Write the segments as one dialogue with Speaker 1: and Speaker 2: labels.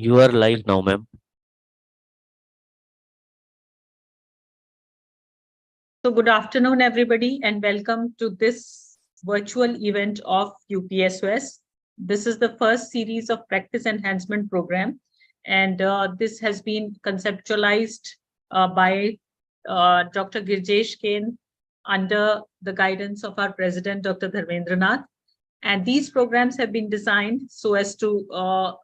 Speaker 1: You are live now, ma'am.
Speaker 2: So good afternoon, everybody, and welcome to this virtual event of UPSOS. This is the first series of practice enhancement program, and this has been conceptualized by Dr. Girjesh Kain under the guidance of our president, Dr. Dharmendra Nath. And these programs have been designed so as to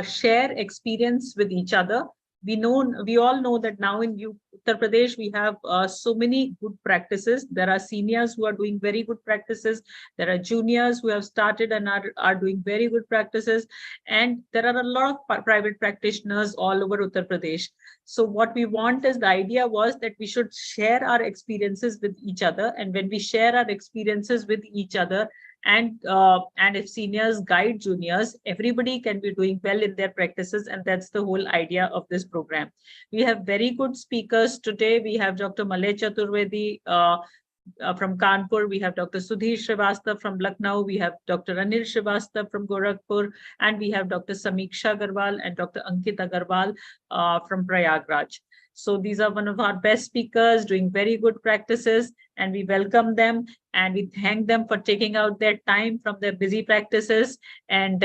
Speaker 2: share experience with each other. We all know that now in Uttar Pradesh, we have so many good practices. There are seniors who are doing very good practices. There are juniors who have started and are doing very good practices. And there are a lot of private practitioners all over Uttar Pradesh. So what we want is, the idea was that we should share our experiences with each other. And when we share our experiences with each other, and if seniors guide juniors, everybody can be doing well in their practices, and that's the whole idea of this program. We have very good speakers today. We have Dr. Malay Chaturvedi from Kanpur. We have Dr. Sudhir Srivastava from Lucknow. We have Dr. Anil Srivastava from Gorakhpur, and we have Dr. Samiksha Agarwal and Dr. Ankit Agarwal from Prayagraj. So these are one of our best speakers doing very good practices, and we welcome them and we thank them for taking out their time from their busy practices and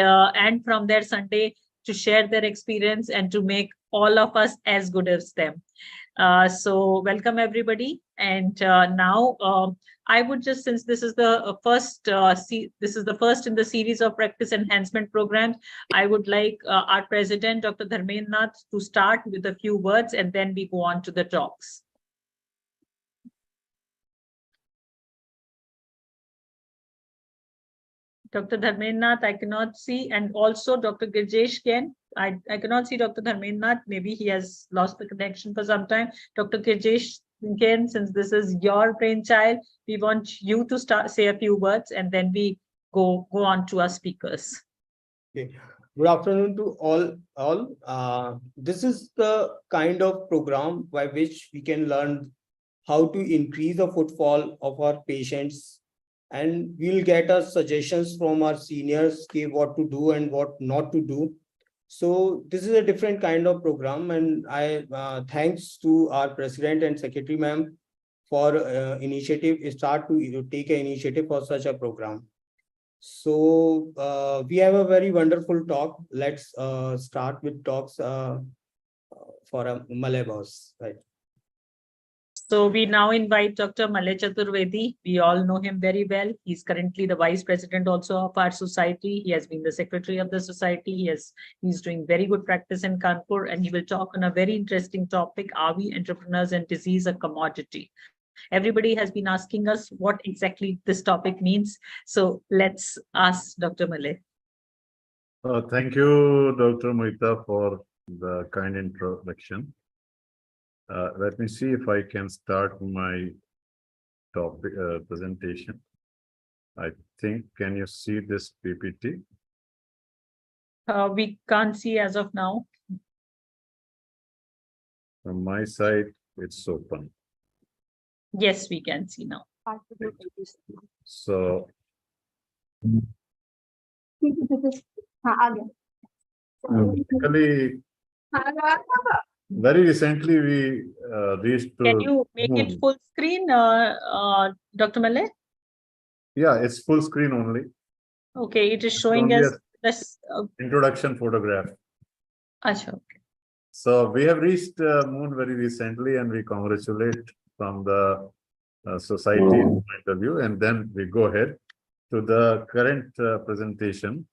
Speaker 2: from their Sunday to share their experience and to make all of us as good as them. So welcome everybody. And now I would just, since this is the first in the series of practice enhancement programs, I would like our president, Dr. Dharmendra Nath, to start with a few words, and then we go on to the talks. Dr. Dharmendra Nath, I cannot see, and also Dr. Girjesh Kain. I cannot see Dr. Dharmendra Nath. Maybe he has lost the connection for some time. Dr. Girjesh Kain, since this is your brainchild, we want you to say a few words, and then we go on to our speakers.
Speaker 3: Okay. Good afternoon to all. This is the kind of program by which we can learn how to increase the footfall of our patients, and we'll get our suggestions from our seniors, what to do and what not to do. So this is a different kind of program, and I thanks to our president and secretary ma'am for take an initiative for such a program. So we have a very wonderful talk. Let's start with talks for a Malay boss, right?
Speaker 2: So we now invite Dr. Malay Chaturvedi. We all know him very well. He's currently the vice president also of our society. He has been the secretary of the society. He's doing very good practice in Kanpur, and he will talk on a very interesting topic: are we entrepreneurs and disease a commodity? Everybody has been asking us what exactly this topic means. So let's ask Dr. Malay.
Speaker 4: Thank you, Dr. Mohita, for the kind introduction. Let me see if I can start my topic presentation. I think, can you see this PPT?
Speaker 2: We can't see as of now.
Speaker 4: From my side, it's open.
Speaker 2: Yes, we can see now.
Speaker 4: So, basically, very recently we reached.
Speaker 2: Can you make it full screen, Dr. Malay?
Speaker 4: Yeah, it's full screen only.
Speaker 2: Okay, it is showing us this
Speaker 4: introduction photograph.
Speaker 2: Achha, okay.
Speaker 4: So we have reached moon very recently, and we congratulate from the society point of view, and then we go ahead to the current presentation.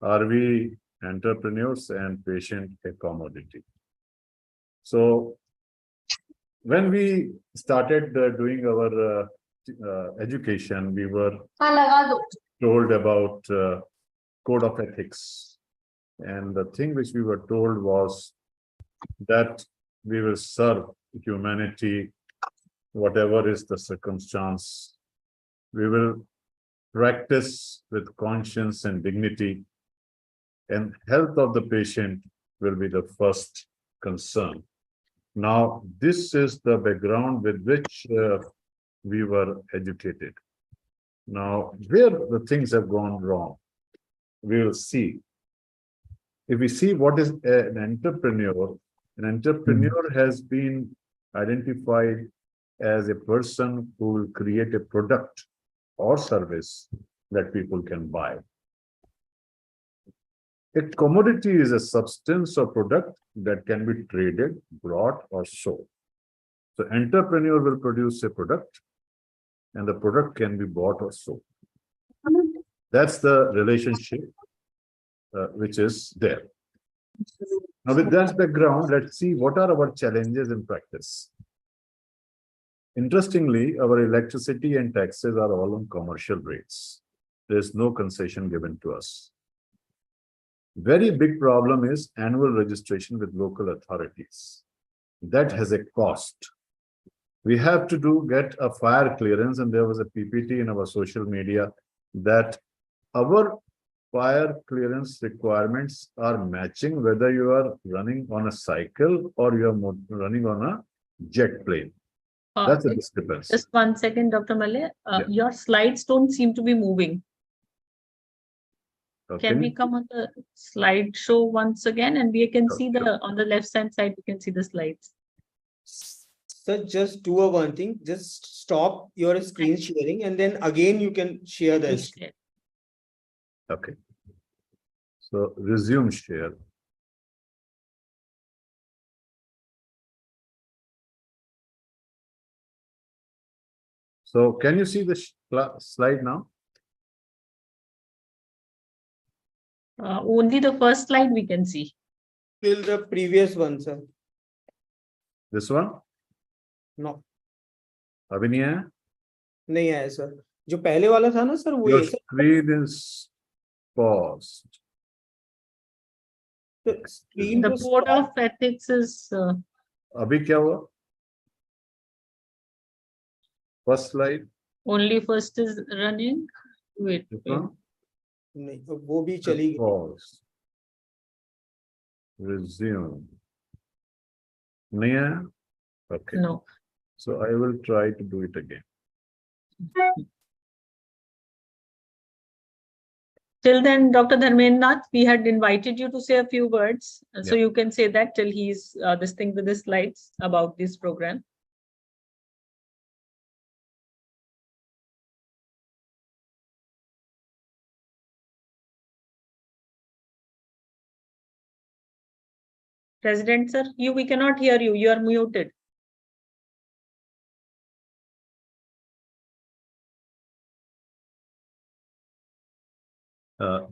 Speaker 4: Are we entrepreneurs and patient a commodity? So when we started doing our education, we were told about code of ethics, and the thing which we were told was that we will serve humanity, whatever is the circumstance. We will practice with conscience and dignity, and health of the patient will be the first concern. Now, this is the background with which we were educated. Now, where the things have gone wrong, we will see. if we see what is an entrepreneur has been identified as a person who will create a product or service that people can buy. A commodity is a substance or product that can be traded, bought, or sold. So entrepreneur will produce a product and the product can be bought or sold. That's the relationship which is there. Now with that background, let's see what are our challenges in practice. Interestingly, our electricity and taxes are all on commercial rates. There is no concession given to us. Very big problem is annual registration with local authorities. That has a cost. We have to get a fire clearance, and there was a PPT in our social media that our fire clearance requirements are matching whether you are running on a cycle or you are running on a jet plane. That's a discrepancy.
Speaker 2: Just 1 second, Dr. Malay.
Speaker 4: Yeah.
Speaker 2: Your slides don't seem to be moving.
Speaker 4: Okay.
Speaker 2: Can we come on the slideshow once again, and we can see on the left hand side, we can see the slides.
Speaker 3: So just do one thing, just stop your screen sharing and then again you can share the screen.
Speaker 4: Okay. So resume share. So can you see the slide now?
Speaker 2: Only the first slide we can see.
Speaker 3: Till the previous one, sir.
Speaker 4: This one?
Speaker 3: No.
Speaker 4: अभी नहीं आया?
Speaker 3: नहीं आया sir. जो पहले वाला था ना सर वो
Speaker 4: Your
Speaker 3: ये sir.
Speaker 4: screen is paused.
Speaker 3: Screen
Speaker 2: The code of ethics is.
Speaker 4: अभी क्या हुआ? First slide.
Speaker 2: Only first is running. Wait.
Speaker 3: नहीं वो भी चली गई.
Speaker 4: Pause. Resume. नहीं आया? Okay.
Speaker 2: No.
Speaker 4: So I will try to do it again.
Speaker 2: Till then, Dr. Dharmendranath, we had invited you to say a few words. So
Speaker 4: Yeah.
Speaker 2: you can say that till he's this thing with the slides about this program. President, sir, we cannot hear you. You are muted.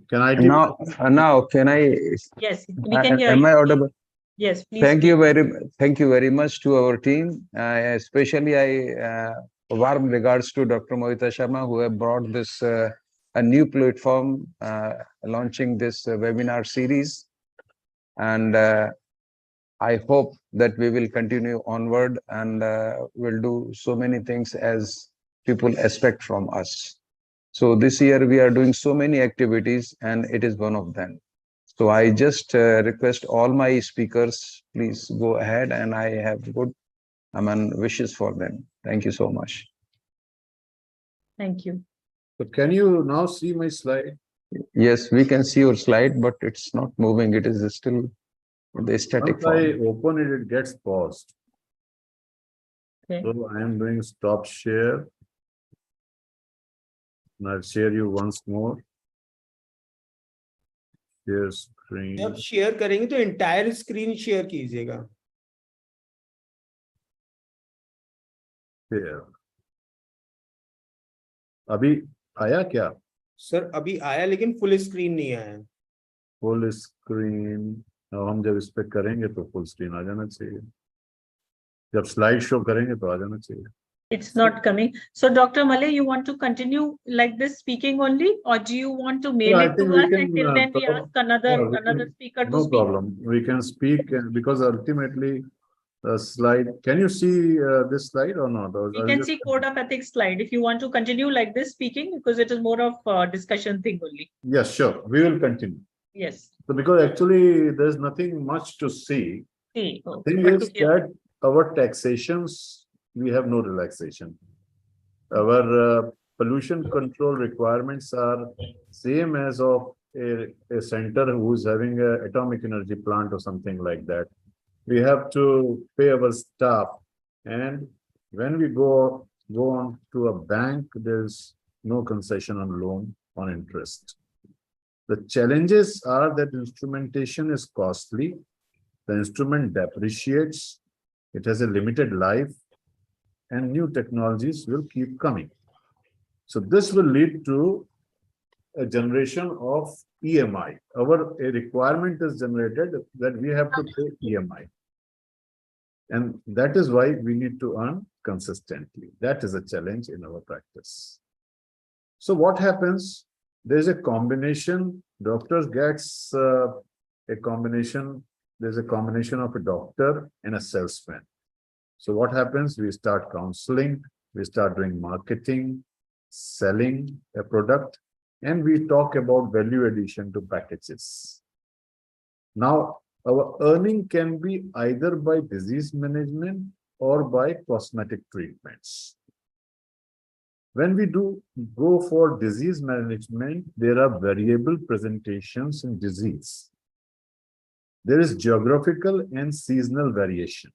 Speaker 4: Can I
Speaker 1: now can I?
Speaker 2: Yes, we can hear
Speaker 1: am
Speaker 2: you.
Speaker 1: I audible?
Speaker 2: Yes, please.
Speaker 1: Thank you very much to our team. Especially warm regards to Dr. Mohita Sharma, who have brought this a new platform, launching this webinar series, and I hope that we will continue onward and will do so many things as people expect from us. So this year we are doing so many activities, and it is one of them. So I just request all my speakers, please go ahead, and I have good wishes for them. Thank you so much.
Speaker 2: Thank you.
Speaker 4: So can you now see my slide?
Speaker 1: Yes, we can see your slide, but it's not moving. It is still in the static
Speaker 4: Once I
Speaker 1: form.
Speaker 4: open it, it gets paused.
Speaker 2: Okay.
Speaker 4: So I am doing stop share. And I'll share you once more. Share screen.
Speaker 3: जब share करेंगे तो entire screen share कीजिएगा.
Speaker 4: Share. अभी आया क्या?
Speaker 3: Sir अभी आया लेकिन full screen नहीं आया.
Speaker 4: Full screen. अब हम जब इस पे करेंगे तो full screen आ जाना चाहिए. जब slide show करेंगे तो आ जाना चाहिए.
Speaker 2: It's not coming. So, Dr. Malay, you want to continue like this speaking only, or do you want to mail it to us until then we ask another speaker to
Speaker 4: no
Speaker 2: speak?
Speaker 4: problem. We can speak because ultimately the slide. Can you see this slide or not?
Speaker 2: We can see code of ethics slide if you want to continue like this speaking, because it is more of a discussion thing only.
Speaker 4: Yes, sure. We will continue.
Speaker 2: Yes.
Speaker 4: So because actually there's nothing much to see.
Speaker 2: See.
Speaker 4: The thing is that our taxations, we have no relaxation. Our pollution control requirements are same as of a center who is having an atomic energy plant or something like that. We have to pay our staff, and when we go on to a bank, there's no concession on loan on interest. The challenges are that instrumentation is costly, the instrument depreciates, it has a limited life, and new technologies will keep coming. So this will lead to a generation of EMI. A requirement is generated that we have to pay EMI. And that is why we need to earn consistently. That is a challenge in our practice. So what happens? There's a combination, doctors gets a combination, there's a combination of a doctor and a salesman. So what happens? We start counseling, we start doing marketing, selling a product, and we talk about value addition to packages. Now, our earning can be either by disease management or by cosmetic treatments. When we go for disease management, there are variable presentations in disease. There is geographical and seasonal variation,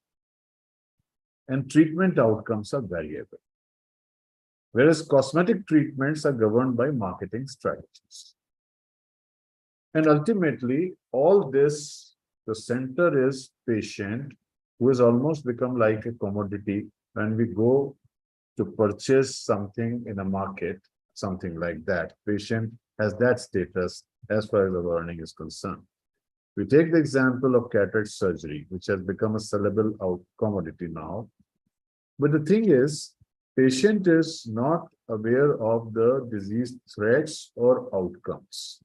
Speaker 4: and treatment outcomes are variable. Whereas cosmetic treatments are governed by marketing strategies. And ultimately, all this, the center is patient, who has almost become like a commodity when we go to purchase something in a market, something like that. Patient has that status as far as our earning is concerned. We take the example of cataract surgery, which has become a sellable commodity now. But the thing is, patient is not aware of the disease threats or outcomes,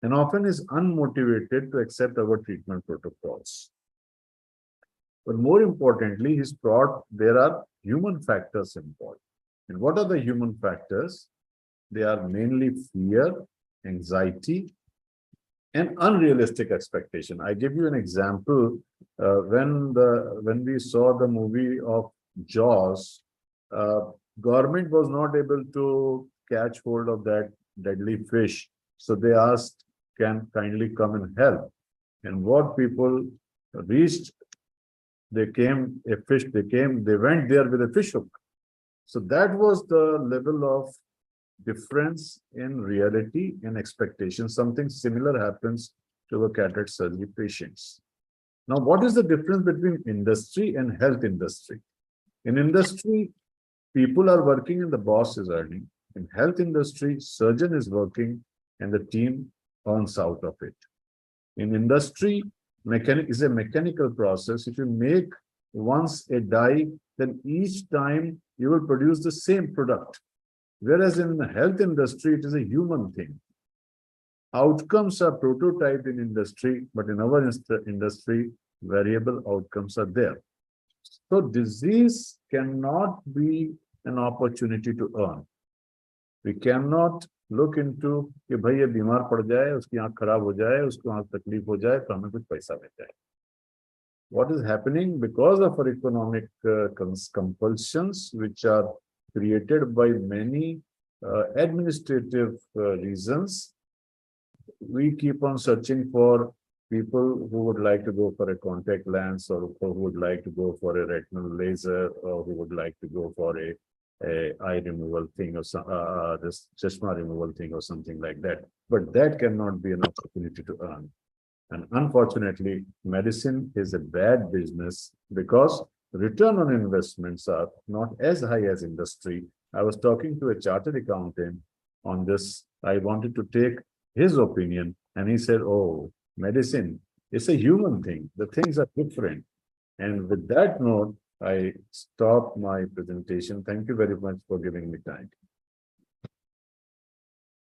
Speaker 4: and often is unmotivated to accept our treatment protocols. But more importantly, there are human factors involved. And what are the human factors? They are mainly fear, anxiety, and unrealistic expectation. I give you an example. When we saw the movie of Jaws, government was not able to catch hold of that deadly fish. So they asked, can kindly come and help. And what people reached, they went there with a fish hook. So that was the level of difference in reality and expectation. Something similar happens to the cataract surgery patients. Now, what is the difference between industry and health industry? In industry, people are working and the boss is earning. In health industry, surgeon is working and the team earns out of it. In industry, is a mechanical process. If you make once a die, then each time you will produce the same product. Whereas in the health industry, it is a human thing. Outcomes are prototyped in industry, but in our industry, variable outcomes are there. So disease cannot be an opportunity to earn. We cannot look into कि भाई ये बीमार पड़ जाए, उसकी आंख खराब हो जाए, उसको आंख तकलीफ हो जाए, तो हमें कुछ पैसा मिल जाए. What is happening because of our economic compulsions, which are created by many administrative reasons, we keep on searching for people who would like to go for a contact lens, or who would like to go for a retinal laser, or who would like to go for a eye removal thing, or this chashma removal thing, or something like that. But that cannot be an opportunity to earn. And unfortunately, medicine is a bad business because return on investments are not as high as industry. I was talking to a chartered accountant on this. I wanted to take his opinion, and he said, oh, medicine is a human thing. The things are different. And with that note, I stop my presentation. Thank you very much for giving me time.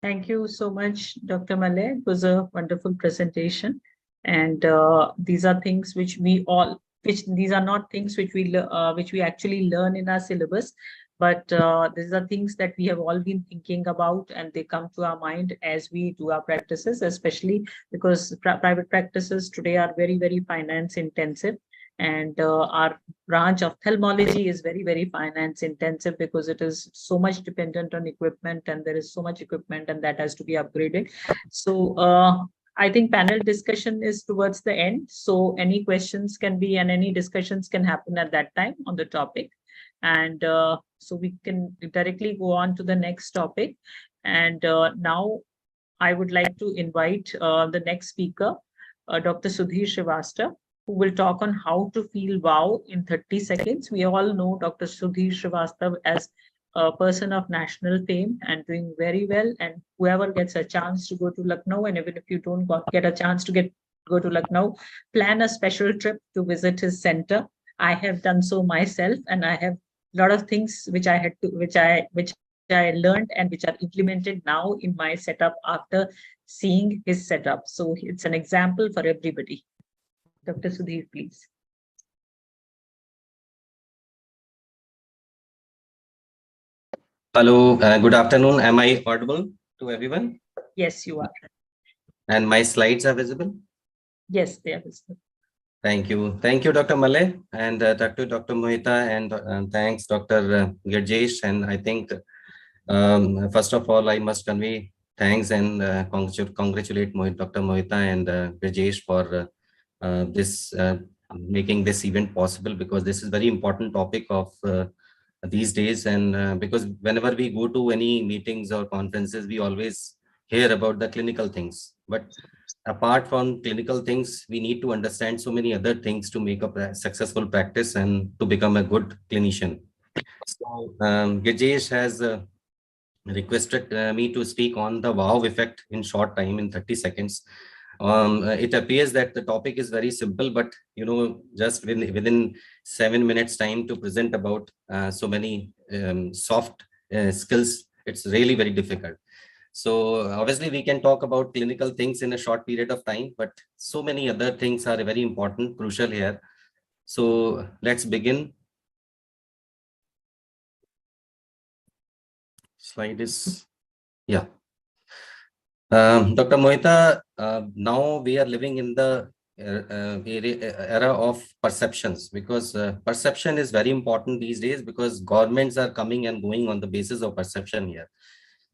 Speaker 2: Thank you so much, Dr. Malay. It was a wonderful presentation. And these are things which these are not things which we actually learn in our syllabus, but these are things that we have all been thinking about, and they come to our mind as we do our practices, especially because private practices today are very, very finance intensive. And our branch of ophthalmology is very, very finance intensive because it is so much dependent on equipment, and there is so much equipment and that has to be upgraded. So I think panel discussion is towards the end. So any questions can be and any discussions can happen at that time on the topic. And so we can directly go on to the next topic. And now I would like to invite the next speaker, Dr. Sudhir Srivastava, who will talk on how to feel wow in 30 seconds. We all know Dr. Sudhir Srivastava as a person of national fame and doing very well. And whoever gets a chance to go to Lucknow, and even if you don't get a chance to go to Lucknow, plan a special trip to visit his center. I have done so myself, and I have a lot of things which I learned and which are implemented now in my setup after seeing his setup. So it's an example for everybody. Dr. Sudhir, please.
Speaker 5: Hello, good afternoon. Am I audible to everyone?
Speaker 2: Yes, you are.
Speaker 5: And my slides are visible?
Speaker 2: Yes, they are visible.
Speaker 5: Thank you. Thank you, Dr. Malay, and Dr. Mohita, and thanks, Dr. Gurjesh. And I think, first of all, I must convey thanks and congratulate Dr. Mohita and Gurjesh for this making this event possible, because this is very important topic of these days. And because whenever we go to any meetings or conferences, we always hear about the clinical things. But apart from clinical things, we need to understand so many other things to make a successful practice and to become a good clinician. So Gurjesh has requested me to speak on the wow effect in short time, in 30 seconds. It appears that the topic is very simple, but just within 7 minutes time to present about so many soft skills, it's really very difficult. So obviously we can talk about clinical things in a short period of time, but so many other things are very important, crucial here. So let's begin. Slide is, yeah. Dr. Mohita, now we are living in the era of perceptions, because perception is very important these days, because governments are coming and going on the basis of perception here.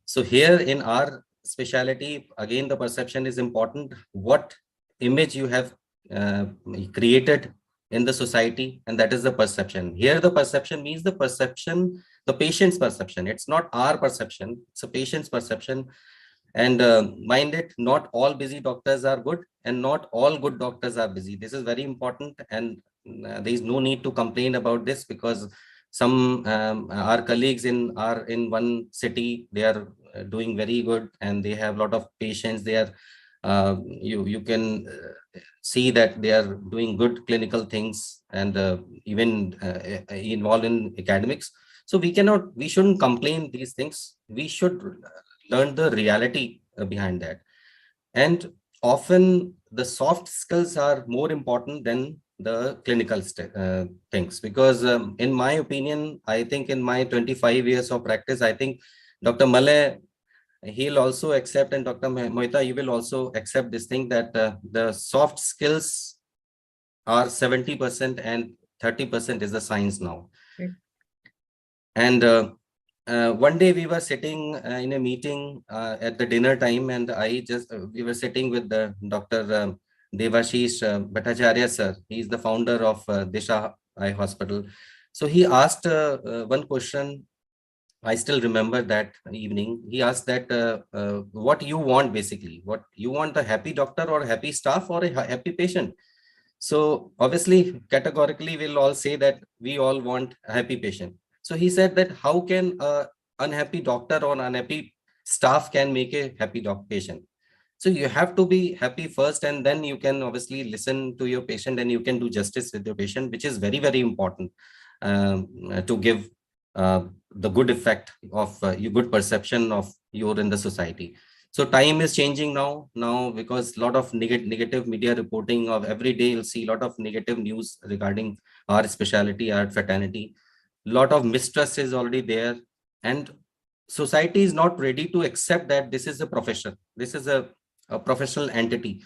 Speaker 5: So here in our specialty, again, the perception is important. What image you have created in the society, and that is the perception. Here the perception means the perception, the patient's perception. It's not our perception, it's a patient's perception. And mind it, not all busy doctors are good, and not all good doctors are busy. This is very important, and there is no need to complain about this, because some our colleagues in one city, they are doing very good and they have a lot of patients. They are you can see that they are doing good clinical things, and even involved in academics. So we shouldn't complain these things. We should learn the reality behind that. And often the soft skills are more important than the clinical things, because in my opinion, I think in my 25 years of practice, I think Dr. Malay, he'll also accept, and Dr. Mohita, you will also accept this thing, that the soft skills are 70% and 30% is the science now. Okay. And one day we were sitting in a meeting at the dinner time, and we were sitting with the Dr. Devashish Bhattacharya sir. He is the founder of Disha Eye Hospital. So he asked one question. I still remember that evening. He asked that what you want, basically, what you want, a happy doctor or a happy staff or a happy patient. So obviously, categorically, we'll all say that we all want a happy patient. So he said that how can an unhappy doctor or unhappy staff can make a happy patient? So you have to be happy first, and then you can obviously listen to your patient and you can do justice with your patient, which is very, very important to give the good effect of your good perception of you in the society. So time is changing now because a lot of negative media reporting of every day, you'll see a lot of negative news regarding our specialty, our fraternity. Lot of mistrust is already there, and society is not ready to accept that this is a profession. This is a professional entity.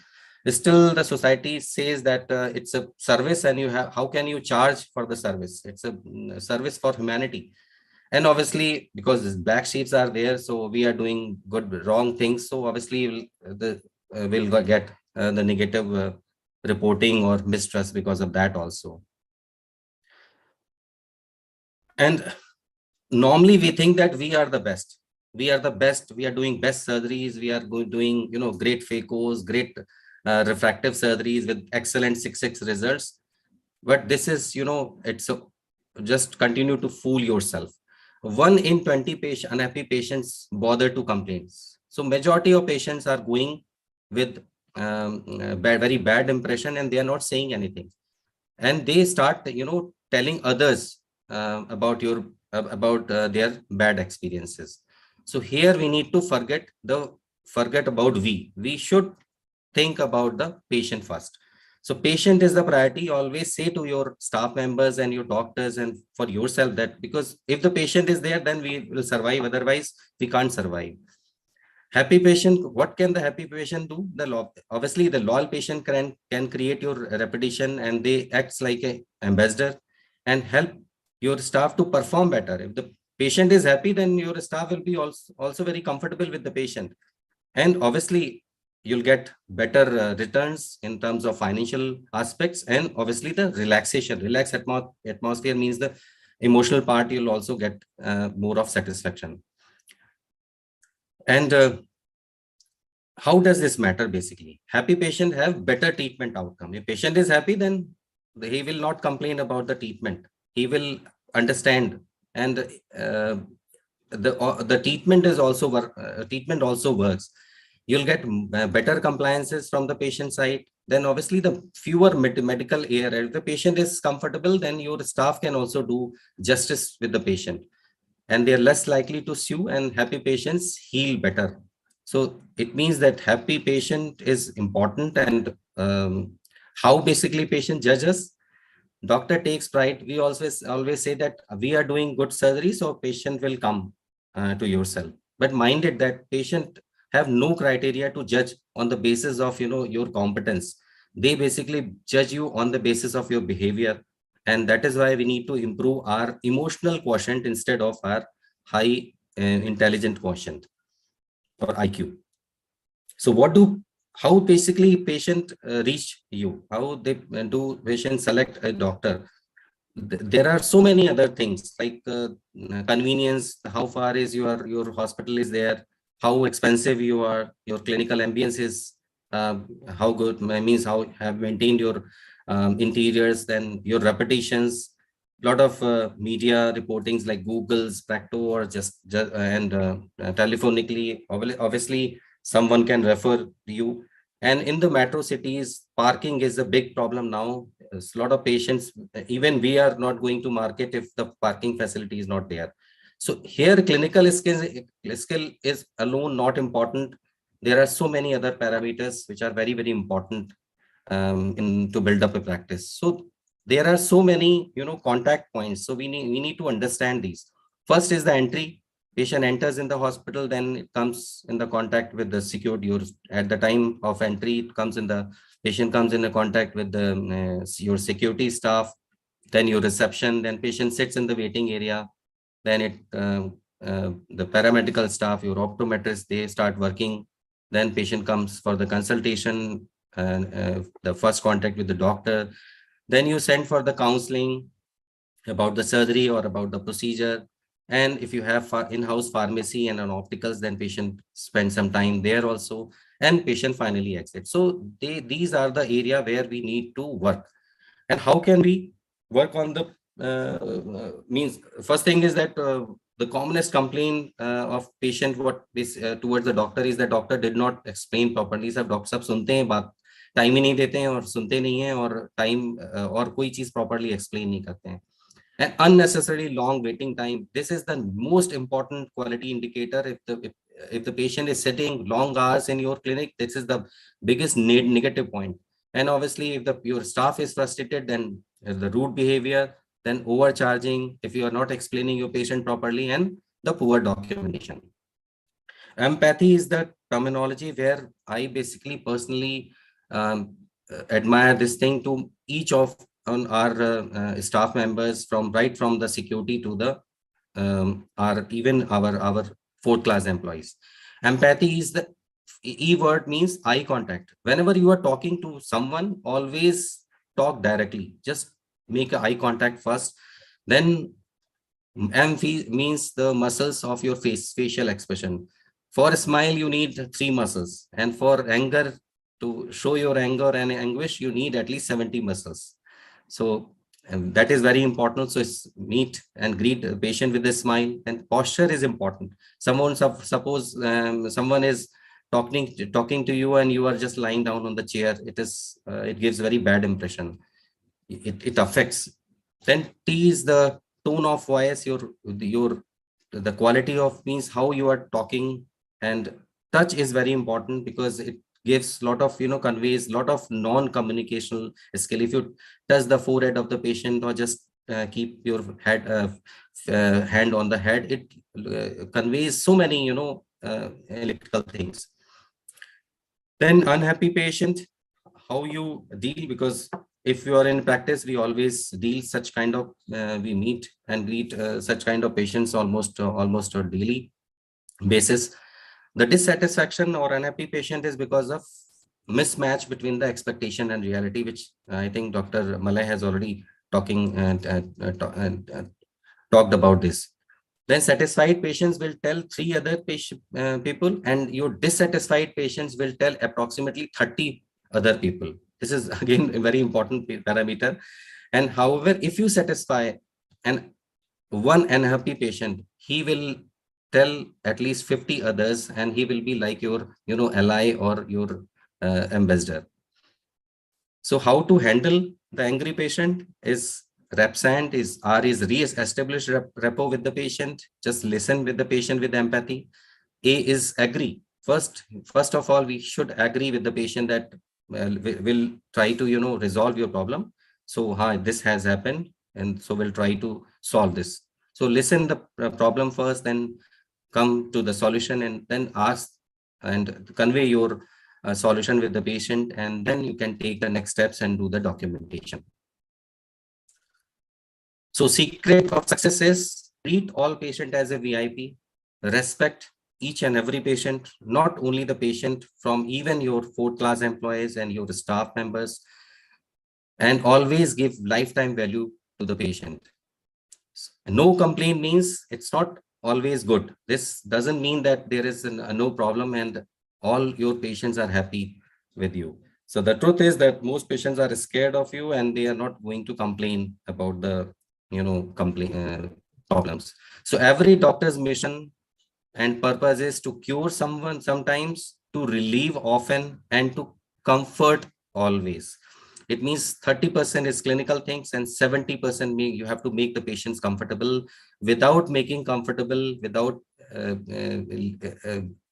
Speaker 5: Still the society says that it's a service and you have, how can you charge for the service? It's a service for humanity. And obviously, because black sheeps are there, so we are doing good, wrong things. So obviously, we'll get the negative reporting or mistrust because of that also. And normally we think that we are the best. We are the best. We are doing best surgeries. We are doing, great phacos, great refractive surgeries with excellent 6/6 results. But this is, it's just continue to fool yourself. 1 in 20 unhappy patients bother to complain. So majority of patients are going with very bad impression and they are not saying anything. And they start, telling others about their bad experiences. So here we need to forget about we. We should think about the patient first. So patient is the priority. Always say to your staff members and your doctors and for yourself that, because if the patient is there, then we will survive. Otherwise, we can't survive. Happy patient, what can the happy patient do? Obviously, the loyal patient can create your reputation and they acts like an ambassador and help your staff to perform better. If the patient is happy, then your staff will be also very comfortable with the patient. And obviously, you'll get better returns in terms of financial aspects and obviously the relaxation. Relaxed atmosphere means the emotional part, you'll also get more of satisfaction. And how does this matter basically? Happy patient have better treatment outcome. If patient is happy, then he will not complain about the treatment. He will understand, and the treatment is also treatment also works. You'll get better compliances from the patient side. Then obviously the fewer medical error. If the patient is comfortable, then your staff can also do justice with the patient. And they're less likely to sue, and happy patients heal better. So it means that happy patient is important. And how basically patient judges, doctor takes pride. We always say that we are doing good surgery, so patient will come to yourself. But mind it that patient have no criteria to judge on the basis of your competence. They basically judge you on the basis of your behavior. And that is why we need to improve our emotional quotient instead of our high intelligent quotient or IQ. So how basically patient reach you? How do patients select a doctor? There are so many other things like convenience, how far is your hospital is there, how expensive you are, your clinical ambience is, how good, means how have maintained your interiors, then your reputations. Lot of media reportings like Google's, Practo, or just and telephonically. Obviously, someone can refer you. And in the metro cities, parking is a big problem now. There's a lot of patients, even we are not going to market if the parking facility is not there. So here clinical skill is alone not important. There are so many other parameters which are very, very important to build up a practice. So there are so many, contact points. So we need to understand these. First is the entry. Patient enters in the hospital, then it comes in the contact with the security. At the time of entry, patient comes in the contact with your security staff, then your reception, then patient sits in the waiting area. Then the paramedical staff, your optometrist, they start working. Then patient comes for the consultation and the first contact with the doctor. Then you send for the counseling about the surgery or about the procedure. And if you have in-house pharmacy and an opticals, then patient spends some time there also, and patient finally exits. So these are the area where we need to work. And how can we work on the means? First thing is that the commonest complaint of patient towards the doctor is that doctor did not explain properly. सब doctor सब सुनते हैं बात, time ही नहीं देते हैं और सुनते नहीं हैं, और टाइम और कोई चीज प्रॉपर्ली एक्सप्लेन नहीं करते हैं. And unnecessarily long waiting time. This is the most important quality indicator. If the patient is sitting long hours in your clinic, this is the biggest negative point. And obviously, if your staff is frustrated, then the rude behavior, then overcharging, if you are not explaining your patient properly, and the poor documentation. Empathy is the terminology where I basically personally admire this thing to each of on our staff members, from right from the security to the our fourth class employees. Empathy is the E word, means eye contact. Whenever you are talking to someone, always talk directly. Just make a eye contact first. Then M means the muscles of your face, facial expression. For a smile, you need 3 muscles. And for anger, to show your anger and anguish, you need at least 70 muscles. So that is very important. So it's meet and greet a patient with a smile, and posture is important. Suppose someone is talking to you and you are just lying down on the chair. It gives very bad impression. It affects. Then T is the tone of voice, the quality of means how you are talking. And touch is very important because it gives lot of conveys lot of non-communicational skill. If you touch the forehead of the patient or just keep your hand on the head, it conveys so many electrical things. Then unhappy patient, how you deal, because if you are in practice, we always deal such kind of we meet and greet such kind of patients almost a daily basis. The dissatisfaction or unhappy patient is because of mismatch between the expectation and reality, which I think Dr. Malay has already talked about this. Then satisfied patients will tell 3 other people, and your dissatisfied patients will tell approximately 30 other people. This is again a very important parameter. And however, if you satisfy one unhappy patient, he will tell at least 50 others, and he will be like your ally or your ambassador. So how to handle the angry patient is REPSANT is re-establish rapport with the patient. Just listen with the patient with empathy. A is agree. First of all, we should agree with the patient that we'll try to resolve your problem. So this has happened, and so we'll try to solve this. So listen the problem first, then come to the solution, and then ask and convey your solution with the patient, and then you can take the next steps and do the documentation. So secret of success is treat all patient as a VIP, respect each and every patient, not only the patient, from even your 4th class employees and your staff members, and always give lifetime value to the patient. No complaint means it's not always good. This doesn't mean that there is no problem and all your patients are happy with you. So the truth is that most patients are scared of you and they are not going to complain about the problems. So every doctor's mission and purpose is to cure someone sometimes, to relieve often, and to comfort always. It means 30% is clinical things and 70% you have to make the patients comfortable. Without making comfortable, without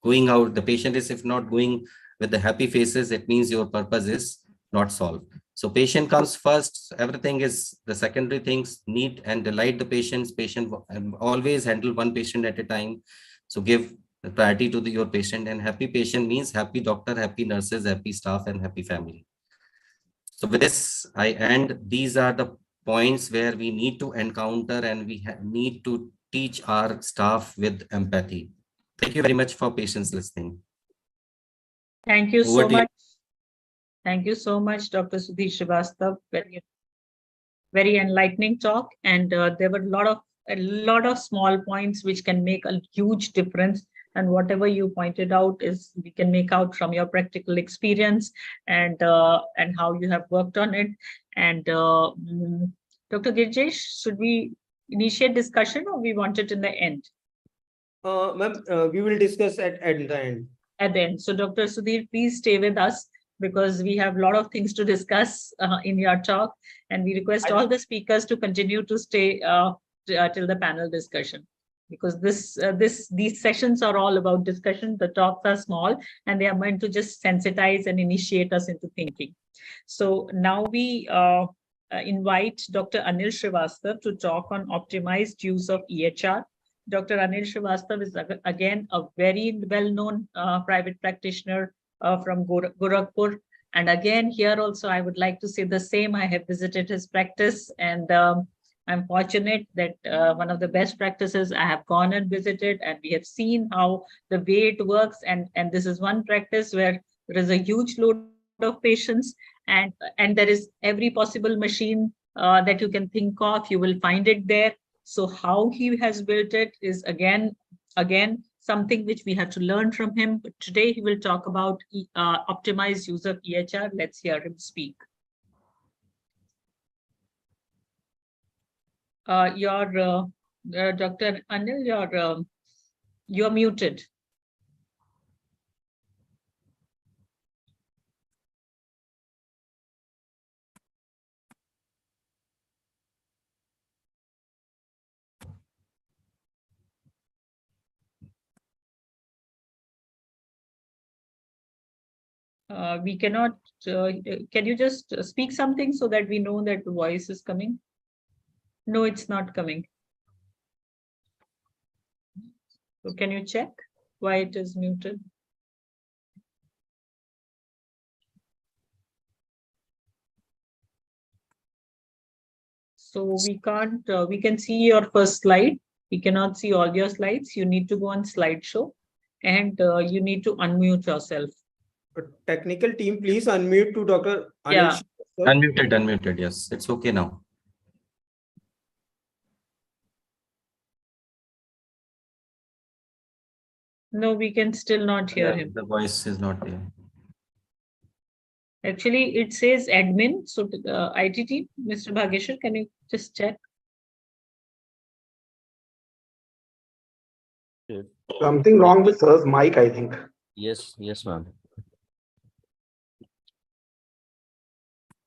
Speaker 5: going out, the patient is if not going with the happy faces, it means your purpose is not solved. So patient comes first, everything is the secondary things. Need and delight the patients. Patient always handle one patient at a time. So give the priority to your patient, and happy patient means happy doctor, happy nurses, happy staff, and happy family. So with this, I end. These are the points where we need to encounter and we need to teach our staff with empathy. Thank you very much for patience listening.
Speaker 2: Thank you so much. Thank you so much, Dr. Sudhir Srivastava. Very enlightening talk, and there were a lot of small points which can make a huge difference. And whatever you pointed out is we can make out from your practical experience and how you have worked on it. And Dr. Girjesh, should we initiate discussion or we want it in the end?
Speaker 3: Ma'am, we will discuss at the end.
Speaker 2: At the end. So Dr. Sudhir, please stay with us because we have a lot of things to discuss in your talk, and we request all the speakers to continue to stay till the panel discussion, because these sessions are all about discussion. The talks are small and they are meant to just sensitize and initiate us into thinking. So now we invite Dr. Anil Srivastava to talk on optimized use of EHR. Dr. Anil Srivastava is again a very well-known private practitioner from Gorakhpur, And again, here also, I would like to say the same. I have visited his practice, and I'm fortunate that one of the best practices I have gone and visited, and we have seen how the way it works. And this is one practice where there is a huge load of patients, and there is every possible machine that you can think of. You will find it there. So how he has built it is again something which we have to learn from him. But today he will talk about optimized use of EHR. Let's hear him speak. Dr. Anil, you're muted. We cannot, can you just speak something so that we know that the voice is coming? No, it's not coming. So can you check why it is muted? So we can't, we can see your first slide. We cannot see all your slides. You need to go on slideshow and you need to unmute yourself.
Speaker 3: Technical team, please unmute to Dr.
Speaker 2: Yeah.
Speaker 3: Anil.
Speaker 5: Unmuted. Yes, it's okay now.
Speaker 2: No, we can still not hear him.
Speaker 5: The voice is not there.
Speaker 2: Actually, it says admin. So ITT, Mr. Bhageshwar, can you just check?
Speaker 6: Something wrong with sir's mic, I think.
Speaker 7: Yes, ma'am.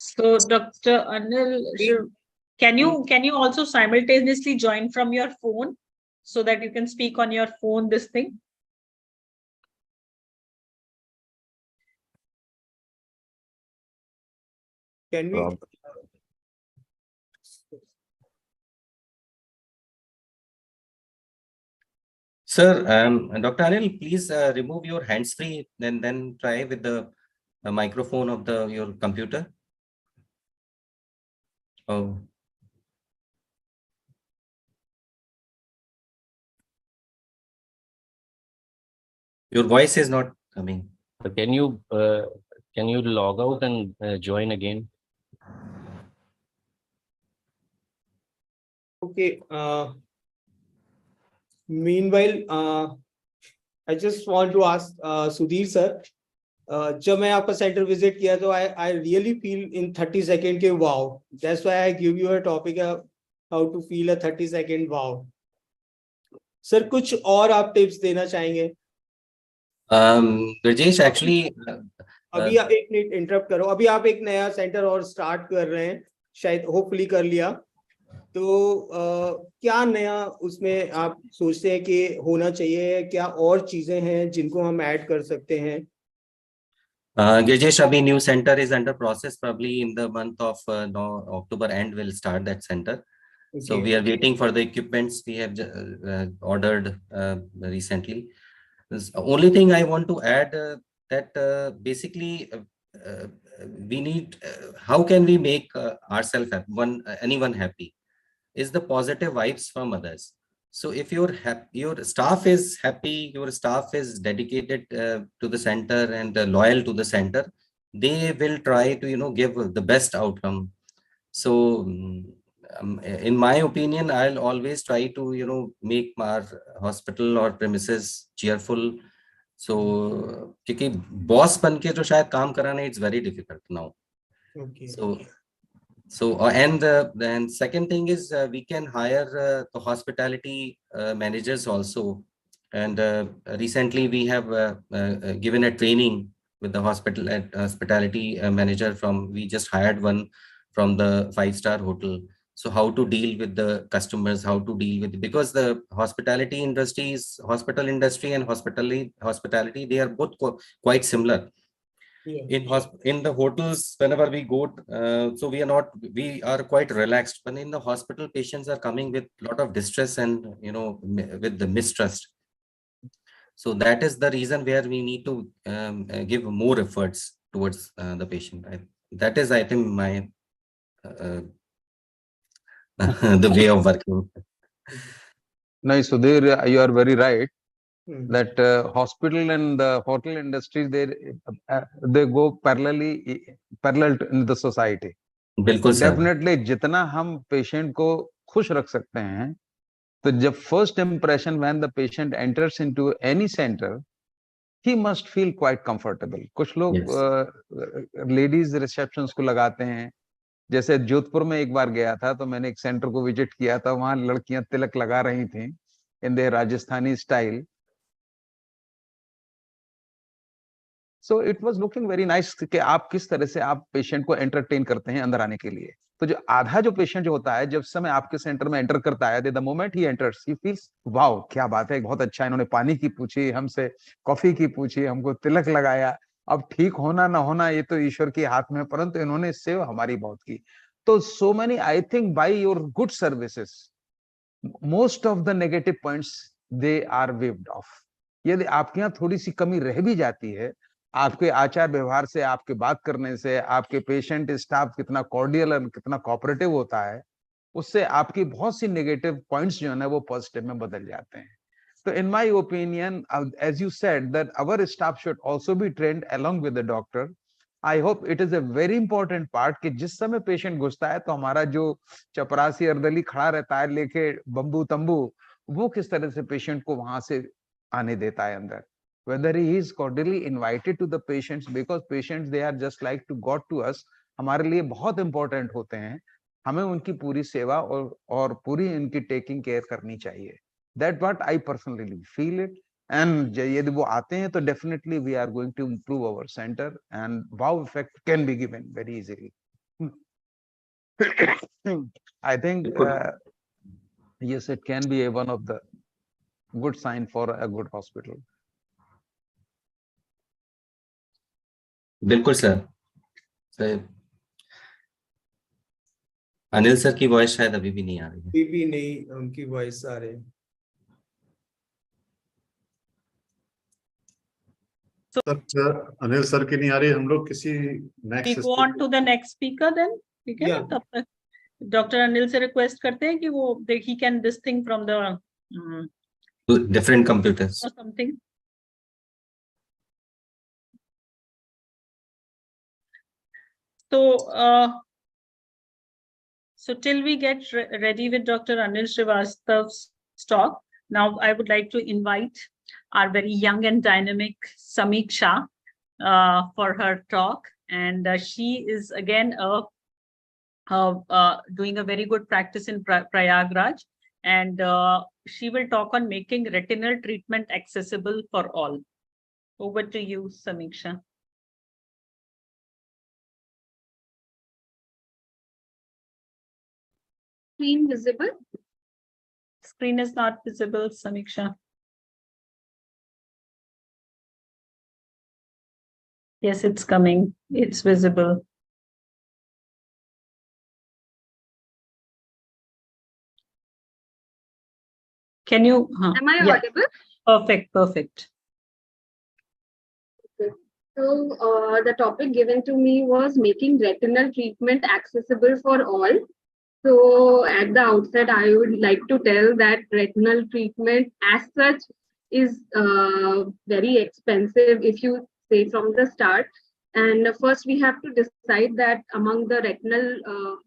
Speaker 2: So Dr. Anil, can you also simultaneously join from your phone so that you can speak on your phone this thing?
Speaker 3: Can we?
Speaker 5: Sir, Dr. Anil, please remove your hands-free, then try with the microphone of your computer. Oh. Your voice is not coming.
Speaker 7: Can you log out and join again?
Speaker 3: Okay. Meanwhile, I just want to ask Sudhir sir. जब मैं आपका centre visit किया तो I really feel in 30 seconds के wow. That's why I give you a topic of how to feel a 30-second wow. Sir कुछ और आप tips देना चाहेंगे?
Speaker 5: Rajesh, actually,
Speaker 3: अभी आप एक मिनट इंटरप्ट करो. अभी आप एक नया सेंटर और स्टार्ट कर रहे हैं, शायद होपफुली कर लिया. तो क्या नया उसमें आप सोचते हैं कि होना चाहिए? क्या और चीजें हैं जिनको हम ऐड कर सकते हैं?
Speaker 5: Rajesh, abhi new center is under process. Probably in the month of October end, we'll start that center. Okay. So we are waiting for the equipments we have ordered recently. The only thing I want to add that basically we need, how can we make ourselves anyone happy, is the positive vibes from others. So if your staff is happy, your staff is dedicated to the center and loyal to the center, they will try to give the best outcome. So in my opinion, I'll always try to make our hospital or premises cheerful. So because boss ban ke jo shayad kaam karana, it's very difficult now.
Speaker 3: Okay.
Speaker 5: So and then second thing is we can hire the hospitality managers also. And recently we have given a training with the hospitality manager we just hired one from the 5-star hotel. So how to deal with the customers, because the hospital industry and hospitality, they are both quite similar. Yeah. In the hotels, whenever we go, so we are quite relaxed, but in the hospital, patients are coming with a lot of distress and with the mistrust. So that is the reason where we need to give more efforts. towards the patient. That is, I think, my the way of working.
Speaker 1: Nice, Sudhir, you are very right
Speaker 3: Hmm.
Speaker 1: that hospital and the hotel industry, they go parallel in the society.
Speaker 5: बिल्कुल sir.
Speaker 1: Definitely जितना हम patient को खुश रख सकते हैं, तो जब first impression when the patient enters into any centre, he must feel quite comfortable. कुछ लोग लेडीज रिसेप्शंस को लगाते हैं. जैसे जोधपुर में एक बार गया था, तो मैंने एक सेंटर को विजिट किया था. वहां लड़कियां तिलक लगा रही थी in the Rajasthani style. So it was looking very nice कि आप किस तरह से आप पेशेंट को एंटरटेन करते हैं अंदर आने के लिए. तो जो आधा जो पेशेंट जो होता है, जब समय आपके सेंटर में एंटर करता है, the moment he enters he feels wow, क्या बात है, बहुत अच्छा. इन्होंने पानी की पूछी हमसे, कॉफी की पूछी, हमको तिलक लगाया. अब ठीक होना ना होना ये तो ईश्वर के हाथ में है, परंतु इन्होंने सेवा हमारी बहुत की. तो so many, I think by your good services, most of the negative points they are waived off. यदि आपके यहाँ थोड़ी सी कमी रह भी जाती है, आपके आचार व्यवहार से, आपके बात करने से, आपके पेशेंट स्टाफ कितना कॉर्डियल और कितना कोऑपरेटिव होता है, उससे आपकी बहुत सी नेगेटिव पॉइंट्स जो है ना, वो पॉजिटिव में बदल जाते हैं. तो in my opinion, as you said that our staff should also be trained along with the doctor. I hope it is a very important part कि जिस समय पेशेंट घुसता है, तो हमारा जो चपरासी अर्दली खड़ा रहता है लेके बम्बू तंबू, वो किस तरह से पेशेंट को वहां से आने देता है अंदर. Whether he is cordially invited to the patients, because patients they are just like to God to us, हमारे लिए बहुत इंपॉर्टेंट होते हैं. हमें उनकी पूरी सेवा और पूरी इनकी टेकिंग केयर करनी चाहिए. That what I personally feel it. And यदि वो आते हैं, तो definitely we are going to improve our center and wow effect can be given very easily. I think yes, it can be one of the good sign for a good hospital.
Speaker 5: बिल्कुल sir. Anil sir की voice शायद अभी भी नहीं आ रही है.
Speaker 3: अभी भी नहीं उनकी वॉइस आ रही.
Speaker 4: सर अनिल सर की नहीं आ रही. हम लोग किसी
Speaker 2: We
Speaker 4: next
Speaker 2: go on to the next speaker then. ठीक है ना? तब तक डॉक्टर अनिल से रिक्वेस्ट करते हैं कि वो he can this thing from the
Speaker 5: different computers
Speaker 2: or something. So till we get ready with Dr. Anil Srivastava's talk, now I would like to invite our very young and dynamic Samiksha for her talk. And she is again doing a very good practice in Prayagraj. And she will talk on making retinal treatment accessible for all. Over to you, Samiksha.
Speaker 8: Screen visible?
Speaker 2: Screen is not visible, Samiksha. Yes, it's coming. It's visible. Can you?
Speaker 8: Am I audible?
Speaker 2: Perfect, perfect.
Speaker 8: Okay. So the topic given to me was making retinal treatment accessible for all. So at the outset, I would like to tell that retinal treatment as such is very expensive if you say from the start. And first we have to decide that among the retinal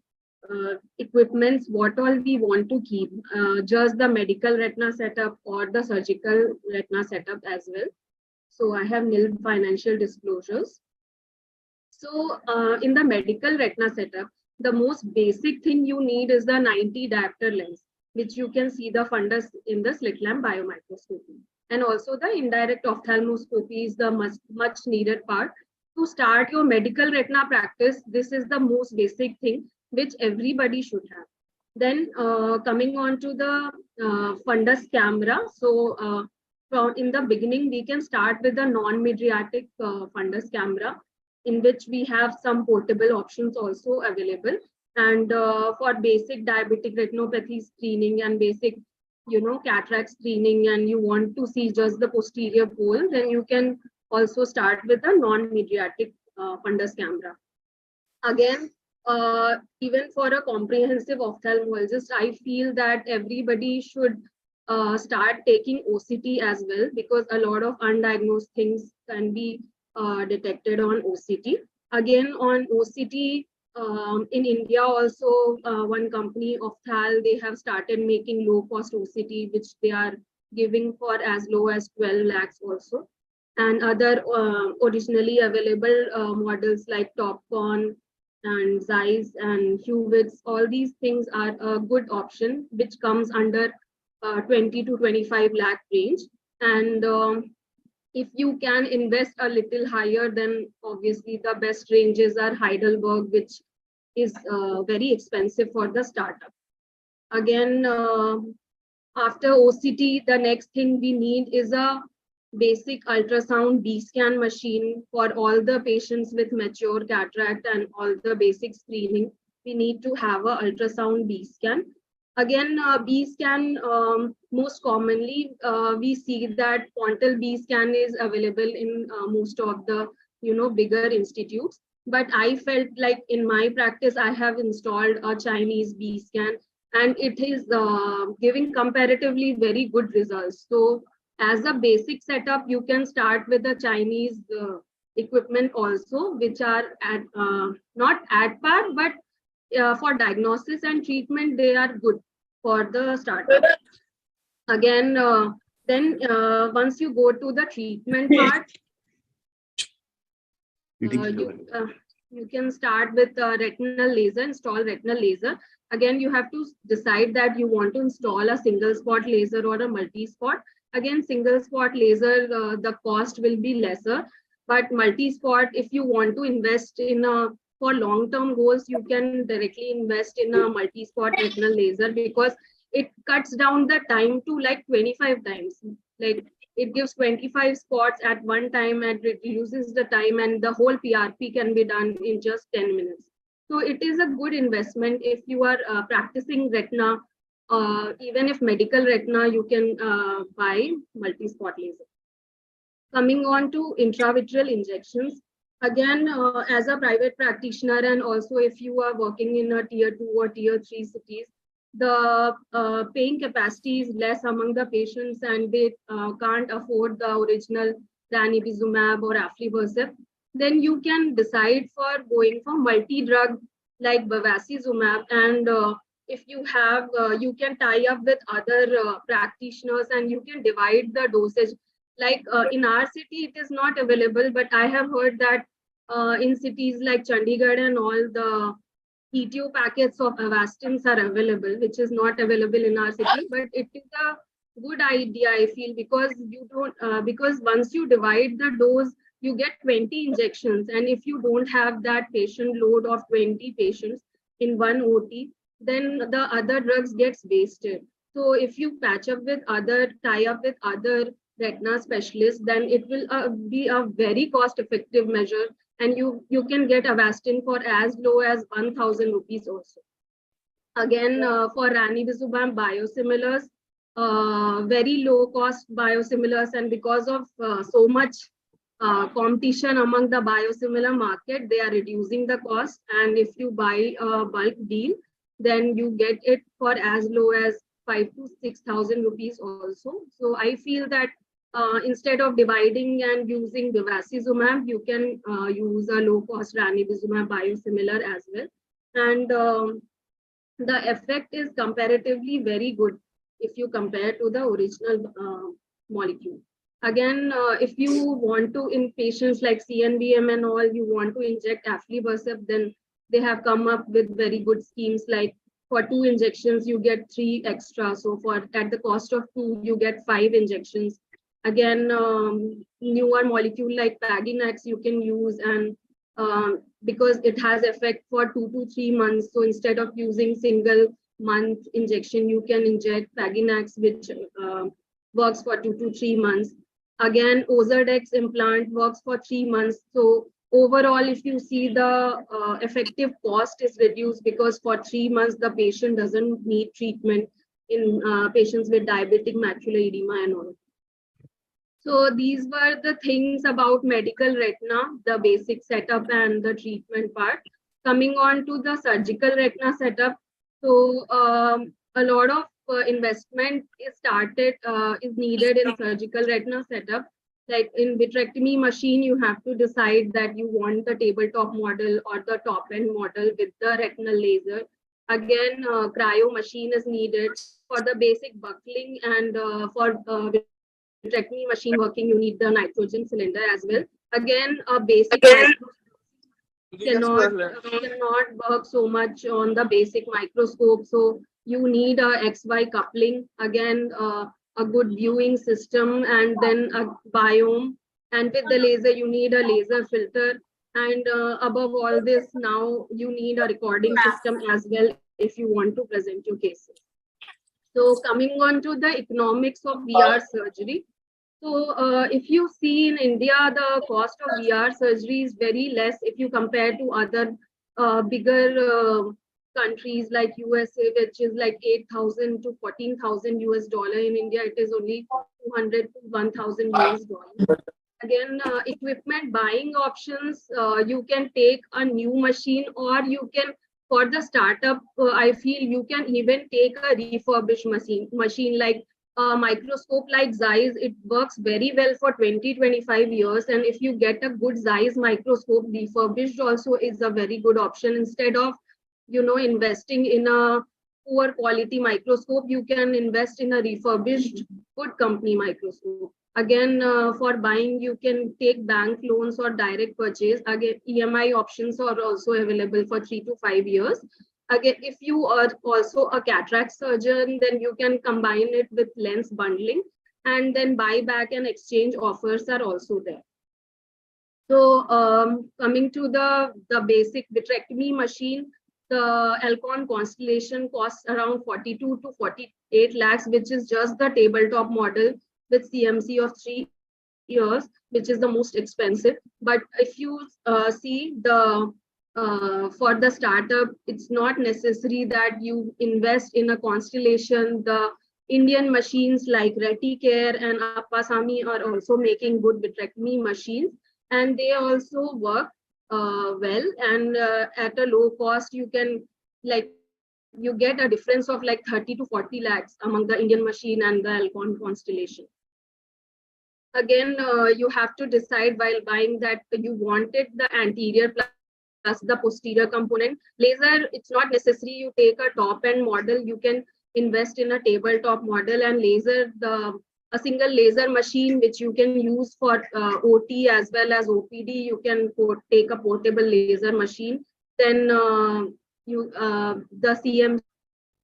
Speaker 8: equipments, what all we want to keep, just the medical retina setup or the surgical retina setup as well. So I have nil financial disclosures. So in the medical retina setup, the most basic thing you need is the 90 diopter lens, which you can see the fundus in the slit lamp biomicroscopy. And also the indirect ophthalmoscopy is the much needed part. To start your medical retina practice, this is the most basic thing which everybody should have. Then coming on to the fundus camera. So in the beginning, we can start with the non-mydriatic fundus camera, in which we have some portable options also available. And for basic diabetic retinopathy screening and basic, cataract screening, and you want to see just the posterior pole, then you can also start with a non-mydriatic fundus camera. Again, even for a comprehensive ophthalmologist, I feel that everybody should start taking OCT as well, because a lot of undiagnosed things can be detected on OCT. Again, on OCT, in India also, one company, Ophthal, they have started making low-cost OCT, which they are giving for as low as 12 lakhs also. And other originally available models like Topcon and Zeiss and Hewitts, all these things are a good option, which comes under 20 to 25 lakh range. And if you can invest a little higher, then obviously the best ranges are Heidelberg, which is very expensive for the startup. Again, after OCT, the next thing we need is a basic ultrasound B-scan machine for all the patients with mature cataract and all the basic screening. We need to have a ultrasound B-scan. Again, B-scan, most commonly, we see that Pontal B-scan is available in most of the bigger institutes. But I felt like in my practice, I have installed a Chinese B-scan, and it is giving comparatively very good results. So as a basic setup, you can start with the Chinese equipment also, which are at not at par, but for diagnosis and treatment, they are good for the startup. Again, then once you go to the treatment part, you can start with retinal laser, install retinal laser. Again, you have to decide that you want to install a single spot laser or a multi-spot. Again, single spot laser, the cost will be lesser, but multi-spot, if you want to invest in for long-term goals, you can directly invest in a multi-spot retinal laser, because it cuts down the time to like 25 times. Like it gives 25 spots at one time and reduces the time, and the whole PRP can be done in just 10 minutes. So it is a good investment if you are practicing retina. Even if medical retina, you can buy multi-spot laser. Coming on to intravitreal injections. Again, as a private practitioner, and also if you are working in a tier 2 or tier 3 cities, the paying capacity is less among the patients, and they can't afford the original ranibizumab or aflibercept. Then you can decide for going for multi-drug like bevacizumab, and if you have, you can tie up with other practitioners and you can divide the dosage. Like in our city, it is not available, but I have heard that in cities like Chandigarh and all, the ETO packets of Avastins are available, which is not available in our city, but it is a good idea, I feel, because you don't, because once you divide the dose, you get 20 injections. And if you don't have that patient load of 20 patients in one OT, then the other drugs gets wasted. So if you patch up with tie up with other retina specialists, then it will be a very cost-effective measure, and you can get Avastin for as low as 1,000 rupees also. Again, for ranibizumab biosimilars, very low-cost biosimilars, and because of so much competition among the biosimilar market, they are reducing the cost. And if you buy a bulk deal, then you get it for as low as 5,000 to 6,000 rupees also. So I feel that instead of dividing and using bevacizumab, you can use a low-cost ranibizumab biosimilar as well. And the effect is comparatively very good if you compare to the original molecule. Again, if you want to, in patients like CNVM and all, you want to inject aflibercept, then they have come up with very good schemes, like for 2 injections, you get 3 extra. So for at the cost of 2, you get 5 injections. Again, newer molecule like Paginax you can use, and because it has effect for 2 to 3 months. So instead of using single month injection, you can inject Paginax, which works for 2 to 3 months. Again, Ozurdex implant works for 3 months. So overall, if you see, the effective cost is reduced, because for 3 months, the patient doesn't need treatment in patients with diabetic macular edema and all. So these were the things about medical retina, the basic setup and the treatment part. Coming on to the surgical retina setup, so a lot of investment is needed in surgical retina setup. Like in vitrectomy machine, you have to decide that you want the tabletop model or the top end model with the retinal laser. Again, cryo machine is needed for the basic buckling, and for vitrectomy machine working, you need the nitrogen cylinder as well. Again, a basic cannot work so much on the basic microscope. So you need a XY coupling, again, a good viewing system, and then a biome. And with the laser, you need a laser filter. And above all this, now you need a recording system as well if you want to present your cases. So coming on to the economics of VR surgery. So if you see in India, the cost of VR surgery is very less if you compare to other bigger countries like USA, which is like 8,000 to 14,000 US dollar. In India, it is only 200 to 1,000 US dollar. Again, equipment buying options, you can take a new machine, or you can, for the startup, I feel you can even take a refurbished machine like a microscope like Zeiss. It works very well for 20-25 years. And if you get a good Zeiss microscope, refurbished also is a very good option. Instead of, investing in a poor quality microscope, you can invest in a refurbished good company microscope. Again, for buying, you can take bank loans or direct purchase. Again, EMI options are also available for 3 to 5 years. Again, if you are also a cataract surgeon, then you can combine it with lens bundling, and then buyback and exchange offers are also there. So coming to the basic vitrectomy machine, the Alcon Constellation costs around 42 to 48 lakhs, which is just the tabletop model with CMC of 3 years, which is the most expensive. But if you see the for the startup, it's not necessary that you invest in a Constellation. The Indian machines like Reticare and Appasamy are also making good vitrectomy machines, and they also work well, and at a low cost. You can, you get a difference of like 30 to 40 lakhs among the Indian machine and the Alcon Constellation. Again, you have to decide while buying that you wanted the anterior plus the posterior component. Laser, it's not necessary you take a top end model. You can invest in a tabletop model, and laser, a single laser machine which you can use for OT as well as OPD. You can take a portable laser machine. Then the CMC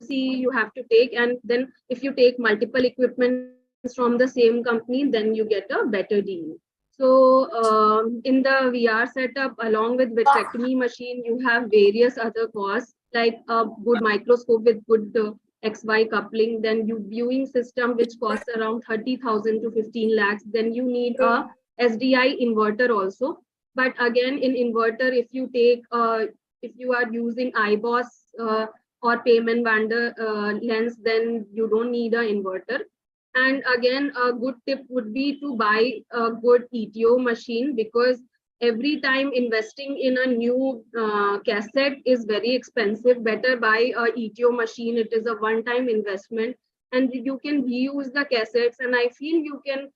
Speaker 8: you have to take, and then if you take multiple equipments from the same company, then you get a better deal. So in the VR setup, along with vitrectomy machine, you have various other costs like a good microscope with good XY coupling, then you viewing system which costs around 30,000 to 15 lakhs. Then you need a SDI inverter also. But again, in inverter, if you take if you are using IBOS or Payman Wander lens, then you don't need an inverter. And again, a good tip would be to buy a good ETO machine, because every time investing in a new cassette is very expensive. Better buy a ETO machine. It is a one-time investment, and you can reuse the cassettes. And I feel you can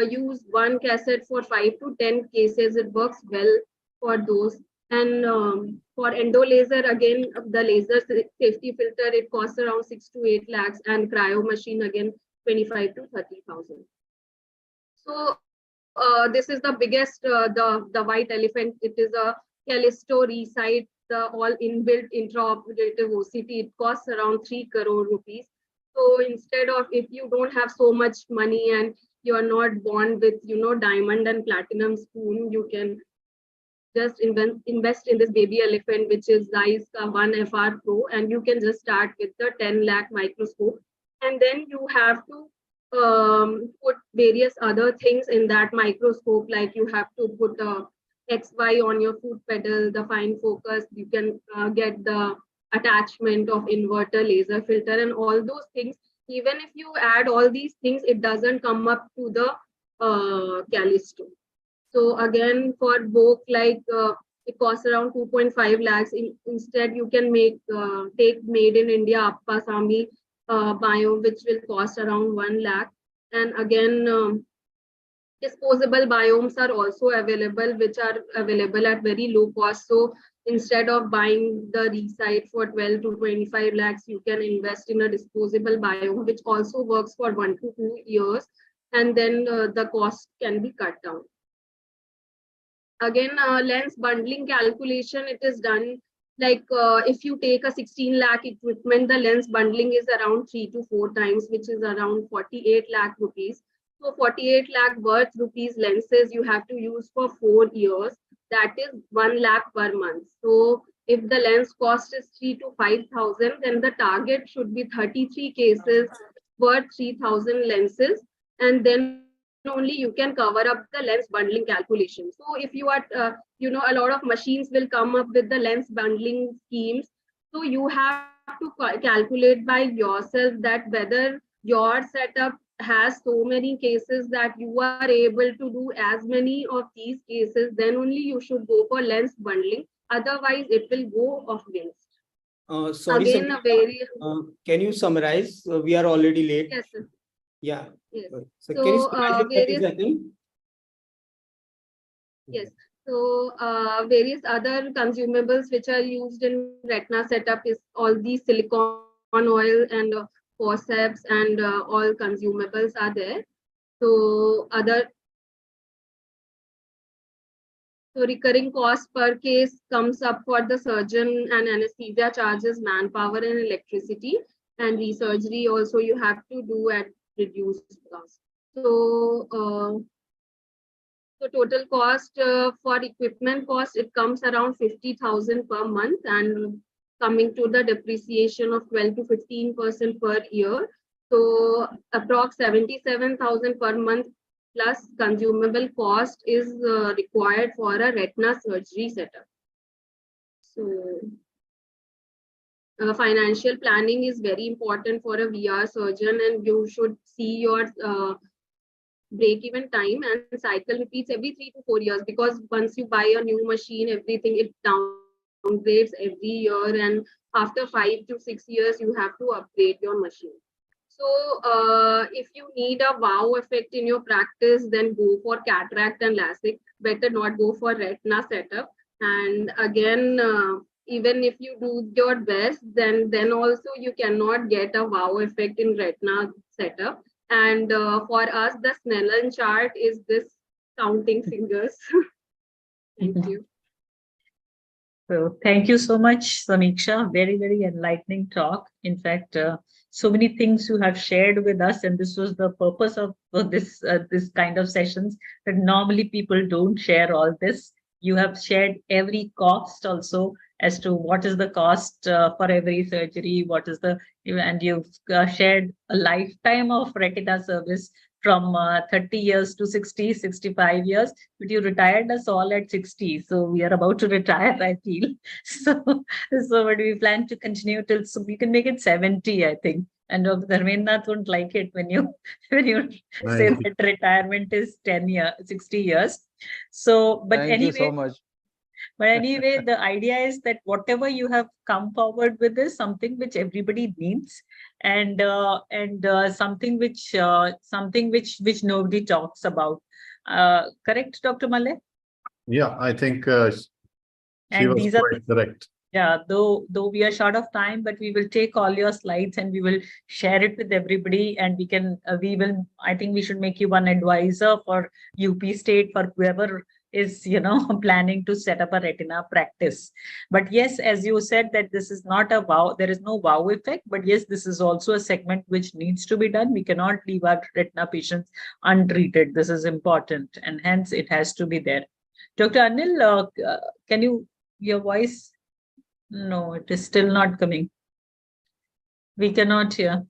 Speaker 8: use one cassette for 5 to 10 cases. It works well for those. And for endo laser, again, the laser safety filter, it costs around 6 to 8 lakhs, and cryo machine again 25 to 30,000. So this is the biggest, the white elephant. It is a Callisto Resight, the all inbuilt intraoperative OCT. It costs around 3 crore rupees. So instead of, if you don't have so much money and you are not born with, diamond and platinum spoon, you can just invest in this baby elephant, which is Zeiss 1FR Pro, and you can just start with the 10 lakh microscope. And then you have to put various other things in that microscope, like you have to put a XY on your foot pedal, the fine focus. You can get the attachment of inverter, laser filter, and all those things. Even if you add all these things, it doesn't come up to the Callisto. So again, for both, like it costs around 2.5 lakhs. Instead, you can take made in India Appa Sami biome, which will cost around 1 lakh. And again, disposable biomes are also available, which are available at very low cost. So instead of buying the resite for 12 to 25 lakhs, you can invest in a disposable biome, which also works for 1 to 2 years. And then the cost can be cut down. Again, lens bundling calculation, it is done like if you take a 16 lakh equipment, the lens bundling is around 3 to 4 times, which is around 48 lakh rupees. So 48 lakh worth rupees lenses you have to use for 4 years. That is 1 lakh per month. So if the lens cost is 3 to 5,000, then the target should be 33 cases worth 3,000 lenses. And then only you can cover up the lens bundling calculation. So if you are, a lot of machines will come up with the lens bundling schemes. So you have to calculate by yourself that whether your setup has so many cases that you are able to do as many of these cases, then only you should go for lens bundling. Otherwise, it will go off waste.
Speaker 3: Sorry,
Speaker 8: Again,
Speaker 3: can you summarize? We are already late.
Speaker 8: Yes, sir.
Speaker 3: Yeah.
Speaker 8: Yes.
Speaker 3: So can you summarize in 30
Speaker 8: various
Speaker 3: seconds?
Speaker 8: Yes. So various other consumables which are used in retina setup is all these silicone oil and forceps and all consumables are there. So recurring cost per case comes up for the surgeon, and anesthesia charges manpower and electricity, and resurgery also you have to do at reduced cost. So total cost for equipment cost, it comes around 50,000 per month, and coming to the depreciation of 12 to 15% per year. So approx 77,000 per month plus consumable cost is required for a retina surgery setup. So financial planning is very important for a VR surgeon, and you should see your break-even time and cycle repeats every 3 to 4 years, because once you buy a new machine, everything it downgrades every year, and after 5 to 6 years you have to upgrade your machine. So if you need a wow effect in your practice, then go for cataract and LASIK. Better not go for retina setup. And again, even if you do your best, then also you cannot get a wow effect in retina setup. And for us, the Snellen chart is this counting fingers. Thank you.
Speaker 2: So thank you so much, Samiksha. Very, very enlightening talk. In fact, so many things you have shared with us, and this was the purpose of this kind of sessions, that normally people don't share all this. You have shared every cost also, as to what is the cost for every surgery, and you've shared a lifetime of retina service from 30 years to 60, 65 years, but you retired us all at 60. So we are about to retire, I feel. So but we plan to continue till, so we can make it 70, I think. And Dharmendranath won't like it when you say that retirement is 60 years. So, but
Speaker 1: Thank you so much.
Speaker 2: But anyway, the idea is that whatever you have come forward with is something which everybody needs, and something which nobody talks about. Correct, Dr. Malay?
Speaker 4: Yeah, I think she
Speaker 2: And
Speaker 4: was
Speaker 2: these are
Speaker 4: quite correct.
Speaker 2: Yeah, though we are short of time, but we will take all your slides and we will share it with everybody, and I think we should make you one advisor for UP State, for whoever is planning to set up a retina practice. But yes, as you said, that this is not a wow, there is no wow effect, but yes, this is also a segment which needs to be done. We cannot leave our retina patients untreated. This is important, and hence it has to be there. Dr. Anil, can your voice? No, it is still not coming. We cannot hear.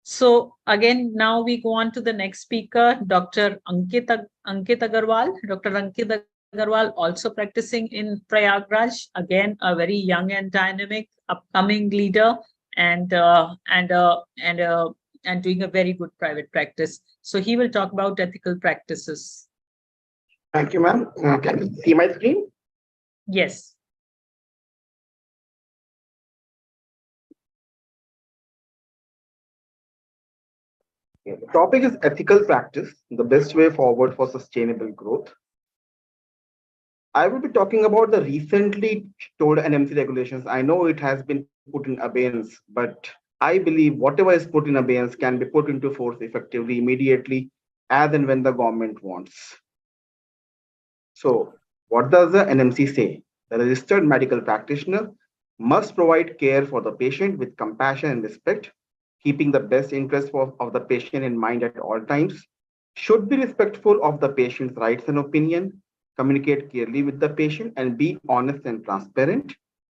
Speaker 2: So again, now we go on to the next speaker, Dr. Ankit Agarwal. Dr. Ankit Agarwal, also practicing in Prayagraj. Again, a very young and dynamic upcoming leader, and and doing a very good private practice. So he will talk about ethical practices.
Speaker 6: Thank you, ma'am. Can you see my screen?
Speaker 2: Yes.
Speaker 6: Yeah, the topic is ethical practice, the best way forward for sustainable growth. I will be talking about the recently told NMC regulations. I know it has been put in abeyance, but I believe whatever is put in abeyance can be put into force effectively, immediately, as and when the government wants. So, what does the NMC say? The registered medical practitioner must provide care for the patient with compassion and respect, keeping the best interest of the patient in mind at all times, should be respectful of the patient's rights and opinion, communicate clearly with the patient, and be honest and transparent,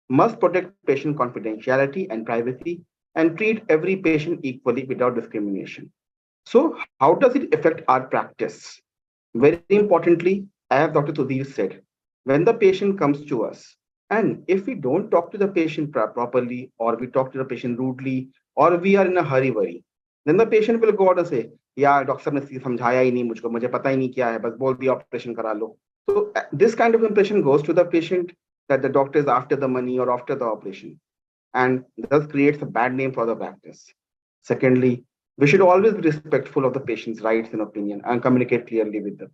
Speaker 6: must protect patient confidentiality and privacy, and treat every patient equally without discrimination. So, how does it affect our practice? Very importantly, as Dr. Sudhir said, when the patient comes to us, and if we don't talk to the patient properly, or we talk to the patient rudely, or we are in a hurry worry, then the patient will go out and say, yeah, doctor ने समझाया ही नहीं मुझको, मुझे पता ही नहीं क्या है, बस बोल दिया operation करा लो. So this kind of impression goes to the patient that the doctor is after the money or after the operation, and thus creates a bad name for the practice. Secondly, we should always be respectful of the patient's rights and opinion and communicate clearly with the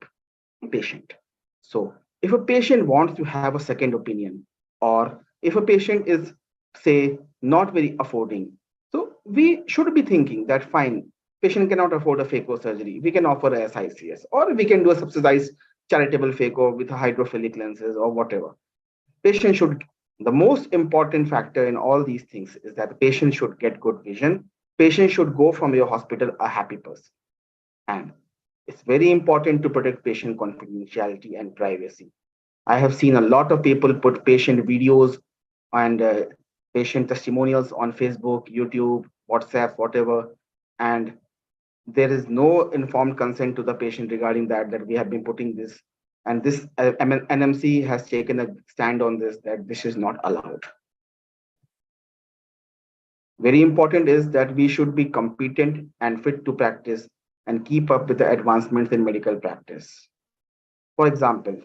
Speaker 6: patient. So if a patient wants to have a second opinion, or if a patient is, say, not very affording, so we should be thinking that fine, patient cannot afford a phaco surgery. We can offer a SICS, or we can do a subsidized charitable phaco with a hydrophilic lenses or whatever. Patient should, the most important factor in all these things is that the patient should get good vision. Patient should go from your hospital a happy person. And it's very important to protect patient confidentiality and privacy. I have seen a lot of people put patient videos and patient testimonials on Facebook, YouTube, WhatsApp, whatever, and there is no informed consent to the patient regarding that we have been putting this. And this NMC has taken a stand on this, that this is not allowed. Very important is that we should be competent and fit to practice and keep up with the advancements in medical practice. For example,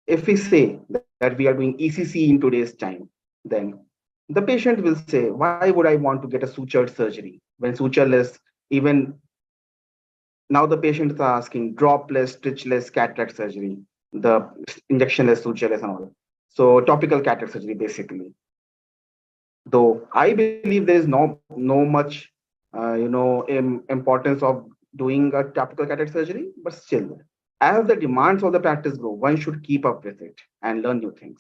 Speaker 6: if we say that we are doing ECC in today's time, then the patient will say, why would I want to get a sutured surgery when sutureless, even now the patients are asking dropless, stitchless cataract surgery, the injectionless, sutureless and all. So topical cataract surgery, basically. Though I believe there is no much importance of doing a topical cataract surgery, but still, as the demands of the practice grow, one should keep up with it and learn new things.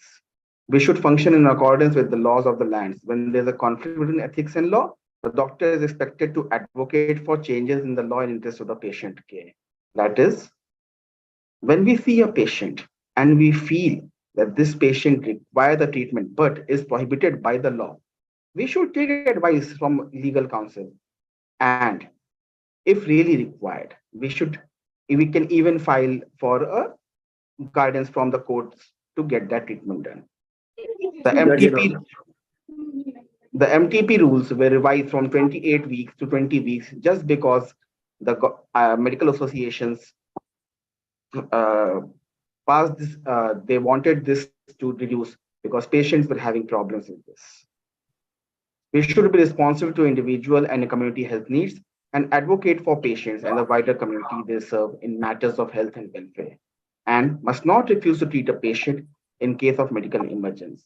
Speaker 6: We should function in accordance with the laws of the lands. When there's a conflict between ethics and law, the doctor is expected to advocate for changes in the law in interest of the patient care. That is, when we see a patient and we feel that this patient requires the treatment but is prohibited by the law, we should take advice from legal counsel. And if really required, we can even file for a guidance from the courts to get that treatment done. The MTP rules were revised from 28 weeks to 20 weeks just because the medical associations passed this. They wanted this to reduce because patients were having problems with this. We should be responsive to individual and community health needs and advocate for patients and the wider community they serve in matters of health and welfare, and must not refuse to treat a patient in case of medical emergency.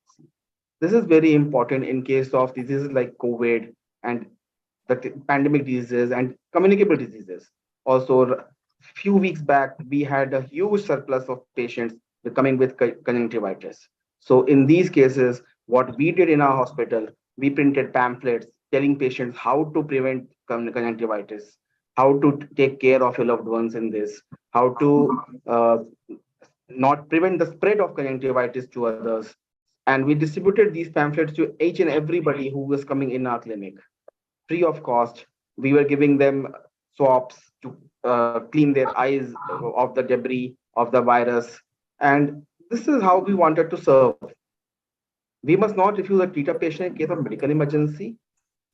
Speaker 6: This is very important in case of diseases like COVID and the pandemic diseases and communicable diseases. Also, a few weeks back, we had a huge surplus of patients coming with conjunctivitis. So in these cases, what we did in our hospital, we printed pamphlets telling patients how to prevent conjunctivitis, how to take care of your loved ones in this, how to not prevent the spread of conjunctivitis to others. And we distributed these pamphlets to each and everybody who was coming in our clinic, free of cost. We were giving them swabs to clean their eyes of the debris of the virus. And this is how we wanted to serve. We must not refuse to treat a patient in case of medical emergency.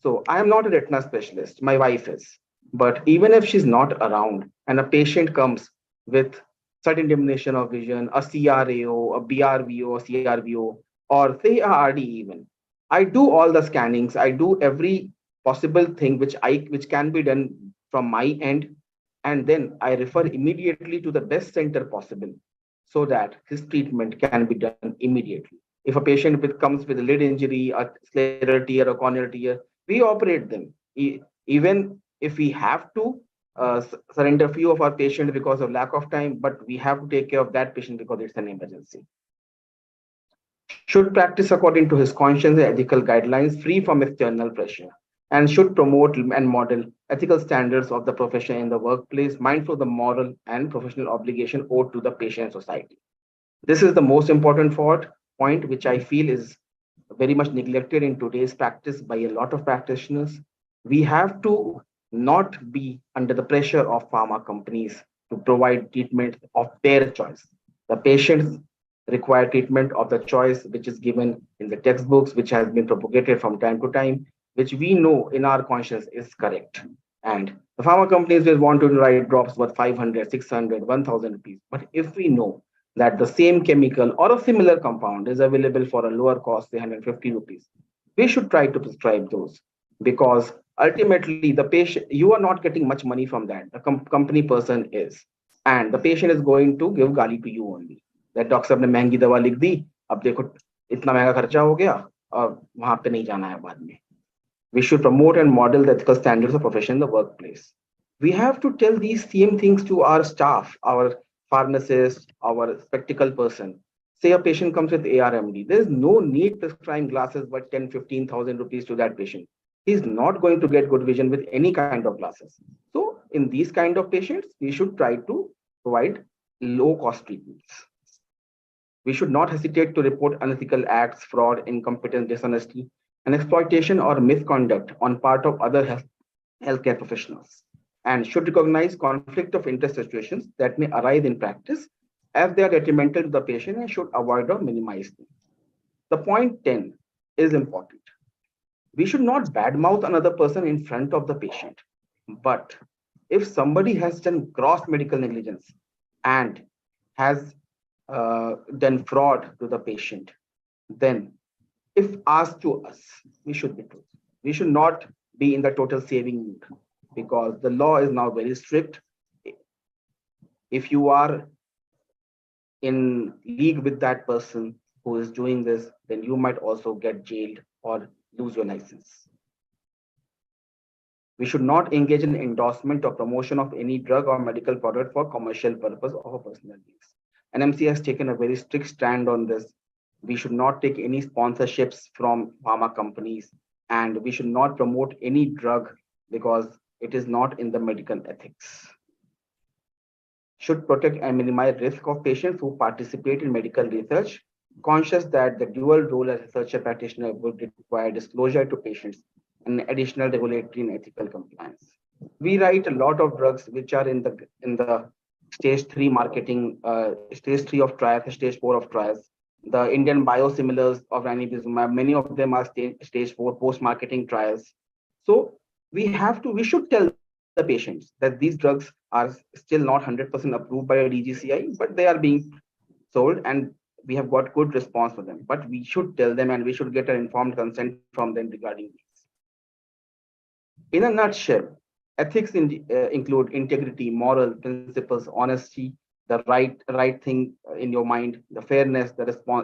Speaker 6: So I am not a retina specialist. My wife is. But even if she's not around and a patient comes with certain diminution of vision, a CRAO, a BRVO, a CRVO, or say a RD even, I do all the scannings. I do every possible thing which can be done from my end, and then I refer immediately to the best center possible so that his treatment can be done immediately. If a patient comes with a lid injury, a scleral tear, a corneal tear, we operate them. Even if we have to surrender few of our patients because of lack of time, but we have to take care of that patient because it's an emergency. Should practice according to his conscience and ethical guidelines, free from external pressure, and should promote and model ethical standards of the profession in the workplace, mindful of the moral and professional obligation owed to the patient society. This is the most important point, which I feel is very much neglected in today's practice by a lot of practitioners. We have to not be under the pressure of pharma companies to provide treatment of their choice. The patients require treatment of the choice which is given in the textbooks, which has been propagated from time to time, which we know in our conscience is correct. And the pharma companies will want to write drops worth 500, 600, 1000 rupees. But if we know that the same chemical or a similar compound is available for a lower cost, say 150 rupees, we should try to prescribe those, because ultimately the patient, you are not getting much money from that. The company person is, and the patient is going to give gali to you only. That doctor साहब ने महंगी दवा लिख दी, अब देखो इतना महंगा खर्चा हो गया और वहां पे नहीं जाना है बाद में. We should promote and model the ethical standards of profession in the workplace. We have to tell these same things to our staff, our pharmacist, our spectacle person. Say a patient comes with ARMD. There's no need prescribing glasses worth 10, 15,000 rupees to that patient. He's not going to get good vision with any kind of glasses. So in these kind of patients, we should try to provide low cost treatments. We should not hesitate to report unethical acts, fraud, incompetence, dishonesty, and exploitation or misconduct on part of other healthcare professionals, and should recognize conflict of interest situations that may arise in practice as they are detrimental to the patient, and should avoid or minimize them. The point 10 is important. We should not badmouth another person in front of the patient. But if somebody has done gross medical negligence and has done fraud to the patient, then if asked to us, we should be truthful. We should not be in the total saving mood, because the law is now very strict. If you are in league with that person who is doing this, then you might also get jailed or lose your license. We should not engage in endorsement or promotion of any drug or medical product for commercial purpose or personal use. NMC has taken a very strict stand on this. We should not take any sponsorships from pharma companies, and we should not promote any drug because it is not in the medical ethics. Should protect and minimize risk of patients who participate in medical research, conscious that the dual role as researcher practitioner would require disclosure to patients and additional regulatory and ethical compliance. We write a lot of drugs which are in the stage 3 marketing, stage 3 of trials, stage 4 of trials. The Indian biosimilars of ranibizumab, many of them are stage 4 post-marketing trials. So we should tell the patients that these drugs are still not 100% approved by a DGCI, but they are being sold and we have got good response for them. But we should tell them and we should get an informed consent from them regarding these. In a nutshell, ethics include integrity, moral principles, honesty, the right thing in your mind, the fairness,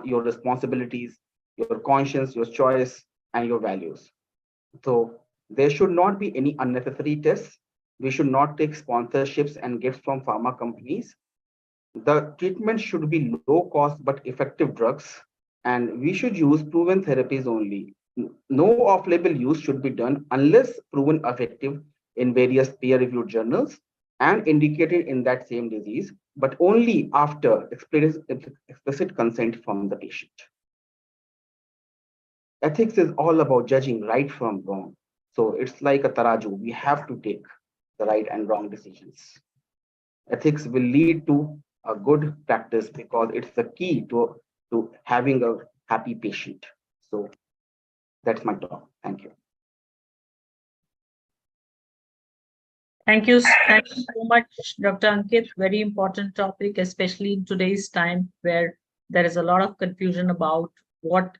Speaker 6: your responsibilities, your conscience, your choice, and your values. So there should not be any unnecessary tests. We should not take sponsorships and gifts from pharma companies. The treatment should be low cost but effective drugs, and we should use proven therapies only. No off-label use should be done unless proven effective in various peer-reviewed journals and indicated in that same disease, but only after explicit consent from the patient. Ethics is all about judging right from wrong. So it's like a taraju. We have to take the right and wrong decisions. Ethics will lead to a good practice because it's the key to having a happy patient. So that's my talk. Thank you.
Speaker 2: Thank you so much, Dr. Ankit. Very important topic, especially in today's time where there is a lot of confusion about what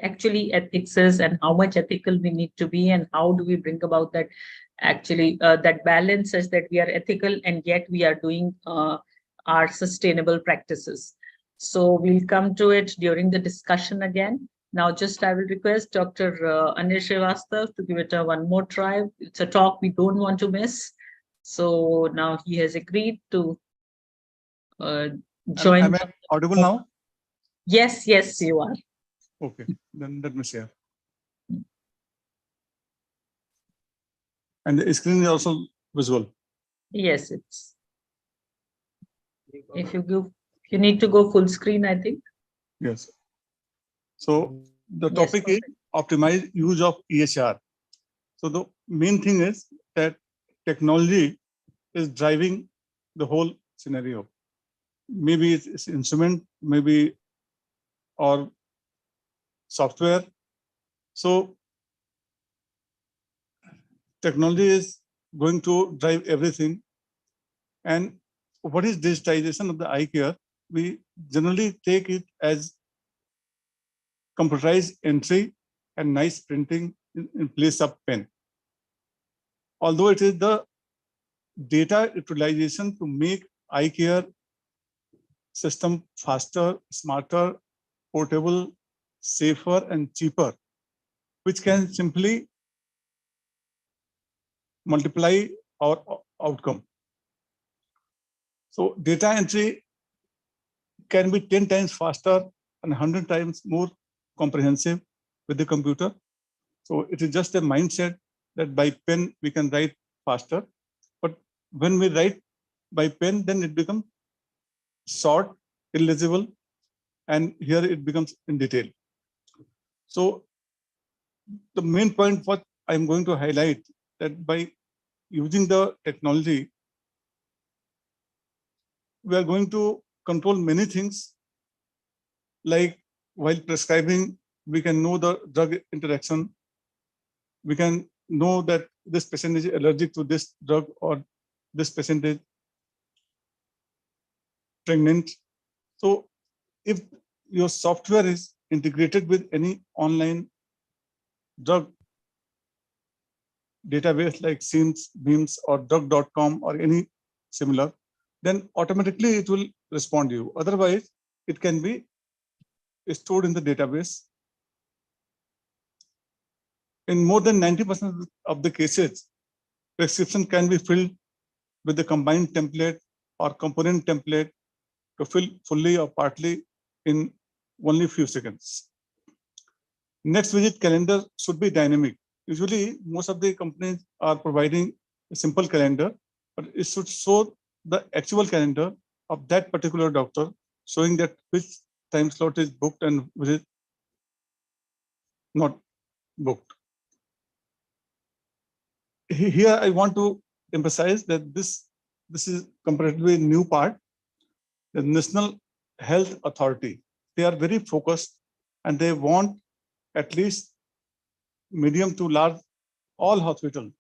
Speaker 2: actually ethics is and how much ethical we need to be and how do we bring about that that balance such that we are ethical and yet we are doing our sustainable practices. So we'll come to it during the discussion again. Now, just I will request Dr. Anil Srivastav to give it one more try. It's a talk we don't want to miss. So now he has agreed to join.
Speaker 9: Am I audible now?
Speaker 2: Yes, yes, you are.
Speaker 9: Okay, then let me share. And the screen is also visual.
Speaker 2: Yes, it's. If you need to go full screen, I think.
Speaker 9: Yes. So the topic is optimize use of EHR. So the main thing is that technology is driving the whole scenario. Maybe it's instrument, maybe or software. So technology is going to drive everything. And what is digitization of the eye care? We generally take it as computerized entry and nice printing in place of pen. Although it is the data utilization to make eye care system faster, smarter, portable, safer, and cheaper, which can simply multiply our outcome. So data entry can be 10 times faster and 100 times more comprehensive with the computer. So it is just a mindset that by pen we can write faster. But when we write by pen, then it becomes short, illegible, and here it becomes in detail. So the main point what I'm going to highlight that by using the technology, we are going to control many things. Like while prescribing, we can know the drug interaction. We can know that this patient is allergic to this drug or this patient is pregnant. So if your software is integrated with any online drug database like SIMS, BIMS, or drug.com or any similar, then automatically it will respond to you. Otherwise, it can be stored in the database. In more than 90% of the cases, prescription can be filled with the combined template or component template to fill fully or partly in only a few seconds. Next visit calendar should be dynamic. Usually, most of the companies are providing a simple calendar, but it should show the actual calendar of that particular doctor, showing that which time slot is booked and which is not booked. Here, I want to emphasize that this is comparatively new part. The National Health Authority, they are very focused and they want at least medium to large, all hospitals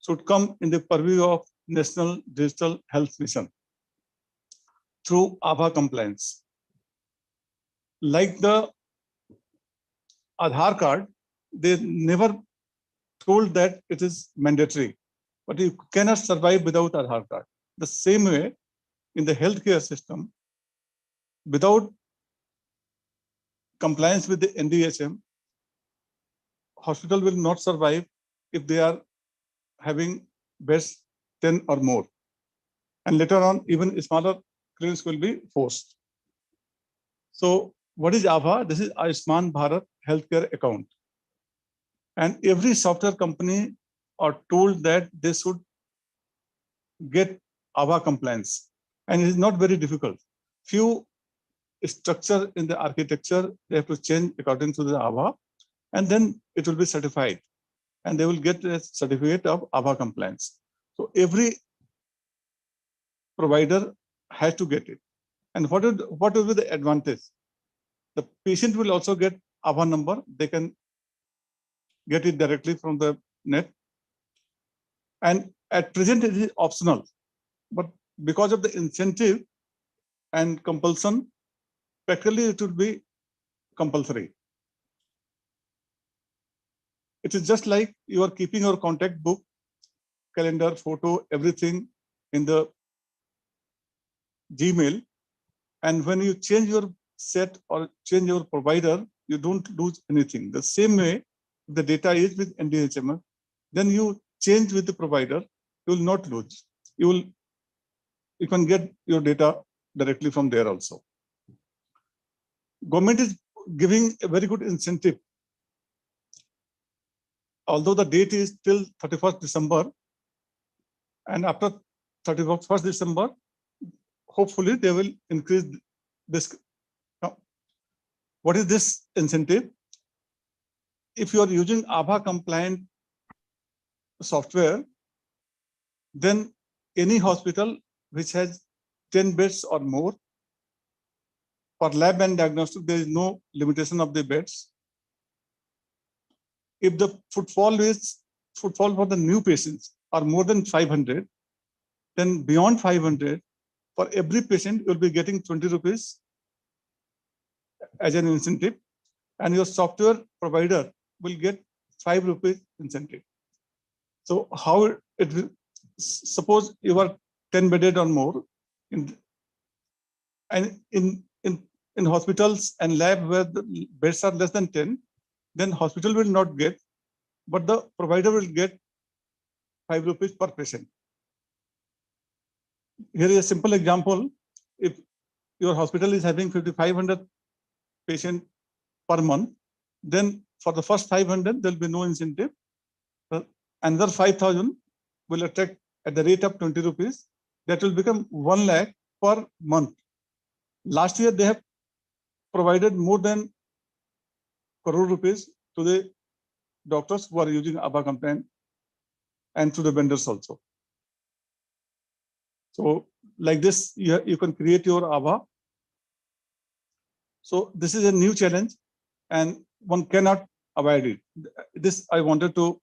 Speaker 9: should come in the purview of National Digital Health Mission through ABHA compliance. Like the Aadhaar card, they never told that it is mandatory, but you cannot survive without Aadhaar card. The same way in the healthcare system, without compliance with the NDHM, hospital will not survive if they are having beds 10 or more. And later on, even smaller clinics will be forced. So what is ABHA? This is Ayushman Bharat Healthcare Account. And every software company are told that they should get ABHA compliance. And it is not very difficult. Few structure in the architecture, they have to change according to the ABHA, and then it will be certified. And they will get a certificate of ABHA compliance. So every provider has to get it. And what will be the advantage? The patient will also get ABHA number. They can get it directly from the net. And At present, it is optional, but because of the incentive and compulsion, practically it would be compulsory. It is just like you are keeping your contact book, calendar, photo, everything in the Gmail. And when you change your set or change your provider, you don't lose anything. The same way, the data is with NDHMF, then you change with the provider, you will not lose. You can get your data directly from there also. Government is giving a very good incentive. Although the date is till 31st December, and after 31st December, hopefully they will increase this. What is this incentive? If you are using ABHA compliant software, then any hospital which has 10 beds or more, for lab and diagnostic, there is no limitation of the beds. If the footfall for the new patients are more than 500, then beyond 500, for every patient, you'll be getting 20 rupees as an incentive, and your software provider will get 5 rupees incentive. So how it will, suppose you are 10 bedded or more, in hospitals and lab where the beds are less than 10, then hospital will not get, but the provider will get 5 rupees per patient. Here is a simple example. If your hospital is having 5,500 patients per month, then for the first 500, there will be no incentive. Another 5,000 will attract at the rate of 20 rupees. That will become 1 lakh per month. Last year, they have provided more than crore rupees to the doctors who are using ABHA compliant and to the vendors also. So like this, you can create your ABHA. So this is a new challenge and one cannot avoid it. This I wanted to,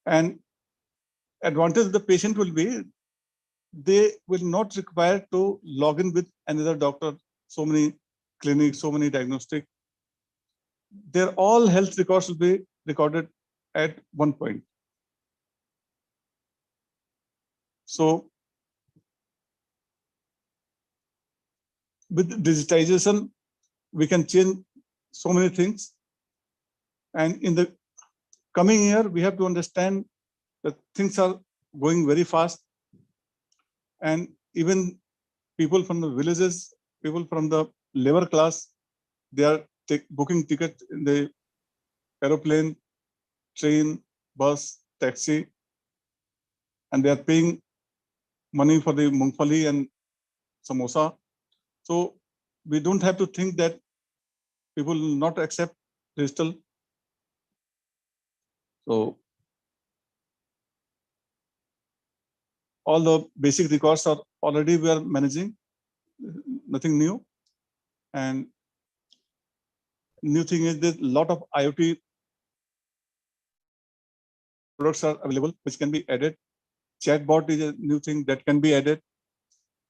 Speaker 9: and advantage the patient will be, they will not require to log in with another doctor, so many clinics, so many diagnostic. Their all health records will be recorded at one point. So with digitization, we can change so many things. And in the coming year, we have to understand that things are going very fast. And even people from the villages, people from the lower class, they are booking tickets in the aeroplane, train, bus, taxi, and they are paying money for the mungfali and samosa. So we don't have to think that people will not accept digital. So all the basic records are already we are managing, nothing new. And new thing is that a lot of IoT products are available, which can be added. Chatbot is a new thing that can be added.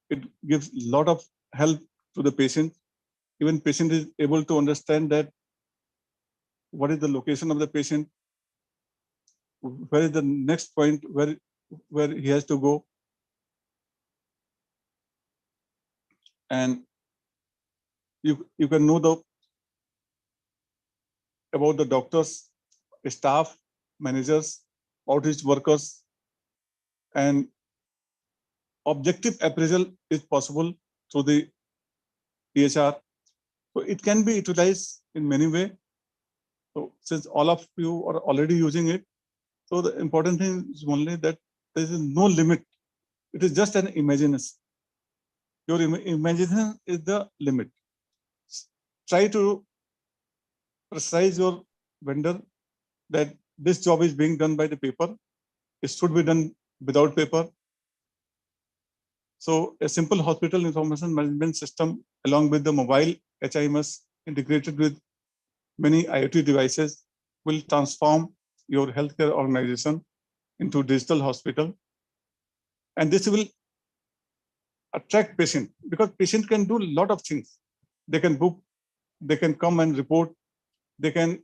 Speaker 9: It gives a lot of help to the patient. Even patient is able to understand that what is the location of the patient, where is the next point where he has to go. And you can know about the doctors, staff, managers, outreach workers, and objective appraisal is possible through the EHR. So it can be utilized in many ways. So since all of you are already using it, so the important thing is only that there is no limit. It is just an imagination. Your imagination is the limit. Try to precise your vendor that this job is being done by the paper. It should be done without paper. So a simple hospital information management system along with the mobile HIMS integrated with many IoT devices will transform your healthcare organization into digital hospital. And this will attract patient, because patient can do a lot of things. They can book, they can come and report, they can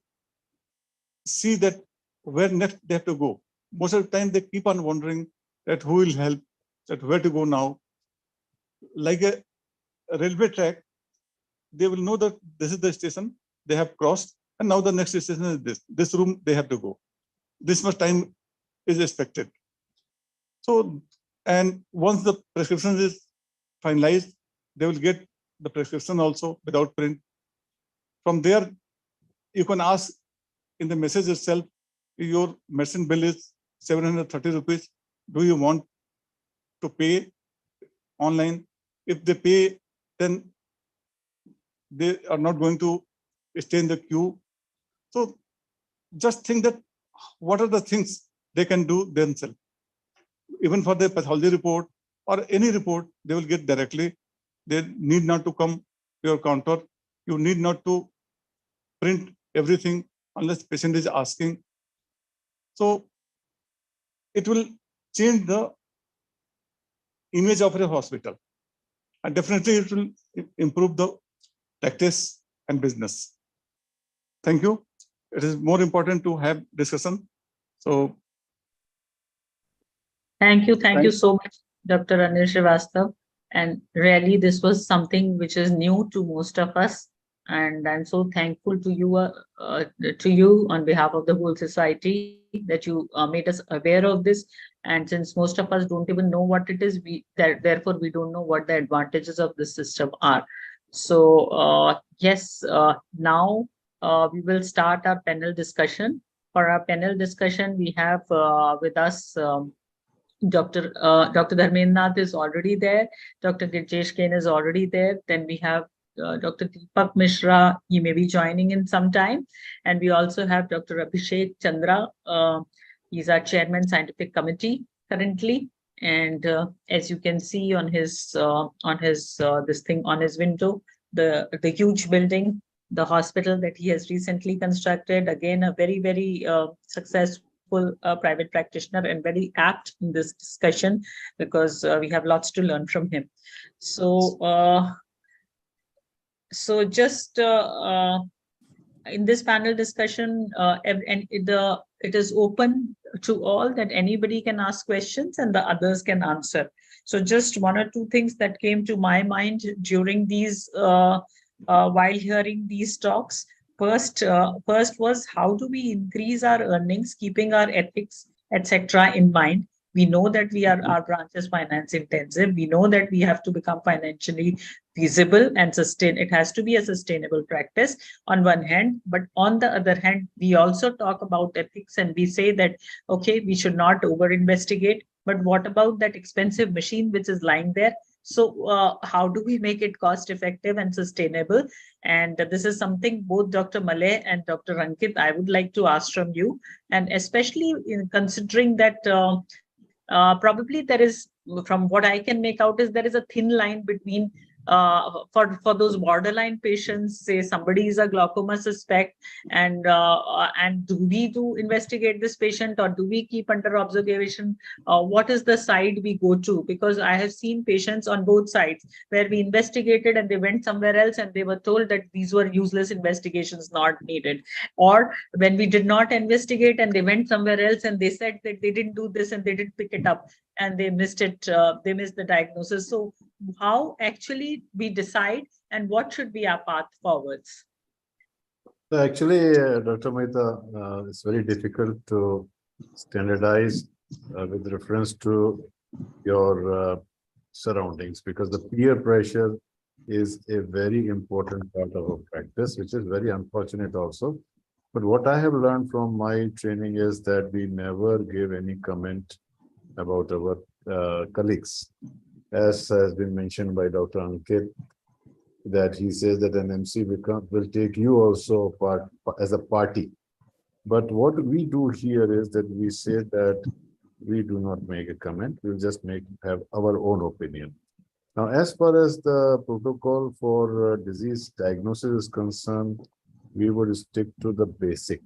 Speaker 9: see that where next they have to go. Most of the time they keep on wondering that who will help, that where to go now. Like a railway track, they will know that this is the station they have crossed, and now the next station is this room they have to go. This much time is expected. So, and once the prescription is finalized, they will get the prescription also without print. From there, you can ask in the message itself, your medicine bill is 730 rupees. Do you want to pay online? If they pay, then they are not going to stay in the queue. So just think that what are the things they can do themselves. Even for the pathology report or any report, they will get directly. They need not to come to your counter. You need not to print everything unless patient is asking. So it will change the image of a hospital. And definitely it will improve the practice and business. Thank you. It is more important to have discussion. So
Speaker 2: Thank you so much, Dr. Anil Srivastav. And really, this was something which is new to most of us. And I'm so thankful to you on behalf of the whole society that you made us aware of this. And since most of us don't even know what it is, therefore we don't know what the advantages of this system are. So yes, now we will start our panel discussion. For our panel discussion, we have with us Dr. Dharmendranath is already there. Dr. Girjesh Kane is already there. Then we have Dr. Deepak Mishra. He may be joining in some time. And we also have Dr. Abhishek Chandra. He's our chairman, scientific committee currently. And as you can see on his this thing on his window, the huge building, the hospital that he has recently constructed. Again, a very, very successful private practitioner and very apt in this discussion because we have lots to learn from him. So, just in this panel discussion, and it is open to all, that anybody can ask questions and the others can answer. So just one or two things that came to my mind during these while hearing these talks. First was, how do we increase our earnings, keeping our ethics, etc. in mind? We know that our branch is finance intensive. We know that we have to become financially feasible and sustain. It has to be a sustainable practice on one hand, but on the other hand, we also talk about ethics and we say that, okay, we should not over investigate. But what about that expensive machine which is lying there? So how do we make it cost effective and sustainable? And this is something both Dr. Malay and Dr. Ankit, I would like to ask from you. And especially in considering that probably there is, from what I can make out, is there is a thin line between for those borderline patients, say somebody is a glaucoma suspect, and do we investigate this patient or do we keep under observation? What is the side we go to? Because I have seen patients on both sides where we investigated and they went somewhere else and they were told that these were useless investigations, not needed. Or when we did not investigate and they went somewhere else and they said that they didn't do this and they didn't pick it up and they missed it, they missed the diagnosis. So how actually we decide and what should be our path forwards?
Speaker 4: So actually, Dr. Mehta, it's very difficult to standardize with reference to your surroundings, because the peer pressure is a very important part of our practice, which is very unfortunate also. But what I have learned from my training is that we never give any comment about our colleagues. As has been mentioned by Dr. Ankit, that he says that an MC will take you also part as a party. But what we do here is that we say that we do not make a comment, we'll just have our own opinion. Now, as far as the protocol for disease diagnosis is concerned, we would stick to the basic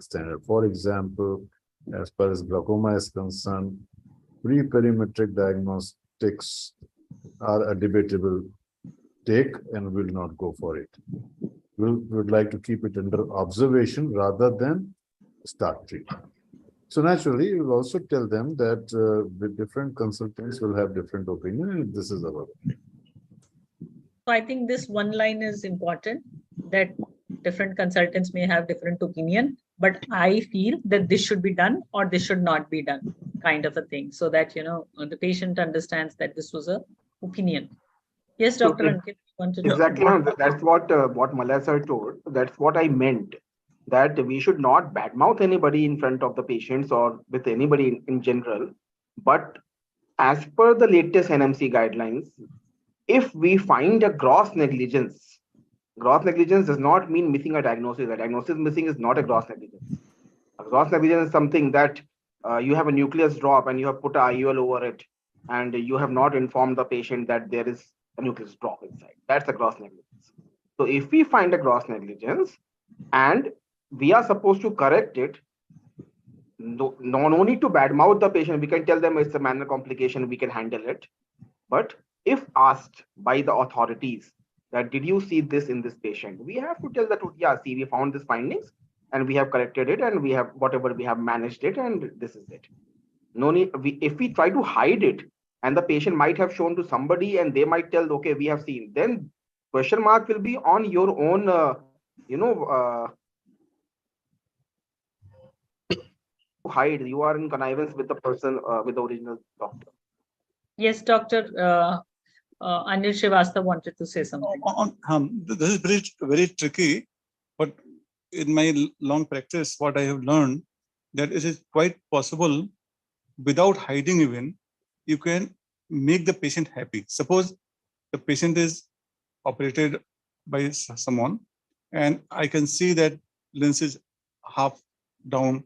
Speaker 4: standard. For example, as far as glaucoma is concerned, pre-perimetric diagnostics are a debatable take and will not go for it. We would like to keep it under observation rather than start treatment. So naturally, we will also tell them that the different consultants will have different opinion, and this is our opinion.
Speaker 2: So I think this one line is important, that different consultants may have different opinion, but I feel that this should be done or this should not be done, kind of a thing, so that, you know, the patient understands that this was a opinion. Yes,
Speaker 6: So
Speaker 2: Dr. Ankit, you want to
Speaker 6: exactly, ma'am. That's what Malay sir told. That's what I meant. That we should not badmouth anybody in front of the patients or with anybody in general. But as per the latest NMC guidelines, if we find a gross negligence does not mean missing a diagnosis. A diagnosis missing is not a gross negligence. A gross negligence is something that you have a nucleus drop and you have put a IUL over it, and you have not informed the patient that there is a nucleus drop inside. That's a gross negligence. So if we find a gross negligence and we are supposed to correct it, no need to badmouth the patient. We can tell them it's a minor complication, we can handle it. But if asked by the authorities that did you see this in this patient, we have to tell that, yeah, see, we found these findings and we have corrected it and we have whatever we have managed it and this is it. No need. If we try to hide it and the patient might have shown to somebody and they might tell, okay, we have seen, then question mark will be on your own, hide. You are in connivance with the person, with the original doctor.
Speaker 2: Yes, Dr. Anil Srivastava wanted to say something.
Speaker 9: This is very tricky, but in my long practice, what I have learned that it is quite possible without hiding even, you can make the patient happy. Suppose the patient is operated by someone and I can see that lens is half down,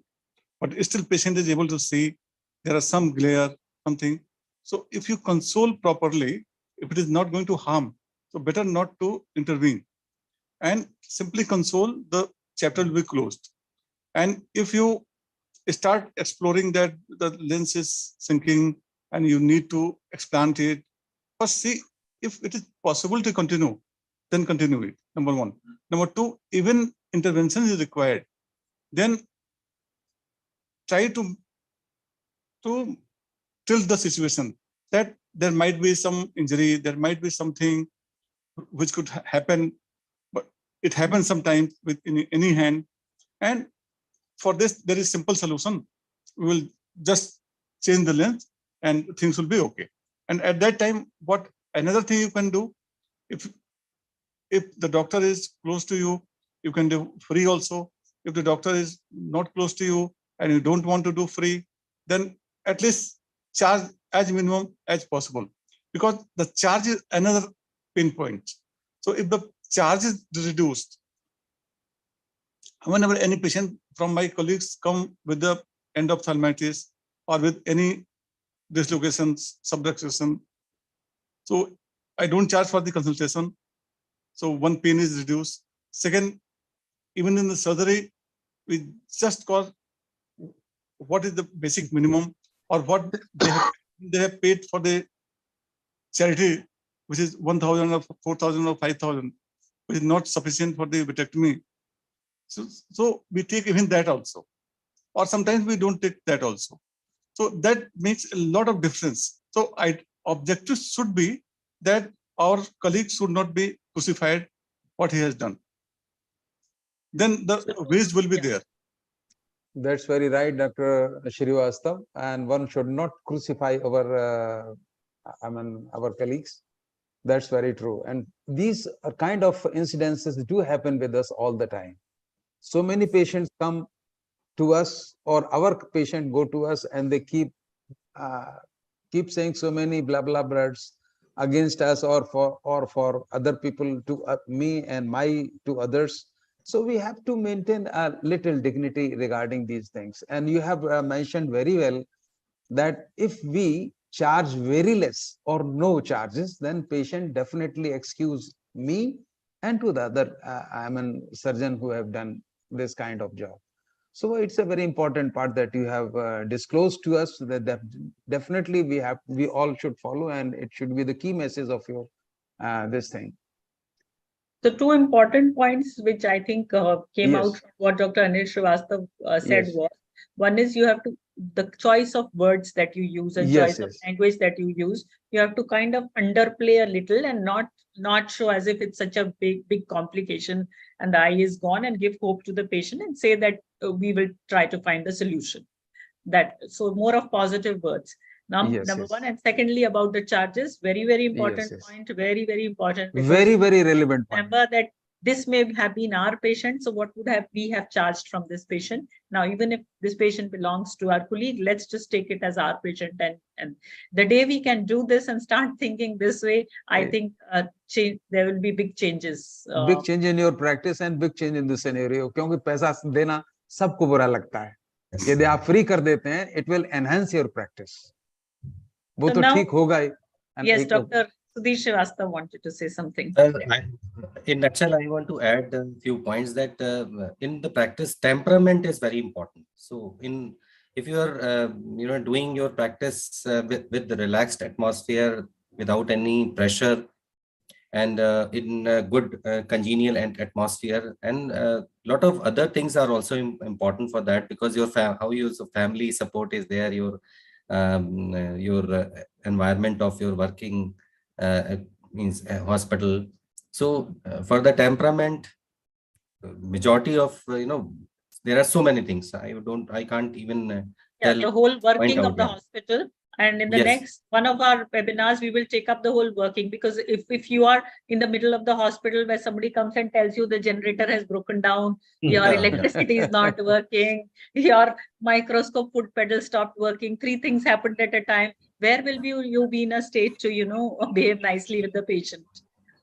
Speaker 9: but still patient is able to see there are some glare, something. So if you console properly, if it is not going to harm, so better not to intervene and simply console, the chapter will be closed. And if you start exploring that the lens is sinking and you need to explant it, first see if it is possible to continue, then continue it, number one. Number two, even intervention is required, then try to tilt the situation that there might be some injury, there might be something which could happen, but it happens sometimes with any hand. And for this, there is simple solution. We will just change the lens and things will be okay. And at that time, what another thing you can do, if the doctor is close to you, you can do free also. If the doctor is not close to you and you don't want to do free, then at least charge as minimum as possible, because the charge is another pain point. So if the charge is reduced, whenever any patient from my colleagues come with the endophthalmitis or with any dislocations, subluxation, so I don't charge for the consultation. So one, pain is reduced. Second, even in the surgery, we just call what is the basic minimum or what they have paid for the charity, which is 1,000 or 4,000 or 5,000, which is not sufficient for the vitrectomy. So we take even that also, or sometimes we don't take that also. So that makes a lot of difference. So objective should be that our colleague should not be crucified what he has done. Then the waste will be there.
Speaker 1: That's very right, Dr. Srivastava. And one should not crucify our colleagues. That's very true. And these kind of incidences do happen with us all the time. So many patients come to us, or our patient go to us, and they keep saying so many blah blah blahs against us or for other people, to me and to others. So we have to maintain a little dignity regarding these things. And you have mentioned very well that if we charge very less or no charges, then patient definitely excuse me and to the other surgeon who have done this kind of job. So it's a very important part that you have disclosed to us, that definitely we all should follow, and it should be the key message of your this thing.
Speaker 2: The two important points which I think came out
Speaker 1: Yes.
Speaker 2: from what Dr. Anil Srivastav said
Speaker 1: Yes.
Speaker 2: was, one is you have to, the choice of words that you use and
Speaker 1: Yes,
Speaker 2: choice of
Speaker 1: yes.
Speaker 2: language that you use, you have to kind of underplay a little and not show as if it's such a big complication and the eye is gone, and give hope to the patient and say that we will try to find a solution. That, so more of positive words.
Speaker 1: Yes,
Speaker 2: Number
Speaker 1: yes.
Speaker 2: one, and secondly about the charges, very important
Speaker 1: Yes, yes.
Speaker 2: point, very important, because
Speaker 1: Very relevant point.
Speaker 2: remember that this may have been our patient, so what would have we have charged from this patient? Now, even if this patient belongs to our colleague, let's just take it as our patient, and the day we can do this and start thinking this way, I think there will be big changes.
Speaker 1: Big change in your practice and big change in the scenario, क्योंकि पैसा देना सबको बुरा लगता है. यदि आप free कर देते हैं, it will enhance your practice. वो
Speaker 2: So
Speaker 1: तो
Speaker 2: now-
Speaker 1: ठीक होगा ही. And
Speaker 2: Yes,
Speaker 1: एक-
Speaker 2: Dr. Sudhir Srivastava wanted to say something.
Speaker 5: In nutshell, I want to add a few points that in the practice, temperament is very important. So if you are doing your practice with the relaxed atmosphere, without any pressure, and in a good congenial and atmosphere, and a lot of other things are also important for that, because your how your family support is there, your environment of your working means hospital. So for the temperament, majority of there are so many things. I can't even tell
Speaker 2: The whole working
Speaker 5: out
Speaker 2: of the
Speaker 5: here.
Speaker 2: hospital. And in the
Speaker 5: Yes.
Speaker 2: next one of our webinars, we will take up the whole working, because if you are in the middle of the hospital where somebody comes and tells you the generator has broken down, your electricity is not working, your microscope foot pedal stopped working, 3 things happened at a time, where will you be in a state to behave nicely with the patient,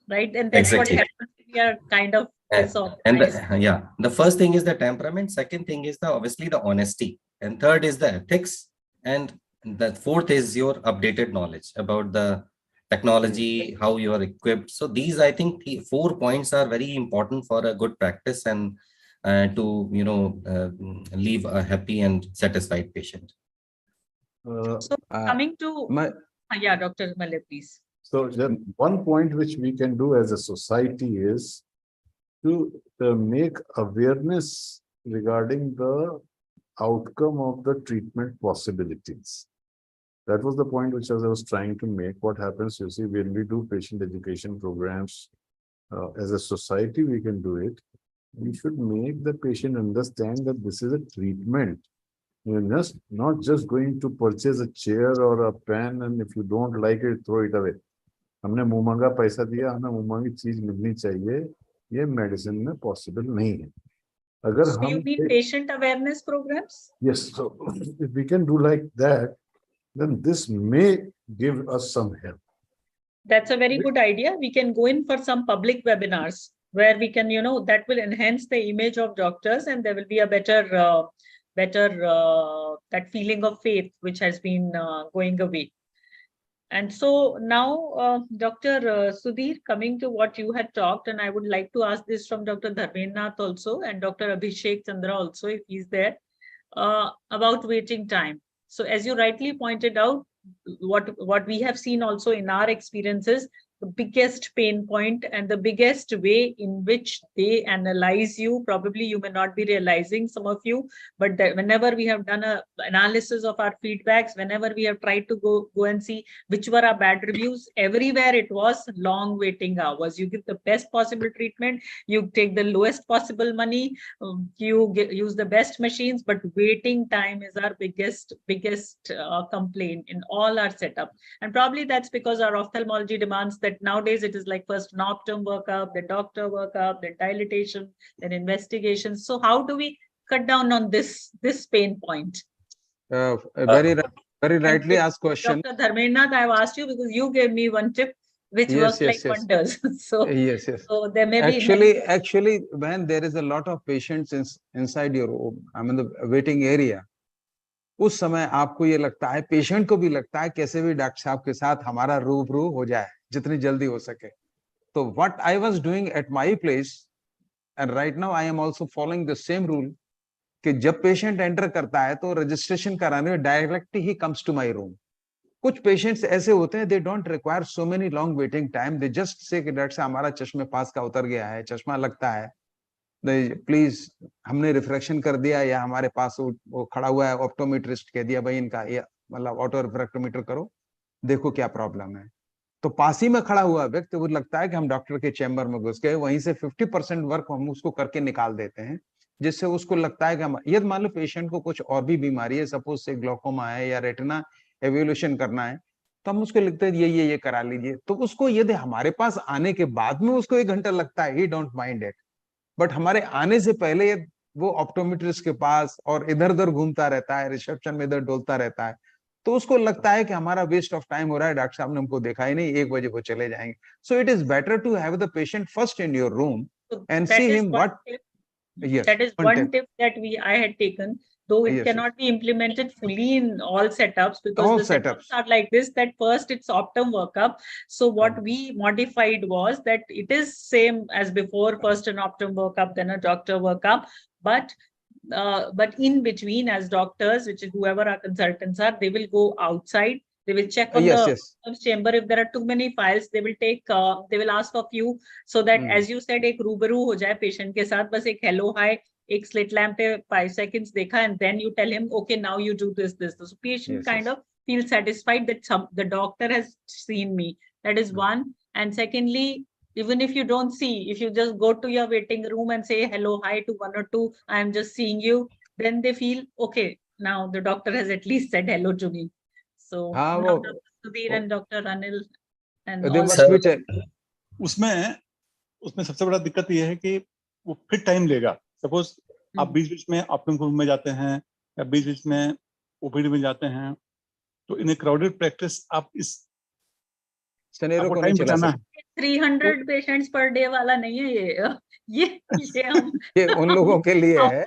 Speaker 2: right? And that's
Speaker 5: Exactly.
Speaker 2: what happens. We are kind of
Speaker 5: And
Speaker 2: disorganized.
Speaker 5: the first thing is the temperament, second thing is obviously the honesty, and third is the ethics, and the fourth is your updated knowledge about the technology, how you are equipped. So these, I think, 4 points are very important for a good practice, and to leave a happy and satisfied patient.
Speaker 2: So coming to Dr. Malay, please.
Speaker 4: So one point which we can do as a society is to make awareness regarding the outcome of the treatment possibilities. That was the point which I was trying to make. What happens, you see, when we do patient education programs, as a society, we can do it. We should make the patient understand that this is a treatment. You're not just going to purchase a chair or a pen, and if you don't like it, throw it away. हमने मुंह मांगा पैसा दिया, हमें मुंह मांगी चीज मिलनी चाहिए, ये मेडिसिन में पॉसिबल नहीं है. अगर
Speaker 2: So you mean patient awareness programs?
Speaker 4: Yes, so if we can do like that, then this may give us some help.
Speaker 2: That's a very good idea. We can go in for some public webinars where we can, that will enhance the image of doctors, and there will be a better that feeling of faith which has been going away. And so now, Dr. Sudhir, coming to what you had talked, and I would like to ask this from Dr. Dharmennath also, and Dr. Abhishek Chandra also, if he's there, about waiting time. So as you rightly pointed out, what we have seen also in our experiences, the biggest pain point and the biggest way in which they analyze you, probably you may not be realizing, some of you, but whenever we have done an analysis of our feedbacks, whenever we have tried to go and see which were our bad reviews, everywhere it was long waiting hours. You give the best possible treatment, you take the lowest possible money, you use the best machines, but waiting time is our biggest complaint in all our setup. And probably that's because our ophthalmology demands that nowadays it is like first an optum workup, then doctor workup, then dilatation, then investigation. So how do we cut down on this pain point?
Speaker 1: Very rightly asked question.
Speaker 2: Dr. Dharmennath, I've asked you because you gave me one tip which works like wonders. So
Speaker 1: yes.
Speaker 2: So there may
Speaker 1: be actually when there is a lot of patients inside your the waiting area, उस समय आपको ये लगता है, patient को भी लगता है, कैसे भी डॉक्टर साहब के साथ हमारा रूबरू हो जाए जितनी जल्दी हो सके. तो what I was doing at my place, and right now I am also following the same rule, कि जब पेशेंट एंटर करता है तो रजिस्ट्रेशन कराने में डायरेक्ट ही कम्स टू माय रूम. कुछ पेशेंट्स ऐसे होते हैं, they don't require so many long waiting time, they just say कि डॉक्टर साहब हमारा चश्मे पास का उतर गया है, चश्मा लगता है, प्लीज हमने रिफ्रैक्शन कर दिया, या हमारे पास वो खड़ा हुआ है ऑप्टोमेट्रिस्ट, कह दिया भाई इनका ये मतलब ऑटो रिफ्रैक्टोमीटर करो, देखो क्या प्रॉब्लम है. तो पास ही में खड़ा हुआ व्यक्ति, वो लगता है कि हम डॉक्टर के चैम्बर में घुस गए, वहीं से 50% वर्क हम उसको करके निकाल देते हैं, जिससे उसको लगता है कि हम, यदि मान लो पेशेंट को कुछ और भी बीमारी है, सपोज से ग्लोकोमा है या रेटिना एवेल्यूशन करना है, तो हम उसको लिखते हैं ये करा लीजिए. तो उसको यदि हमारे पास आने के बाद में उसको 1 घंटा लगता है, ही डोंट माइंड इट. बट हमारे आने से पहले वो ऑप्टोमेट्रिस्ट के पास और इधर उधर घूमता रहता है, रिसेप्शन में इधर डोलता रहता है, तो उसको लगता है कि हमारा वेस्ट ऑफ टाइम हो रहा है, डॉक्टर साहब ने हमको देखा ही नहीं, 1 बजे वो चले जाएंगे. So it is better to have the patient first in your room and see him what. Yes,
Speaker 2: that is
Speaker 1: one
Speaker 2: one
Speaker 1: tip.
Speaker 2: tip that I had taken, though it
Speaker 1: Yes,
Speaker 2: cannot be implemented fully in all setups, because
Speaker 1: all
Speaker 2: the setups
Speaker 1: setups.
Speaker 2: are like this, that first it's Optum workup. So what
Speaker 1: Mm.
Speaker 2: we modified was that it is same as before, first an Optum workup, then a doctor workup, but in between, as doctors, which is whoever our consultants are, they will go outside. They will check on
Speaker 1: Yes,
Speaker 2: the
Speaker 1: yes.
Speaker 2: chamber. If there are too many files, they will take. They will ask for few, so that, as you said, एक रूबरू हो जाए patient के साथ, बस एक hello hi, एक slit lamp पे 5 seconds देखा, and then you tell him, okay, now you do this. So patient
Speaker 1: Yes,
Speaker 2: kind
Speaker 1: yes.
Speaker 2: of feels satisfied that the doctor has seen me. That is one. And secondly, even if you don't see, if you just go to your waiting room and say hello, hi to one or two, I'm just seeing you, then they feel, okay, now the doctor has at least said hello to me. So
Speaker 1: हाँ,
Speaker 2: now
Speaker 1: वो
Speaker 2: Dr. Sudhir and Dr. Anil and
Speaker 1: they
Speaker 2: all
Speaker 1: must be
Speaker 9: उसमें उसमें सबसे बड़ा दिक्कत ये है कि वो फिर टाइम लेगा. सपोज आप बीच बीच में ऑप्टम रूम में जाते हैं या बीच बीच में ओपीडी में जाते हैं, तो इन क्राउडेड प्रैक्टिस आप इस
Speaker 1: सिनेरियो
Speaker 9: आपको
Speaker 1: को
Speaker 9: टाइम
Speaker 1: नहीं चला
Speaker 9: बचाना
Speaker 1: सकते.
Speaker 9: है.
Speaker 2: 300 पेशेंट्स पर डे वाला नहीं है ये हम
Speaker 1: ये उन लोगों के लिए है.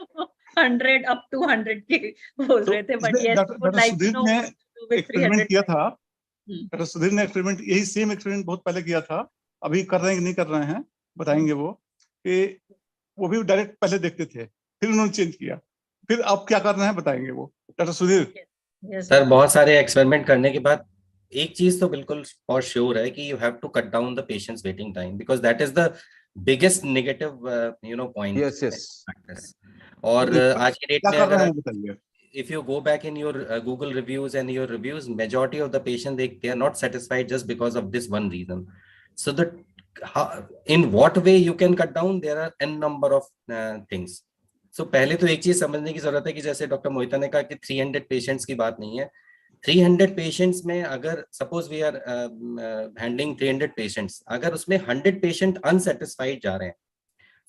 Speaker 2: 100 up to 100 के बोल
Speaker 9: तो
Speaker 2: रहे थे, but
Speaker 9: इसमें
Speaker 2: yes, we would
Speaker 9: doctor
Speaker 2: like to
Speaker 9: Sudhir
Speaker 2: know
Speaker 9: ने
Speaker 2: what to do with
Speaker 9: experiment
Speaker 2: 300.
Speaker 9: किया था. डॉक्टर सुधीर ने एक्सपेरिमेंट, यही सेम एक्सपेरिमेंट बहुत पहले किया था, अभी कर रहे हैं कि नहीं कर रहे हैं बताएंगे वो, कि वो भी डायरेक्ट पहले देखते थे, फिर उन्होंने चेंज किया, फिर आप क्या कर रहे हैं बताएंगे वो. डॉक्टर सुधीर.
Speaker 2: Yes,
Speaker 5: सर बहुत सारे एक्सपेरिमेंट करने के बाद एक चीज तो बिल्कुल फॉर श्योर है कि you have to cut down the patients waiting time, because that is the biggest negative point.
Speaker 1: Yes, yes.
Speaker 5: और आज की डेट
Speaker 9: क्या
Speaker 5: में
Speaker 9: कर रहे
Speaker 5: अगर
Speaker 9: हैं वो बताइए.
Speaker 5: if you go back in your Google reviews and your reviews, majority of the patients, they are not satisfied just because of this one reason. So in what way you can cut down, there are n number of things. So पहले तो एक चीज समझने की जरूरत है कि जैसे डॉक्टर मोहिता ने कहा कि 300 पेशेंट्स की बात नहीं है. 300 पेशेंट्स में अगर suppose we are handling 300 patients, अगर उसमें 100 पेशेंट अनसेटिस्फाइड जा रहे हैं,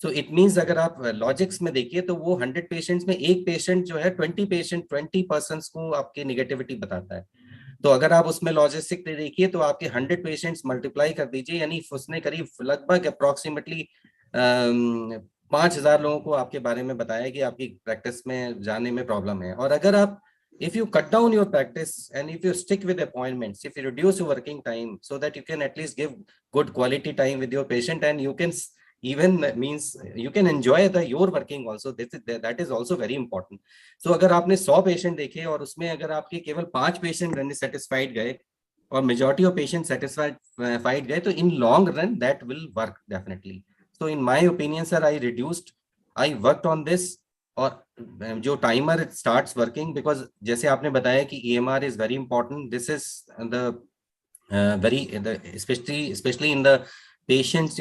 Speaker 5: सो इट मीन्स अगर आप लॉजिक्स में देखिए तो वो 100 पेशेंट्स में एक पेशेंट जो है 20% को आपकी निगेटिविटी बताता है. तो अगर आप उसमें लॉजिस्टिक देखिए तो आपके 100 पेशेंट्स मल्टीप्लाई कर दीजिए, यानी उसने करीब लगभग अप्रोक्सीमेटली 5,000 लोगों को आपके बारे में बताया कि आपकी प्रैक्टिस में जाने में प्रॉब्लम है. और अगर आप if you cut down your practice and if you stick with appointments, if you reduce your working time so that you can at least give good quality time with your patient, and you can even means you can enjoy your working also, that is also very important. So अगर आपने 100 patient देखे और उसमें अगर आपके केवल 5 patient satisfied गए और मेजॉरिटी ऑफ पेशेंट सेटिस्फाइड गए, तो in long run that will work definitely. So in my opinion sir, I worked on this. और जो टाइमर स्टार्ट्स वर्किंग, बिकॉज जैसे आपने बताया कि EMR is very important. This is the very especially in the patients,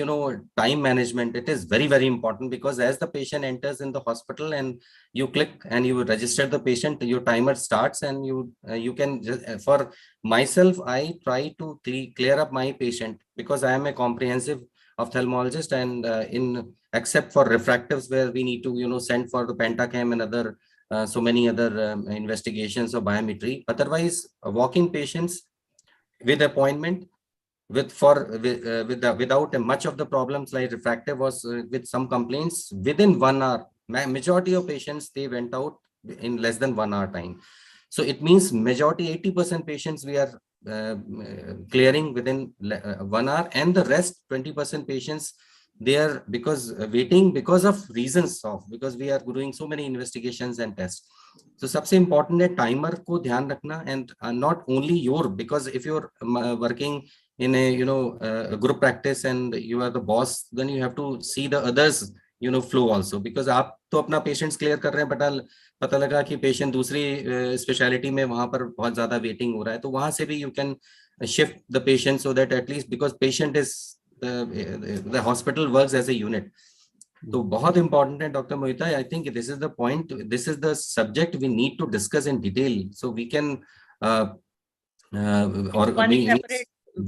Speaker 5: time management, it is very, very important, because as the patient enters in the hospital and you click and you register the patient, your timer starts, and you can just, for myself, I try to clear up my patient, because I am a comprehensive ophthalmologist, and except for refractives where we need to send for the pentacam and other so many other investigations of biometry, otherwise walk-in patients with appointment without much of the problems like refractive was with some complaints, within 1 hour, majority of patients, they went out in less than 1 hour time. So it means majority 80% patients we are clearing within 1 hour, and the rest 20% patients they are waiting because of reasons because we are doing so many investigations and tests. So सबसे important है timer को ध्यान रखना, and not only your, because if you're working in a group practice and you are the boss, then you have to see the others flow also, because आप तो अपना patients clear कर रहे हैं, but पता लगा कि patient दूसरी specialty में वहां पर बहुत ज्यादा waiting हो रहा है, तो वहां से भी you can shift the patient, so that at least, because patient is the hospital works as a unit. तो बहुत important है doctor Mohita. I think this is the point, this is the subject we need to discuss in detail, so we can or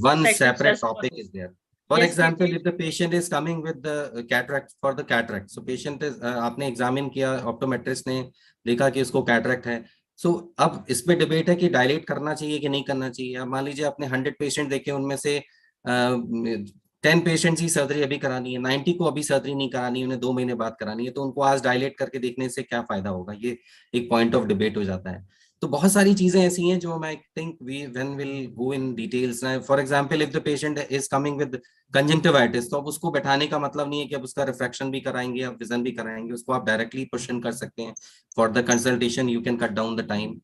Speaker 5: one separate topic is there. For example, if the patient is coming with the cataract, for the cataract, so patient is आपने examine किया, optometrist ने देखा कि उसको cataract है, so अब इसमें debate है कि dilate करना चाहिए कि नहीं करना चाहिए. अब मान लीजिए आपने 100 patient देखे, उनमें से 10 पेशेंट्स ही सर्जरी अभी करानी है, 90 को अभी सर्जरी नहीं करानी है, उन्हें 2 महीने बाद करानी है, तो उनको आज डायलेट करके देखने से क्या फायदा होगा, ये एक पॉइंट ऑफ डिबेट हो जाता है. तो बहुत सारी चीजें ऐसी हैं जो मैं think when will go in details. For example, if the patient is coming with conjunctivitis, तो अब उसको बैठाने का मतलब नहीं है कि अब उसका रिफ्रैक्शन भी कराएंगे, अब विजन भी कराएंगे, उसको आप डायरेक्टली क्वेश्चन कर सकते हैं. For the consultation you can cut down the time.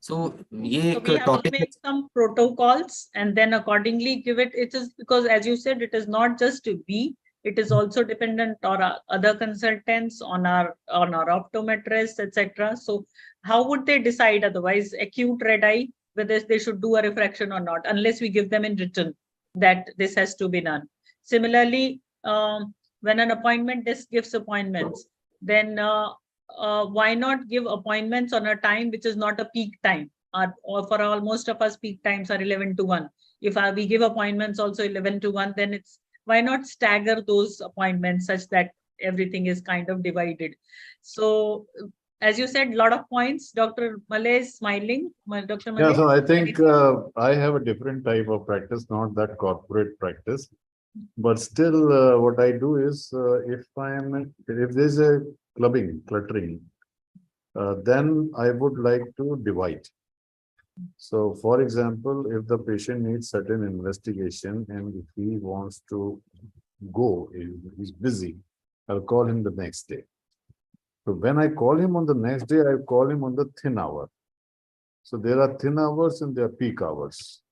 Speaker 5: So ये एक topic,
Speaker 2: make some protocols and then accordingly give it. It is because, as you said, it is not just we, it is also dependent on our other consultants, on our optometrists, etc. So how would they decide otherwise? Acute red eye, whether they should do a refraction or not, unless we give them in written that this has to be done. Similarly, when an appointment desk gives appointments, then why not give appointments on a time which is not a peak time? Or for most of us, peak times are 11 to 1. If we give appointments also 11 to 1, then it's, why not stagger those appointments such that everything is kind of divided? So as you said, a lot of points. Dr. Malay is smiling. Dr. Malay,
Speaker 4: yeah, so I think I have a different type of practice, not that corporate practice, but still what I do is if there's a cluttering, then I would like to divide. So for example, if the patient needs certain investigation and if he wants to go, he's busy, I'll call him the next day. So when I call him on the next day, I call him on the thin hour. So there are thin hours and there are peak hours.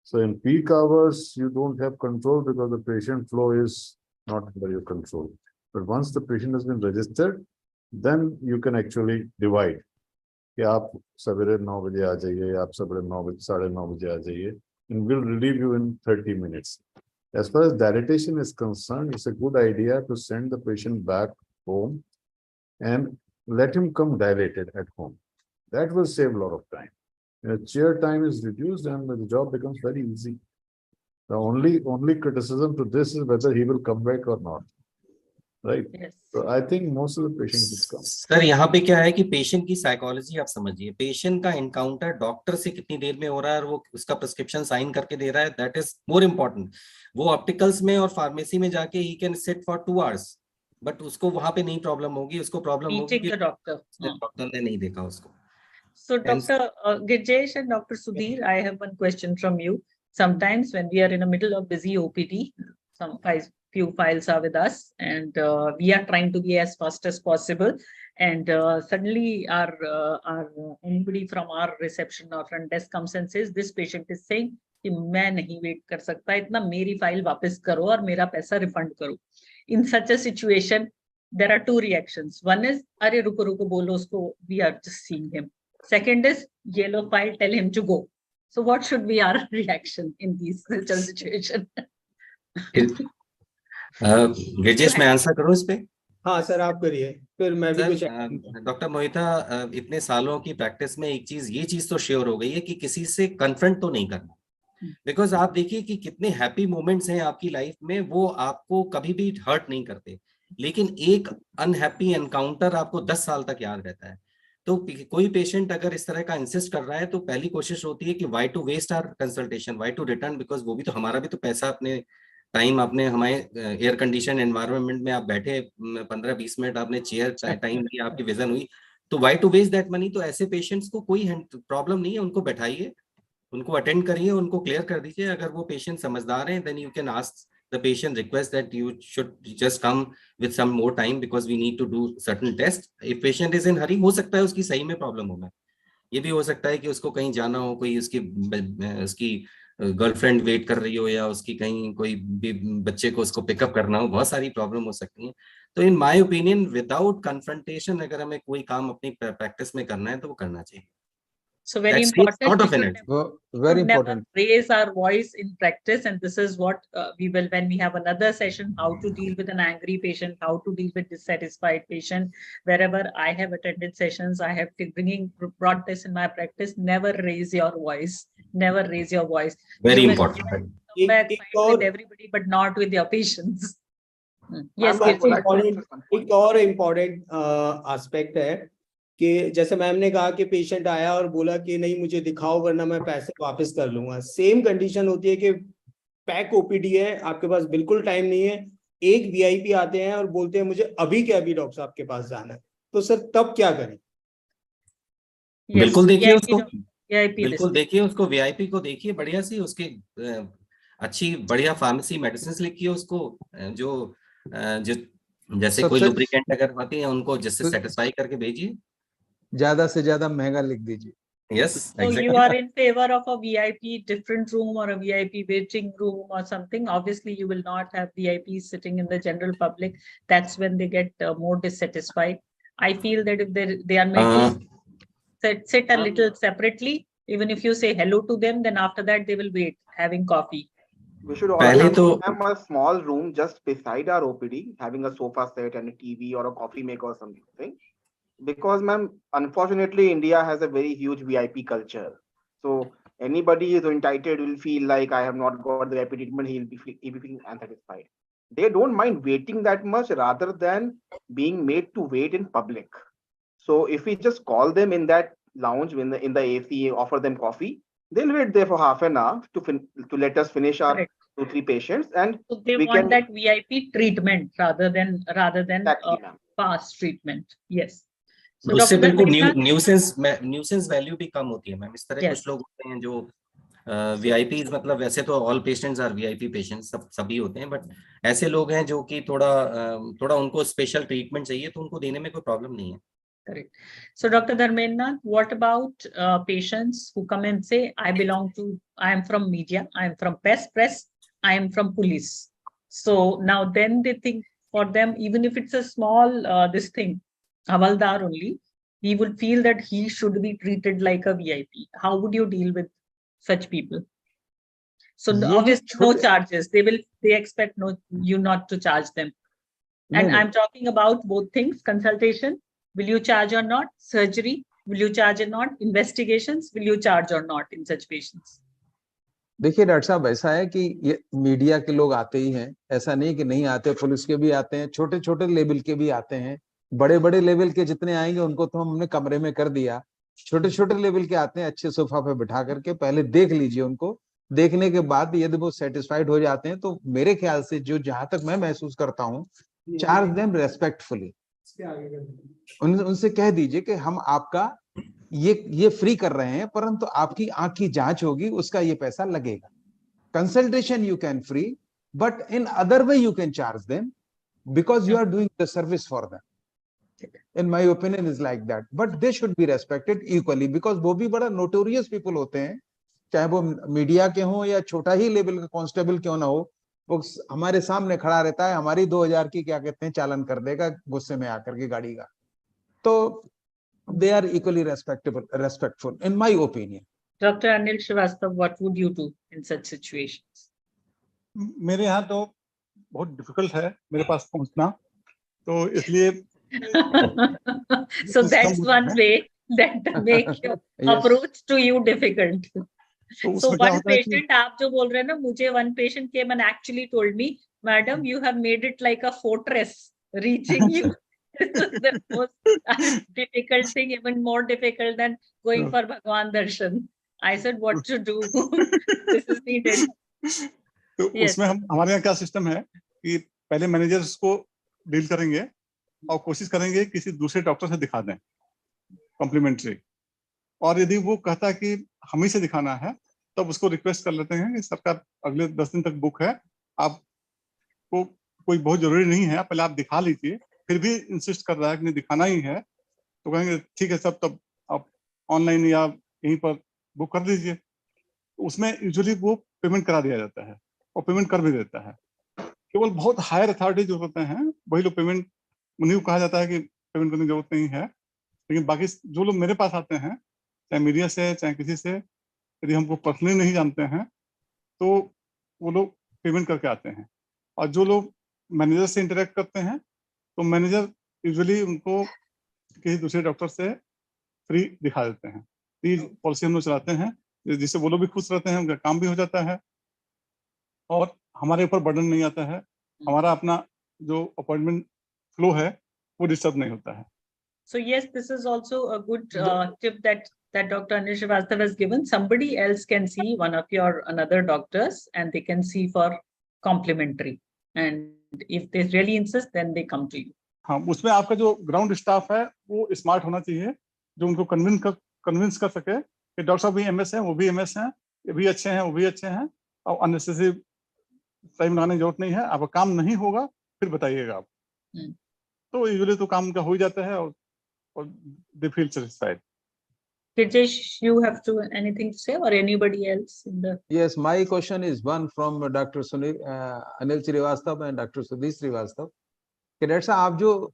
Speaker 4: So in peak hours, you don't have control because the patient flow is not under your control. But once the patient has been registered, then you can actually divide. कि आप सवेरे 9 बजे आ जाइए, आप सवेरे 9 बजे 9:30 बजे आ जाइए, and we'll relieve you in 30 minutes. As far as dilatation is concerned, it's a good idea to send the patient back home and let him come dilated at home. That will save a lot of time. Chair time is reduced and the job becomes very easy. The only criticism to this is whether he will come back or not. Right.
Speaker 2: yes.
Speaker 4: So I think most of the patients will come.
Speaker 5: Sir यहाँ पे क्या है कि patient की psychology आप समझिए, patient का encounter doctor से कितनी देर में हो रहा है और वो उसका प्रिस्क्रिप्शन साइन करके दे रहा है, दैट इज मोर इम्पोर्टेंट. वो ऑप्टिकल्स में और फार्मेसी में जाके he can sit for 2 hours, but उसको वहां पे नहीं प्रॉब्लम होगी, उसको प्रॉब्लम होगी कि डॉक्टर ने नहीं देखा उसको.
Speaker 2: So Dr. Gijesh and Dr. Sudhir, I have one question from you. Sometimes when we are in the middle of busy OPD, few files are with us, and we are trying to be as fast as possible. And suddenly anybody from our reception or front desk comes and says, this patient is saying कि मैं नहीं wait कर सकता इतना, मेरी file वापस करो और मेरा पैसा रिफंड करो. In such a situation, there are 2 reactions. One is, अरे रुको रुको बोलो उसको, we are just seeing him. Second is, yellow file, tell him to go. So what should be our reaction in these such a situation?
Speaker 5: Girjesh मैं answer करूं इस पे?
Speaker 3: हाँ सर आप करिए, फिर मैं भी कुछ.
Speaker 5: डॉक्टर मोहिता, इतने सालों की प्रैक्टिस में ये चीज तो श्योर हो गई है कि किसी से कन्फ्रंट तो नहीं करना. बिकॉज आप देखिए कि कितने हैप्पी मोमेंट्स हैं आपकी लाइफ में, वो आपको कभी भी हर्ट नहीं करते, लेकिन एक अनहैप्पी एनकाउंटर आपको 10 साल तक याद रहता है. तो कोई पेशेंट अगर इस तरह का इंसिस्ट कर रहा है तो पहली कोशिश होती है कि why to waste our consultation, why to return, because वो भी तो हमारा भी तो पैसा, अपने टाइम, आपने हमारे एयर कंडीशन एनवायरनमेंट में आप बैठे 15-20 मिनट, आपने चेयर टाइम दिया, आपकी विजन हुई, तो why to waste that money. तो ऐसे पेशेंट्स को कोई प्रॉब्लम नहीं है, उनको बैठाइए, उनको अटेंड करिए, उनको क्लियर कर दीजिए. अगर वो पेशेंट समझदार हैं, then you can ask the patient requests that you should just come with some more time because we need to do certain tests. If patient is in hurry, हो सकता है उसकी सही में प्रॉब्लम हो, मैं ये भी हो सकता है कि उसको कहीं जाना हो, कोई उसकी गर्लफ्रेंड वेट कर रही हो, या उसकी कहीं कोई बच्चे को उसको पिकअप करना हो, बहुत सारी प्रॉब्लम हो सकती है. तो in my opinion without confrontation अगर हमें कोई काम अपनी प्रैक्टिस में करना है तो वो करना चाहिए.
Speaker 2: So very
Speaker 5: That takes
Speaker 2: important.
Speaker 5: lot of
Speaker 2: we should
Speaker 5: energy.
Speaker 1: Very
Speaker 2: should never
Speaker 1: important.
Speaker 2: raise our voice in practice, and this is what we will, when we have another session, how to deal with an angry patient, how to deal with dissatisfied patient. Wherever I have attended sessions, I have brought this in my practice. Never raise your voice. Never raise your voice.
Speaker 5: Very
Speaker 2: You will
Speaker 5: important.
Speaker 2: come back, fight with everybody, but not with your patients. Yes,
Speaker 3: एक और important aspect है कि जैसे ma'am ने कहा कि patient आया और बोला कि नहीं मुझे दिखाओ वरना मैं पैसे वापस कर लूंगा. सेम कंडीशन होती है कि पैक ओपीडी है, आपके पास बिल्कुल टाइम नहीं है, एक वीआईपी आते हैं और बोलते हैं मुझे अभी के अभी डॉक्टर साहब के पास जाना है, तो सर तब क्या करें?
Speaker 5: बिल्कुल देखिए उसको, बिल्कुल देखिए उसको, वीआईपी को देखिए, बढ़िया सी उसकी अच्छी बढ़िया फार्मेसी मेडिसिन लिखिए उसको, जो जैसे कोई लुब्रिकेंट अगर आती है उनको जिससे सेटिस्फाई करके भेजिए,
Speaker 1: ज्यादा से ज्यादा महंगा लिख दीजिए.
Speaker 5: Yes,
Speaker 2: so
Speaker 5: exactly.
Speaker 2: You are in favor of a VIP different room or a VIP waiting room or something. Obviously, you will not have VIPs sitting in the general public. That's when they get more dissatisfied. I feel that if they are made to sit a little separately, even if you say hello to them, then after that they will wait having coffee.
Speaker 6: We should also have a small room just beside our OPD, having a sofa set and a TV or a coffee maker or something. Because, ma'am, unfortunately, India has a very huge VIP culture. So anybody is entitled will feel like I have not got the VIP treatment, he'll be feeling unsatisfied. They don't mind waiting that much rather than being made to wait in public. So if we just call them in that lounge in the AC, offer them coffee, they'll wait there for half an hour to let us finish our 2-3 patients, and
Speaker 2: so they want that VIP treatment rather than fast treatment. Yes.
Speaker 5: तो उससे बिल्कुल nuisance value भी कम होती है ma'am. इस तरह कुछ लोग होते हैं जो वीआईपी, मतलब वैसे तो all patients are VIP patients, सभी होते हैं, बट ऐसे लोग हैं जो कि थोड़ा उनको स्पेशल ट्रीटमेंट चाहिए, तो उनको देने में कोई प्रॉब्लम नहीं है.
Speaker 2: Correct. So Dr. Dharmendra, what about patients who come and say, I am from media, I am from press, I am from police. So now then they think for them, even if it's a small this thing, Havaldar only, he would feel that he should be treated like a VIP. How would you deal with such people? So obviously no charges. They expect you not to charge them. And I'm talking about both things: consultation, will you charge or not? Surgery, will you charge or not? Investigations, will you charge or not in such patients?
Speaker 1: देखिए doctor साहब, ऐसा है कि ये media के लोग आते ही हैं, ऐसा नहीं कि नहीं आते, पुलिस के भी आते हैं, छोटे छोटे लेवल के भी आते हैं, बड़े बड़े लेवल के जितने आएंगे उनको तो हमने कमरे में कर दिया. छोटे छोटे लेवल के आते हैं, अच्छे सोफा पे बिठा करके पहले देख लीजिए उनको. देखने के बाद यदि वो सेटिस्फाइड हो जाते हैं तो मेरे ख्याल से जहां तक मैं महसूस करता हूँ, चार्ज देम रेस्पेक्टफुली. उनसे कह दीजिए कि हम आपका ये फ्री कर रहे हैं, परंतु आपकी आंख की जांच होगी, उसका ये पैसा लगेगा. Consultation you can free, but in other way you can charge them because you are doing the service for them. In my opinion is like that, but they should be respected equally because वो भी बड़ा notorious people होते हैं, चाहे वो media के हों या छोटा ही लेवल का कांस्टेबल क्यों ना हो, वो हमारे सामने खड़ा रहता है, हमारी 2000 की क्या कहते हैं चालन कर देगा गुस्से में आकर के गाड़ी का. तो they are equally respectful in my opinion.
Speaker 2: Dr. Anil Srivastava, what would you do in such situations?
Speaker 9: मेरे यहाँ तो बहुत डिफिकल्ट है मेरे पास पहुंचना, तो इसलिए
Speaker 2: so that's one way that make your approach to you difficult. So one patient, आप जो बोल रहे हैं ना, मुझे one patient came and actually told me, madam, you have made it like a fortress reaching you. This is the most difficult thing, even more difficult than going for Bhagwan Darshan. I said, what to do? This is needed.
Speaker 9: तो उसमें हमारे यहाँ क्या system है कि पहले managers को deal करेंगे और कोशिश करेंगे किसी दूसरे डॉक्टर से दिखा दें कॉम्प्लीमेंट्री, और यदि वो कहता है कि हम ही से दिखाना है तब उसको रिक्वेस्ट कर लेते हैं कि सरकार अगले 10 दिन तक बुक है, आप को कोई बहुत जरूरी नहीं है, पहले आप दिखा लीजिए, फिर भी इंसिस्ट कर रहा है कि नहीं दिखाना ही है, तो कहेंगे ठीक है सब, तब आप ऑनलाइन या यहीं पर बुक कर दीजिए। उसमें यूजुअली वो पेमेंट करा दिया जाता है और पेमेंट कर भी देता है। केवल बहुत हायर अथॉरिटी जो होते हैं वही लोग पेमेंट, उन्हीं को कहा जाता है कि पेमेंट करने की जरूरत नहीं है। लेकिन बाकी जो लोग मेरे पास आते हैं, चाहे मीडिया से चाहे किसी से, यदि हमको पर्सनली नहीं जानते हैं तो वो लोग पेमेंट करके आते हैं। और जो लोग मैनेजर से इंटरेक्ट करते हैं तो मैनेजर यूजुअली उनको किसी दूसरे डॉक्टर से फ्री दिखा देते हैं। ये पॉलिसी हम लोग चलाते हैं जिससे वो लोग भी खुश रहते हैं, उनका काम भी हो जाता है और हमारे ऊपर बर्डन नहीं आता है। हमारा अपना जो अपॉइंटमेंट फ्लो है वो डिस्टर्ब नहीं होता है।
Speaker 2: So yes, this is also a good tip that Dr. Anil Srivastava has given. Somebody else can see one of your another doctors and they can see for complimentary. And if they really insist, then they come to you.
Speaker 9: हाँ, उसमें आपका जो ground staff है वो smart होना चाहिए, जो उनको कन्विंस कर सके कि डॉक्टर साहब भी एमएस हैं, वो भी एमएस हैं, ये भी अच्छे हैं, वो भी अच्छे हैं, और अननेसेसरी टाइम लगाने की जरूरत नहीं है। आपका काम नहीं होगा फिर बताइएगा आप। तो यूजुअली तो काम का हो ही जाता है और they feel satisfied.
Speaker 2: Kirjesh, you have to anything to say or anybody else in the?
Speaker 1: Yes, my question is one from Dr. Anil Srivastava and Dr. Sudhir Srivastava. Doctor साहब, आप जो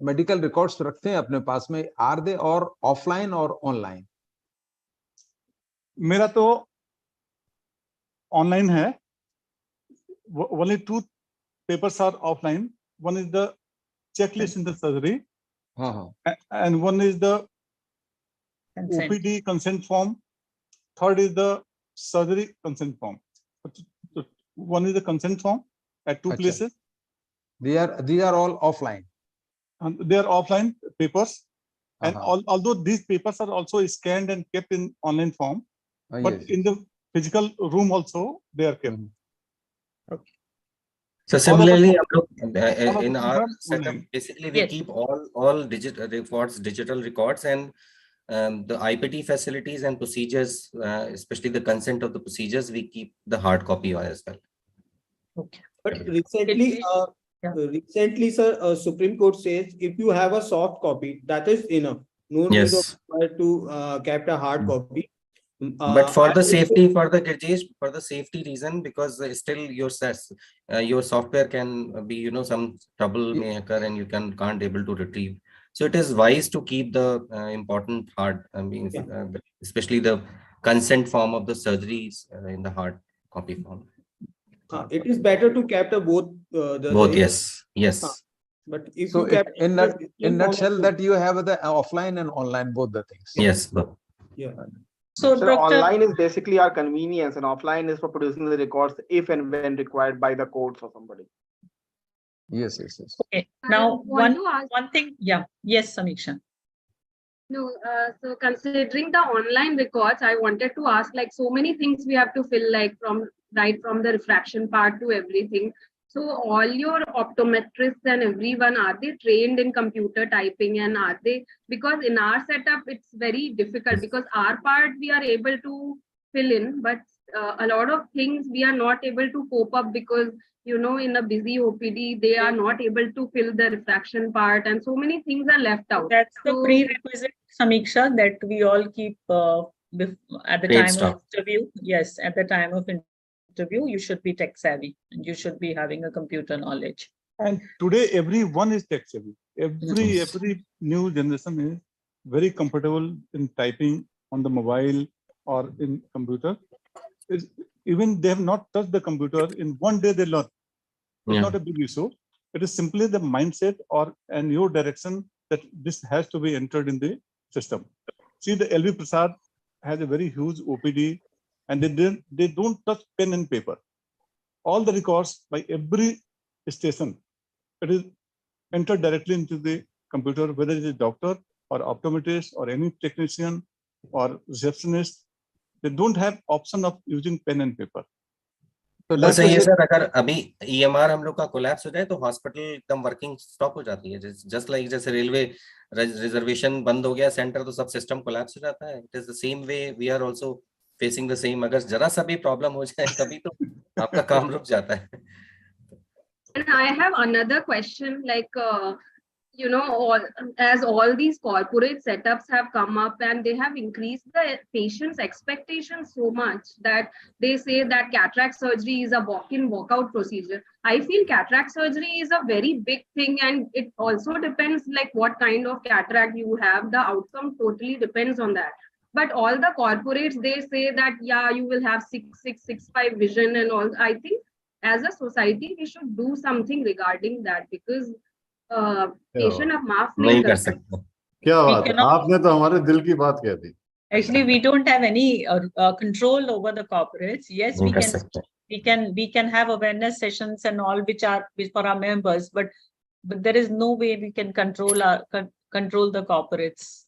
Speaker 1: मेडिकल रिकॉर्ड्स रखते हैं अपने पास में, are they और offline और online?
Speaker 9: मेरा तो ऑनलाइन है। only 2 papers are offline. One is the checklist in the surgery, and one is the
Speaker 2: Consent.
Speaker 9: OPD consent form. Third is the surgery consent form. One is the consent form at 2 places.
Speaker 1: These are all offline.
Speaker 9: They are offline papers, and although these papers are also scanned and kept in online form, but in the physical room also they are kept.
Speaker 2: Okay.
Speaker 5: So similarly, in our setup, basically we keep all digital records, and the IPT facilities and procedures, especially the consent of the procedures, we keep the hard copy as well.
Speaker 2: Okay.
Speaker 3: But recently, sir, Supreme Court says if you have a soft copy, that is enough. No need of to keep a hard copy.
Speaker 5: But for the safety, for the safety reason, because still your software can be, some trouble may occur and you can't able to retrieve. So it is wise to keep the important hard, especially the consent form of the surgeries in the hard copy form.
Speaker 3: It is better to capture both.
Speaker 5: Both, yes.
Speaker 3: But if
Speaker 1: so
Speaker 3: you
Speaker 1: in nutshell, that you have the offline and online, both the things.
Speaker 5: Yes.
Speaker 3: Yeah.
Speaker 2: So
Speaker 6: online is basically our convenience, and offline is for producing the records if and when required by the courts or somebody.
Speaker 1: Yes.
Speaker 2: Okay. Now, one thing. Yeah. Yes, Samiksha.
Speaker 8: No, so considering the online records, I wanted to ask, like, so many things we have to fill, like right from the refraction part to everything. So all your optometrists and everyone, are they trained in computer typing, and are they, because in our setup, it's very difficult because our part we are able to fill in, but a lot of things we are not able to cope up because, in a busy OPD, they are not able to fill the refraction part, and so many things are left out.
Speaker 2: That's the prerequisite, Samiksha, that we all keep at the time of interview. Yes, at the time of interview, you should be tech savvy and you should be having a computer knowledge.
Speaker 9: And today, everyone is tech savvy. Every new generation is very comfortable in typing on the mobile or in computer. Even they have not touched the computer, in one day they learn. It's not a big issue. It is simply the mindset and your direction that this has to be entered in the system. See, the LV Prasad has a very huge OPD, and they don't touch pen and paper. All the records by every station, it is entered directly into the computer, whether it is a doctor or optometrist or any technician or receptionist. They don't have option of using pen and paper.
Speaker 5: तो सही है sir, अगर अभी EMR हम लोग का collapse हो जाए तो हॉस्पिटल एकदम वर्किंग स्टॉप हो जाती है। जस्ट लाइक जैसे रेलवे रिजर्वेशन बंद हो गया सेंटर, तो सब सिस्टम कोलैप्स हो जाता है। It is the same way we are also facing the same. अगर जरा सा भी प्रॉब्लम हो जाए तभी तो आपका काम रुक जाता है।
Speaker 8: And I have another question, like, as all these corporate setups have come up and they have increased the patient's expectations so much that they say that cataract surgery is a walk-in, walk-out procedure. I feel cataract surgery is a very big thing, and it also depends like what kind of cataract you have. The outcome totally depends on that. But all the corporates, they say that, yeah, you will have 6.665 vision and all. I think as a society, we should do something regarding that, because patient अब माफ
Speaker 5: नहीं
Speaker 8: नहीं
Speaker 5: कर
Speaker 8: कर
Speaker 5: सकते
Speaker 4: क्या
Speaker 2: We
Speaker 4: बात है,
Speaker 2: cannot-
Speaker 4: आपने तो हमारे दिल की बात कह दी.
Speaker 2: Actually, we don't have any control over the corporates. Yes,
Speaker 5: नहीं
Speaker 2: we
Speaker 5: कर
Speaker 2: can
Speaker 5: सकते.
Speaker 2: we can have awareness sessions and all which for our members, but there is no way we can control control the corporates.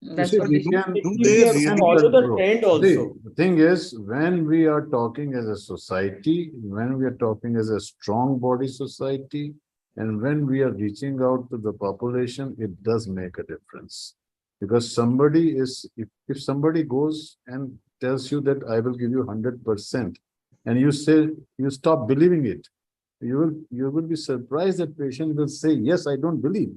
Speaker 2: That's
Speaker 4: see,
Speaker 2: what
Speaker 4: we
Speaker 2: we
Speaker 4: can-
Speaker 9: Do
Speaker 3: We
Speaker 9: they
Speaker 3: can
Speaker 9: really
Speaker 3: follow the
Speaker 9: control?
Speaker 3: trend
Speaker 4: See,
Speaker 3: also.
Speaker 4: the thing is, when we are talking as a society, when we are talking as a strong body society, and when we are reaching out to the population, it does make a difference. Because somebody is, if somebody goes and tells you that I will give you 100%, and you say, you stop believing it, you will be surprised that patient will say, yes, I don't believe.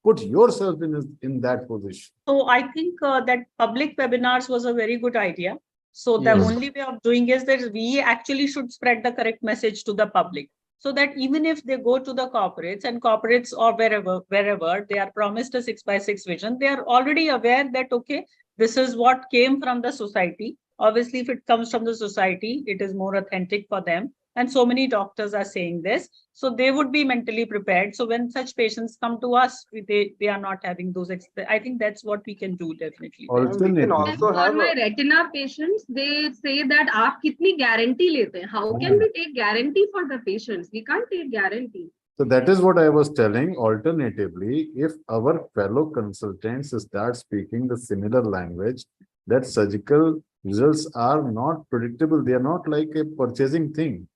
Speaker 4: Put yourself in that position.
Speaker 2: So I think that public webinars was a very good idea. So the
Speaker 4: Yes.
Speaker 2: only way of doing is that we actually should spread the correct message to the public, so that even if they go to the corporates or wherever they are promised a 6x6 vision, they are already aware that, okay, this is what came from the society. Obviously, if it comes from the society, it is more authentic for them. And so many doctors are saying this, so they would be mentally prepared. So when such patients come to us, they are not having those. I think that's what we can do definitely.
Speaker 6: And we can
Speaker 4: Alternately,
Speaker 6: also
Speaker 8: For
Speaker 6: have
Speaker 8: my retina patients, they say that आप कितनी guarantee लेते हैं? How can we take guarantee for the patients? We can't take guarantee.
Speaker 4: so that is what I was telling. Alternatively, if our fellow consultants start speaking the similar language, that surgical results are not predictable, they are not like a purchasing thing.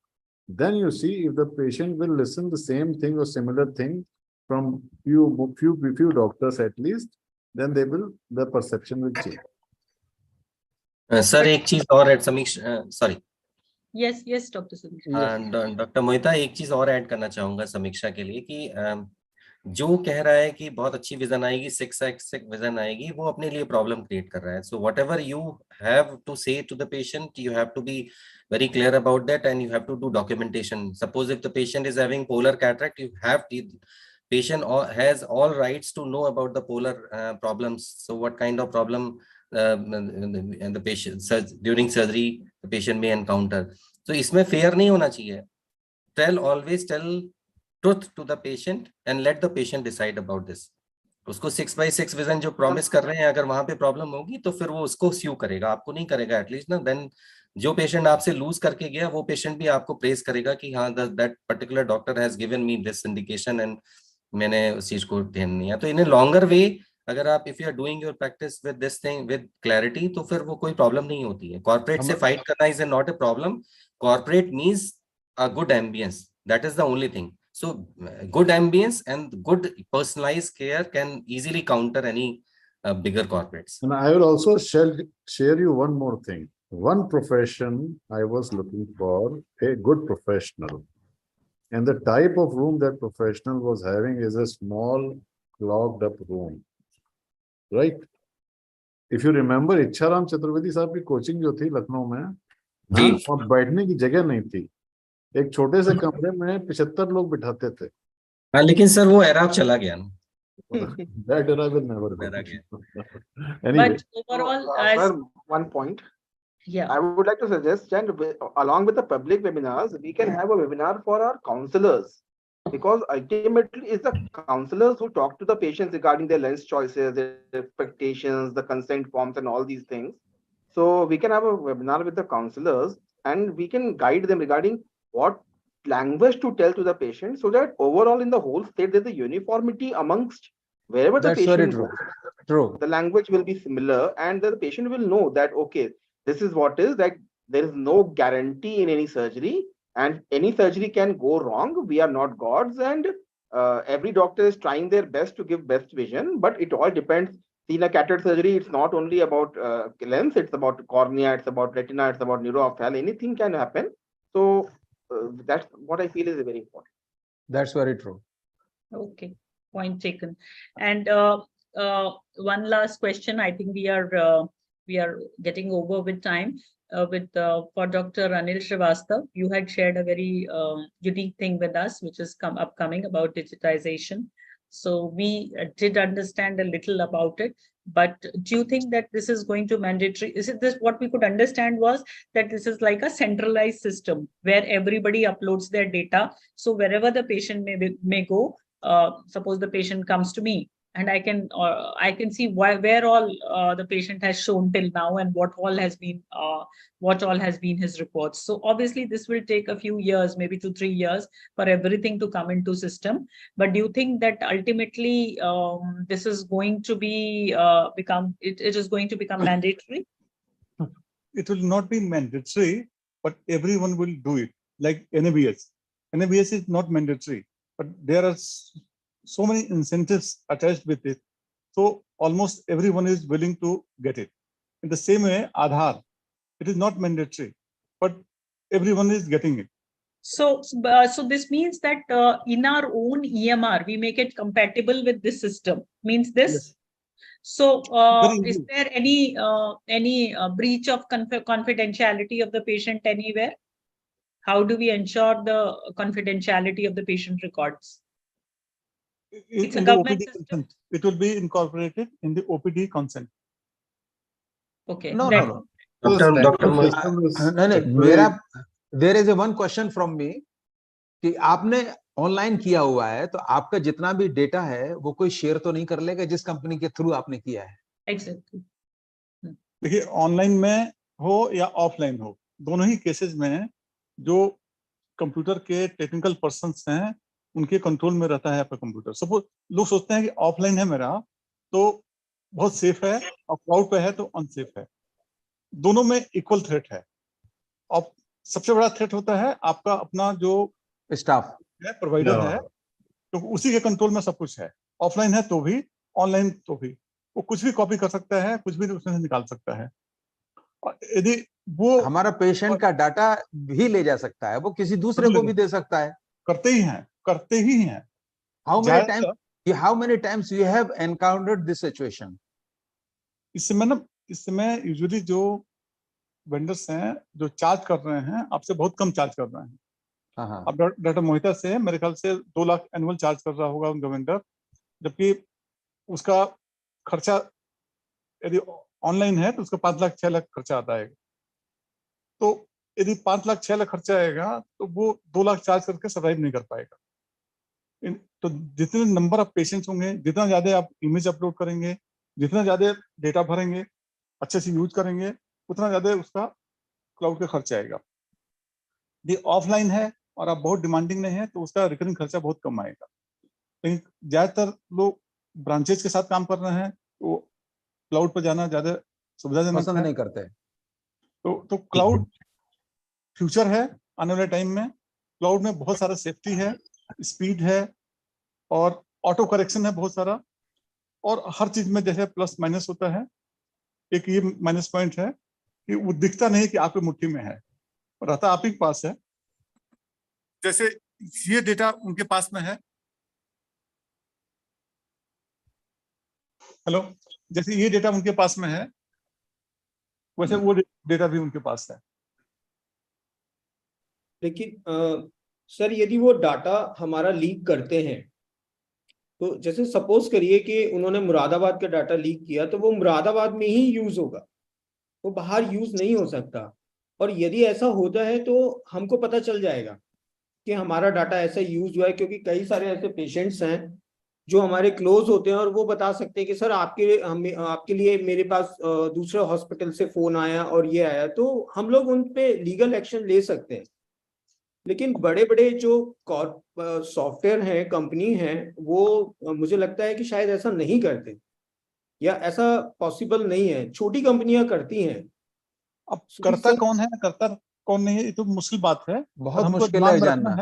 Speaker 4: Then you see if the patient will listen the same thing or similar thing from few doctors at least, then the perception will change.
Speaker 5: Sir एक चीज और add Samiksha sorry
Speaker 2: Yes, Dr. Sudhir.
Speaker 5: Doctor Mohita एक चीज और add करना चाहूंगा समीक्षा के लिए कि जो कह रहा है कि बहुत अच्छी विजन आएगी 6x6 विजन आएगी, वो अपने लिए प्रॉब्लम क्रिएट कर रहा है. So whatever you have to say to the patient, you have to be very clear about that, and you have to do documentation. Suppose if the patient is having polar cataract, you have to, patient has all rights to know about the polar problems. So what kind of problem and the patient during surgery the patient may encounter. So इसमें fair नहीं होना चाहिए. Always tell truth to the patient and let the patient decide about this. उसको 6x6 vision जो promise कर रहे हैं, अगर वहां पे प्रॉब्लम होगी तो फिर वो उसको स्यू करेगा, आपको नहीं करेगा एटलीस्ट ना. देन जो पेशेंट आपसे लूज करके गया, वो पेशेंट भी आपको प्रेज करेगा कि हाँ that particular doctor has given me this indication and मैंने उस चीज को ध्यान दिया. तो इन ए लॉन्गर वे अगर आप if you are doing your practice with this thing with clarity, तो फिर वो कोई प्रॉब्लम नहीं होती है. कॉर्पोरेट से फाइट करना is not a problem. Corporate means a good ambience, that is the only thing. So good ambience and good personalized care can easily counter any bigger corporates.
Speaker 4: And I will also share you one more thing. One profession I was looking for a good professional, and the type of room that professional was having is a small clogged up room, right? If you remember, Ichharam Chaturvedi साहब की coaching जो थी लखनऊ में,
Speaker 5: जी.
Speaker 4: और बैठने की जगह नहीं थी. एक छोटे से कमरे में 75 लोग बिठाते थे.
Speaker 5: हाँ, लेकिन सर वो एरा चला गया ना.
Speaker 4: That era will never go. Anyway,
Speaker 2: But overall,
Speaker 6: sir, one point.
Speaker 2: yeah,
Speaker 6: I would like to suggest, and along with the public webinars, we can have a webinar for our counselors, because ultimately it's the counselors who talk to the patients regarding their lens choices, their expectations, the consent forms, and all these things. So we can have a webinar with the counselors, and we can guide them regarding what language to tell to the patient, so that overall in the whole state there's a uniformity amongst wherever the
Speaker 1: That's very
Speaker 6: patient
Speaker 1: true.
Speaker 6: goes.
Speaker 1: True.
Speaker 6: The language will be similar, and the patient will know that, okay, this is what is that. There is no guarantee in any surgery, and any surgery can go wrong. We are not gods, and every doctor is trying their best to give best vision, but it all depends. In a cataract surgery, it's not only about lens, it's about cornea, it's about retina, it's about neuroophthalmia. Anything can happen. So That's what I feel is very important.
Speaker 1: That's very true.
Speaker 2: Okay, point taken. And one last question. I think we are getting over with time. For Dr. Anil Srivastav, you had shared a very unique thing with us, which is upcoming about digitization. So we did understand a little about it. But do you think that this is going to mandatory? Is it this? What we could understand was that this is like a centralized system where everybody uploads their data. So wherever the patient may go, suppose the patient comes to me, and I can see where all the patient has shown till now, and what all has been his reports. So obviously this will take a few years, maybe 2-3 years, for everything to come into system. But do you think that ultimately this is going to be it is going to become mandatory?
Speaker 9: It will not be mandatory, but everyone will do it. Like NABS. NABS is not mandatory, but there are so many incentives attached with it. So almost everyone is willing to get it. In the same way, Aadhaar, it is not mandatory, but everyone is getting it.
Speaker 2: So this means that in our own EMR, we make it compatible with this system. Means this?
Speaker 9: Yes.
Speaker 2: So
Speaker 9: Very
Speaker 2: is
Speaker 9: easy.
Speaker 2: there any breach of confidentiality of the patient anywhere? How do we ensure the confidentiality of the patient records? It's a
Speaker 9: In the
Speaker 2: government
Speaker 9: OPD
Speaker 2: system.
Speaker 9: consent. It will be incorporated in the OPD consent.
Speaker 2: Okay.
Speaker 1: No,
Speaker 2: that-
Speaker 1: no, no.
Speaker 5: Dr.
Speaker 1: मेरा there is a one question from me कि आपने online किया हुआ है, तो आपका जितना भी डेटा है वो कोई शेयर तो नहीं कर लेगा जिस कंपनी के थ्रू आपने किया है?
Speaker 2: Exactly.
Speaker 9: देखिए, ऑनलाइन में हो या ऑफलाइन हो, दोनों ही केसेस में जो कंप्यूटर के टेक्निकल पर्सन्स हैं उनके कंट्रोल में रहता है आपका कंप्यूटर। सपोज लोग सोचते हैं कि ऑफलाइन है मेरा तो बहुत सेफ है और क्लाउड पे है तो अनसेफ है। दोनों में इक्वल थ्रेट है। और सबसे बड़ा थ्रेट होता है आपका अपना जो
Speaker 1: स्टाफ
Speaker 9: है, प्रोवाइडर है, तो उसी के कंट्रोल में सब कुछ है। ऑफलाइन है तो भी, ऑनलाइन तो भी, वो कुछ भी कॉपी कर सकता है, कुछ भी उसमें से निकाल सकता है। और यदि वो
Speaker 1: हमारा पेशेंट का डाटा भी ले जा सकता है, वो किसी दूसरे को भी दे सकता है।
Speaker 9: करते ही हैं।
Speaker 1: How many times you have encountered this situation?
Speaker 9: इस समय यूजुअली जो वेंडर्स हैं जो चार्ज कर रहे हैं आपसे बहुत कम चार्ज कर रहे हैं। अब डॉक्टर मोहिता से मेरे ख्याल से 2 लाख एनुअल चार्ज कर रहा होगा उनका वेंडर, जबकि उसका खर्चा यदि ऑनलाइन है तो उसका 5 लाख 6 लाख खर्चा आता है। तो यदि 5 लाख 6 लाख खर्चा आएगा तो वो 2 लाख चार्ज करके सर्वाइव नहीं कर पाएगा। तो जितने नंबर ऑफ पेशेंट्स होंगे, जितना ज्यादा आप इमेज अपलोड करेंगे, जितना ज्यादा डेटा भरेंगे, अच्छे से यूज करेंगे, उतना ज्यादा उसका क्लाउड का खर्चा आएगा। यदि ऑफलाइन है और आप बहुत डिमांडिंग नहीं है तो उसका रिकरिंग खर्चा बहुत कम आएगा। लेकिन ज्यादातर लोग ब्रांचेज के साथ काम कर रहे हैं तो क्लाउड पर जाना ज्यादा सुविधाजनक
Speaker 1: पसंद नहीं करते।
Speaker 9: तो क्लाउड फ्यूचर है आने वाले टाइम में। क्लाउड में बहुत सारा सेफ्टी है, स्पीड है और ऑटो करेक्शन है बहुत सारा, और हर चीज में जैसे प्लस माइनस होता है, एक ये माइनस पॉइंट है कि वो दिखता नहीं कि आपके मुट्ठी में है, रहता आप ही के पास है। जैसे ये डेटा उनके पास में है, हेलो, जैसे ये डेटा उनके पास में है वैसे वो डेटा भी उनके पास है।
Speaker 3: लेकिन सर यदि वो डाटा हमारा लीक करते हैं तो जैसे सपोज करिए कि उन्होंने मुरादाबाद का डाटा लीक किया तो वो मुरादाबाद में ही यूज होगा, वो बाहर यूज नहीं हो सकता। और यदि ऐसा होता है तो हमको पता चल जाएगा कि हमारा डाटा ऐसा यूज हुआ है, क्योंकि कई सारे ऐसे पेशेंट्स हैं जो हमारे क्लोज होते हैं और वो बता सकते हैं कि सर आपके लिए मेरे पास दूसरे हॉस्पिटल से फोन आया और ये आया, तो हम लोग उन पे लीगल एक्शन ले सकते हैं। लेकिन बड़े बड़े जो सॉफ्टवेयर हैं, कंपनी हैं, वो मुझे लगता है कि शायद ऐसा नहीं करते या ऐसा पॉसिबल नहीं है। छोटी कंपनियां करती हैं।
Speaker 9: अब करता कौन है, करता कौन नहीं है, ये तो मुश्किल बात है।
Speaker 1: बहुत मुश्किल है जानना।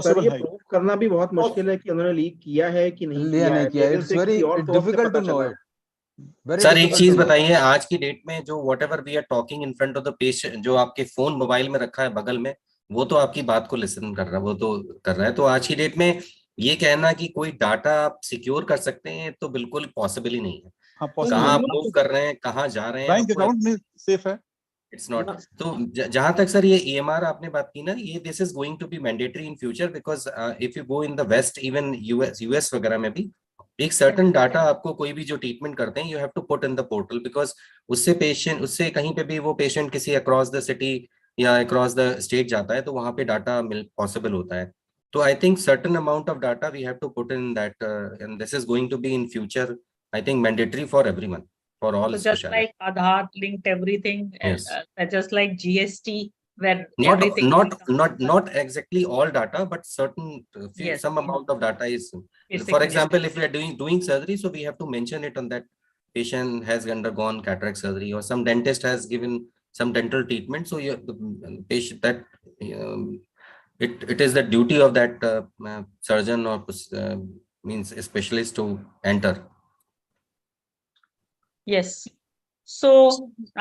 Speaker 6: सर ये प्रूव करना भी बहुत मुश्किल है कि उन्होंने लीक किया है कि नहीं किया है।
Speaker 1: It's very difficult to know it.
Speaker 5: Sir एक चीज बताइए, आज की डेट में जो whatever we are talking in front of the patient, जो आपके फोन मोबाइल में रखा है बगल में, वो तो आपकी बात को लिसन कर रहा है, वो तो कर रहा है। तो आज की डेट में ये कहना कि कोई डाटा आप सिक्योर कर सकते हैं तो बिल्कुल पॉसिबल ही नहीं है।
Speaker 9: हाँ
Speaker 5: कहाँ
Speaker 9: possible
Speaker 5: आप
Speaker 9: है।
Speaker 5: मूव कर रहे हैं, कहाँ जा रहे हैं,
Speaker 9: बैंक
Speaker 5: आपको
Speaker 9: अकाउंट में सेफ है।
Speaker 5: It's not. तो जहां तक सर ये EMR आपने बात की ना, ये this is going to be mandatory in future, because if you go in the west, even US वगैरह में भी एक सर्टन डाटा आपको कोई भी जो ट्रीटमेंट करते हैं you have to put in the portal, because उससे कहीं पे भी वो पेशेंट किसी अक्रॉस द सिटी या अक्रॉस द स्टेट जाता है तो वहां पे डाटा मिल पॉसिबल होता है। तो I think certain amount of data we have to put in that, and this is going to be in future I think mandatory for everyone, for all
Speaker 2: So just
Speaker 5: specialty.
Speaker 2: like Aadhaar linked everything,
Speaker 5: Yes.
Speaker 2: just like GST, where
Speaker 5: Not
Speaker 2: everything
Speaker 5: not
Speaker 2: becomes
Speaker 5: not
Speaker 2: one.
Speaker 5: not exactly all data, but certain
Speaker 2: Yes,
Speaker 5: some amount of data is.
Speaker 2: basic
Speaker 5: For
Speaker 2: data.
Speaker 5: example, if we are doing surgery, so we have to mention it on that patient has undergone cataract surgery, or some dentist has given some dental treatment. So you the patient that um, it is the duty of that surgeon or means a specialist to enter.
Speaker 2: Yes. So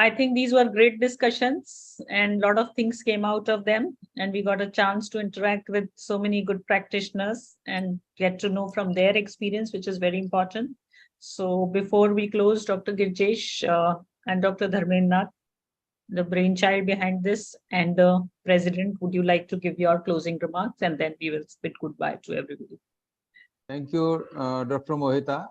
Speaker 2: I think these were great discussions and a lot of things came out of them. And we got a chance to interact with so many good practitioners and get to know from their experience, which is very important. So before we close, Dr. Girjesh and Dr. Dharmendra, the brainchild behind this and the president, would you like to give your closing remarks? And then we will bid goodbye to everybody.
Speaker 1: Thank you, Dr. Mohita.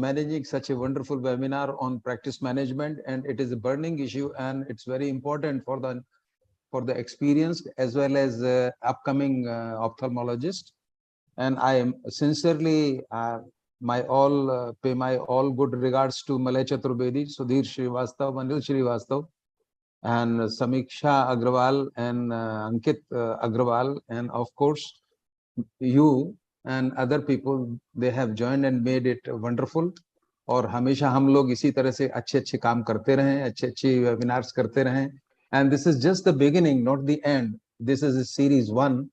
Speaker 1: Managing such a wonderful webinar on practice management, and it is a burning issue and it's very important for the experienced as well as upcoming ophthalmologist. And I am sincerely pay my all good regards to Malay Chaturvedi, Sudhir Srivastav, Anil Srivastav, and Samiksha Agrawal and Ankit Agrawal, and of course you and other people, they have joined and made it wonderful. और हमेशा हम लोग इसी तरह से अच्छे अच्छे काम करते रहें, अच्छे अच्छे वेबिनार्स करते रहें. And this is just the beginning, not the end. This is a series 1.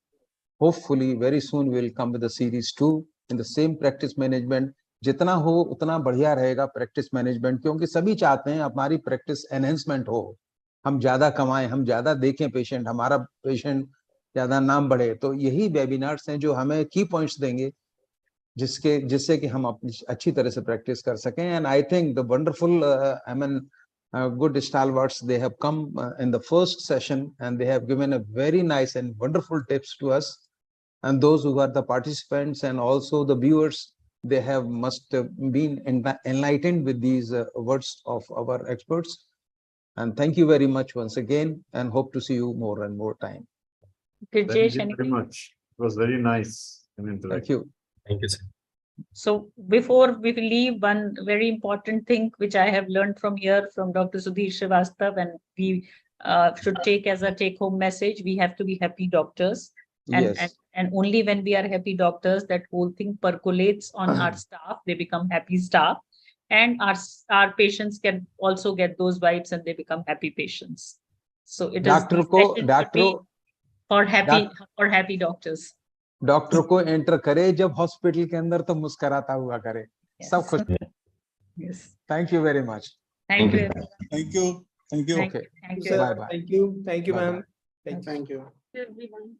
Speaker 1: Hopefully very soon we'll come with the series 2 in the same practice management. जितना हो उतना बढ़िया रहेगा practice management, क्योंकि सभी चाहते हैं हमारी practice enhancement हो, हम ज्यादा कमाएं, हम ज्यादा देखें पेशेंट, हमारा पेशेंट ज्यादा नाम बढ़े. तो यही वेबिनार्स हैं जो हमें की पॉइंट्स देंगे जिससे कि हम अपनी अच्छी तरह से प्रैक्टिस कर सकें. And I think the wonderful I mean good stalwarts, they have come in the first session and they have given a very nice and wonderful tips to us, and those who are the participants and also the viewers, they have must have been enlightened with these words of our experts. And thank you very much once again, and hope to see you more and more time.
Speaker 4: Thank you very much. It was very nice and interactive.
Speaker 1: Thank you.
Speaker 5: Thank you, sir.
Speaker 2: So before we leave, one very important thing which I have learned from here from Dr. Sudhir Srivastav, and we should take as a take-home message, we have to be happy doctors.
Speaker 1: Yes.
Speaker 2: And only when we are happy doctors, that whole thing percolates on our staff, they become happy staff. And our patients can also get those vibes and they become happy patients. So it is for happy doctors.
Speaker 1: Doctor को enter करे जब hospital के अंदर तो मुस्कुराता हुआ करे. सब खुश. Thank you very much.
Speaker 2: Thank you.
Speaker 9: Thank you. Thank you.
Speaker 1: Okay.
Speaker 2: Thank you.
Speaker 1: Bye bye.
Speaker 3: Thank you. Thank you, ma'am.
Speaker 1: Bye-bye.
Speaker 3: Thank you.
Speaker 8: Everyone.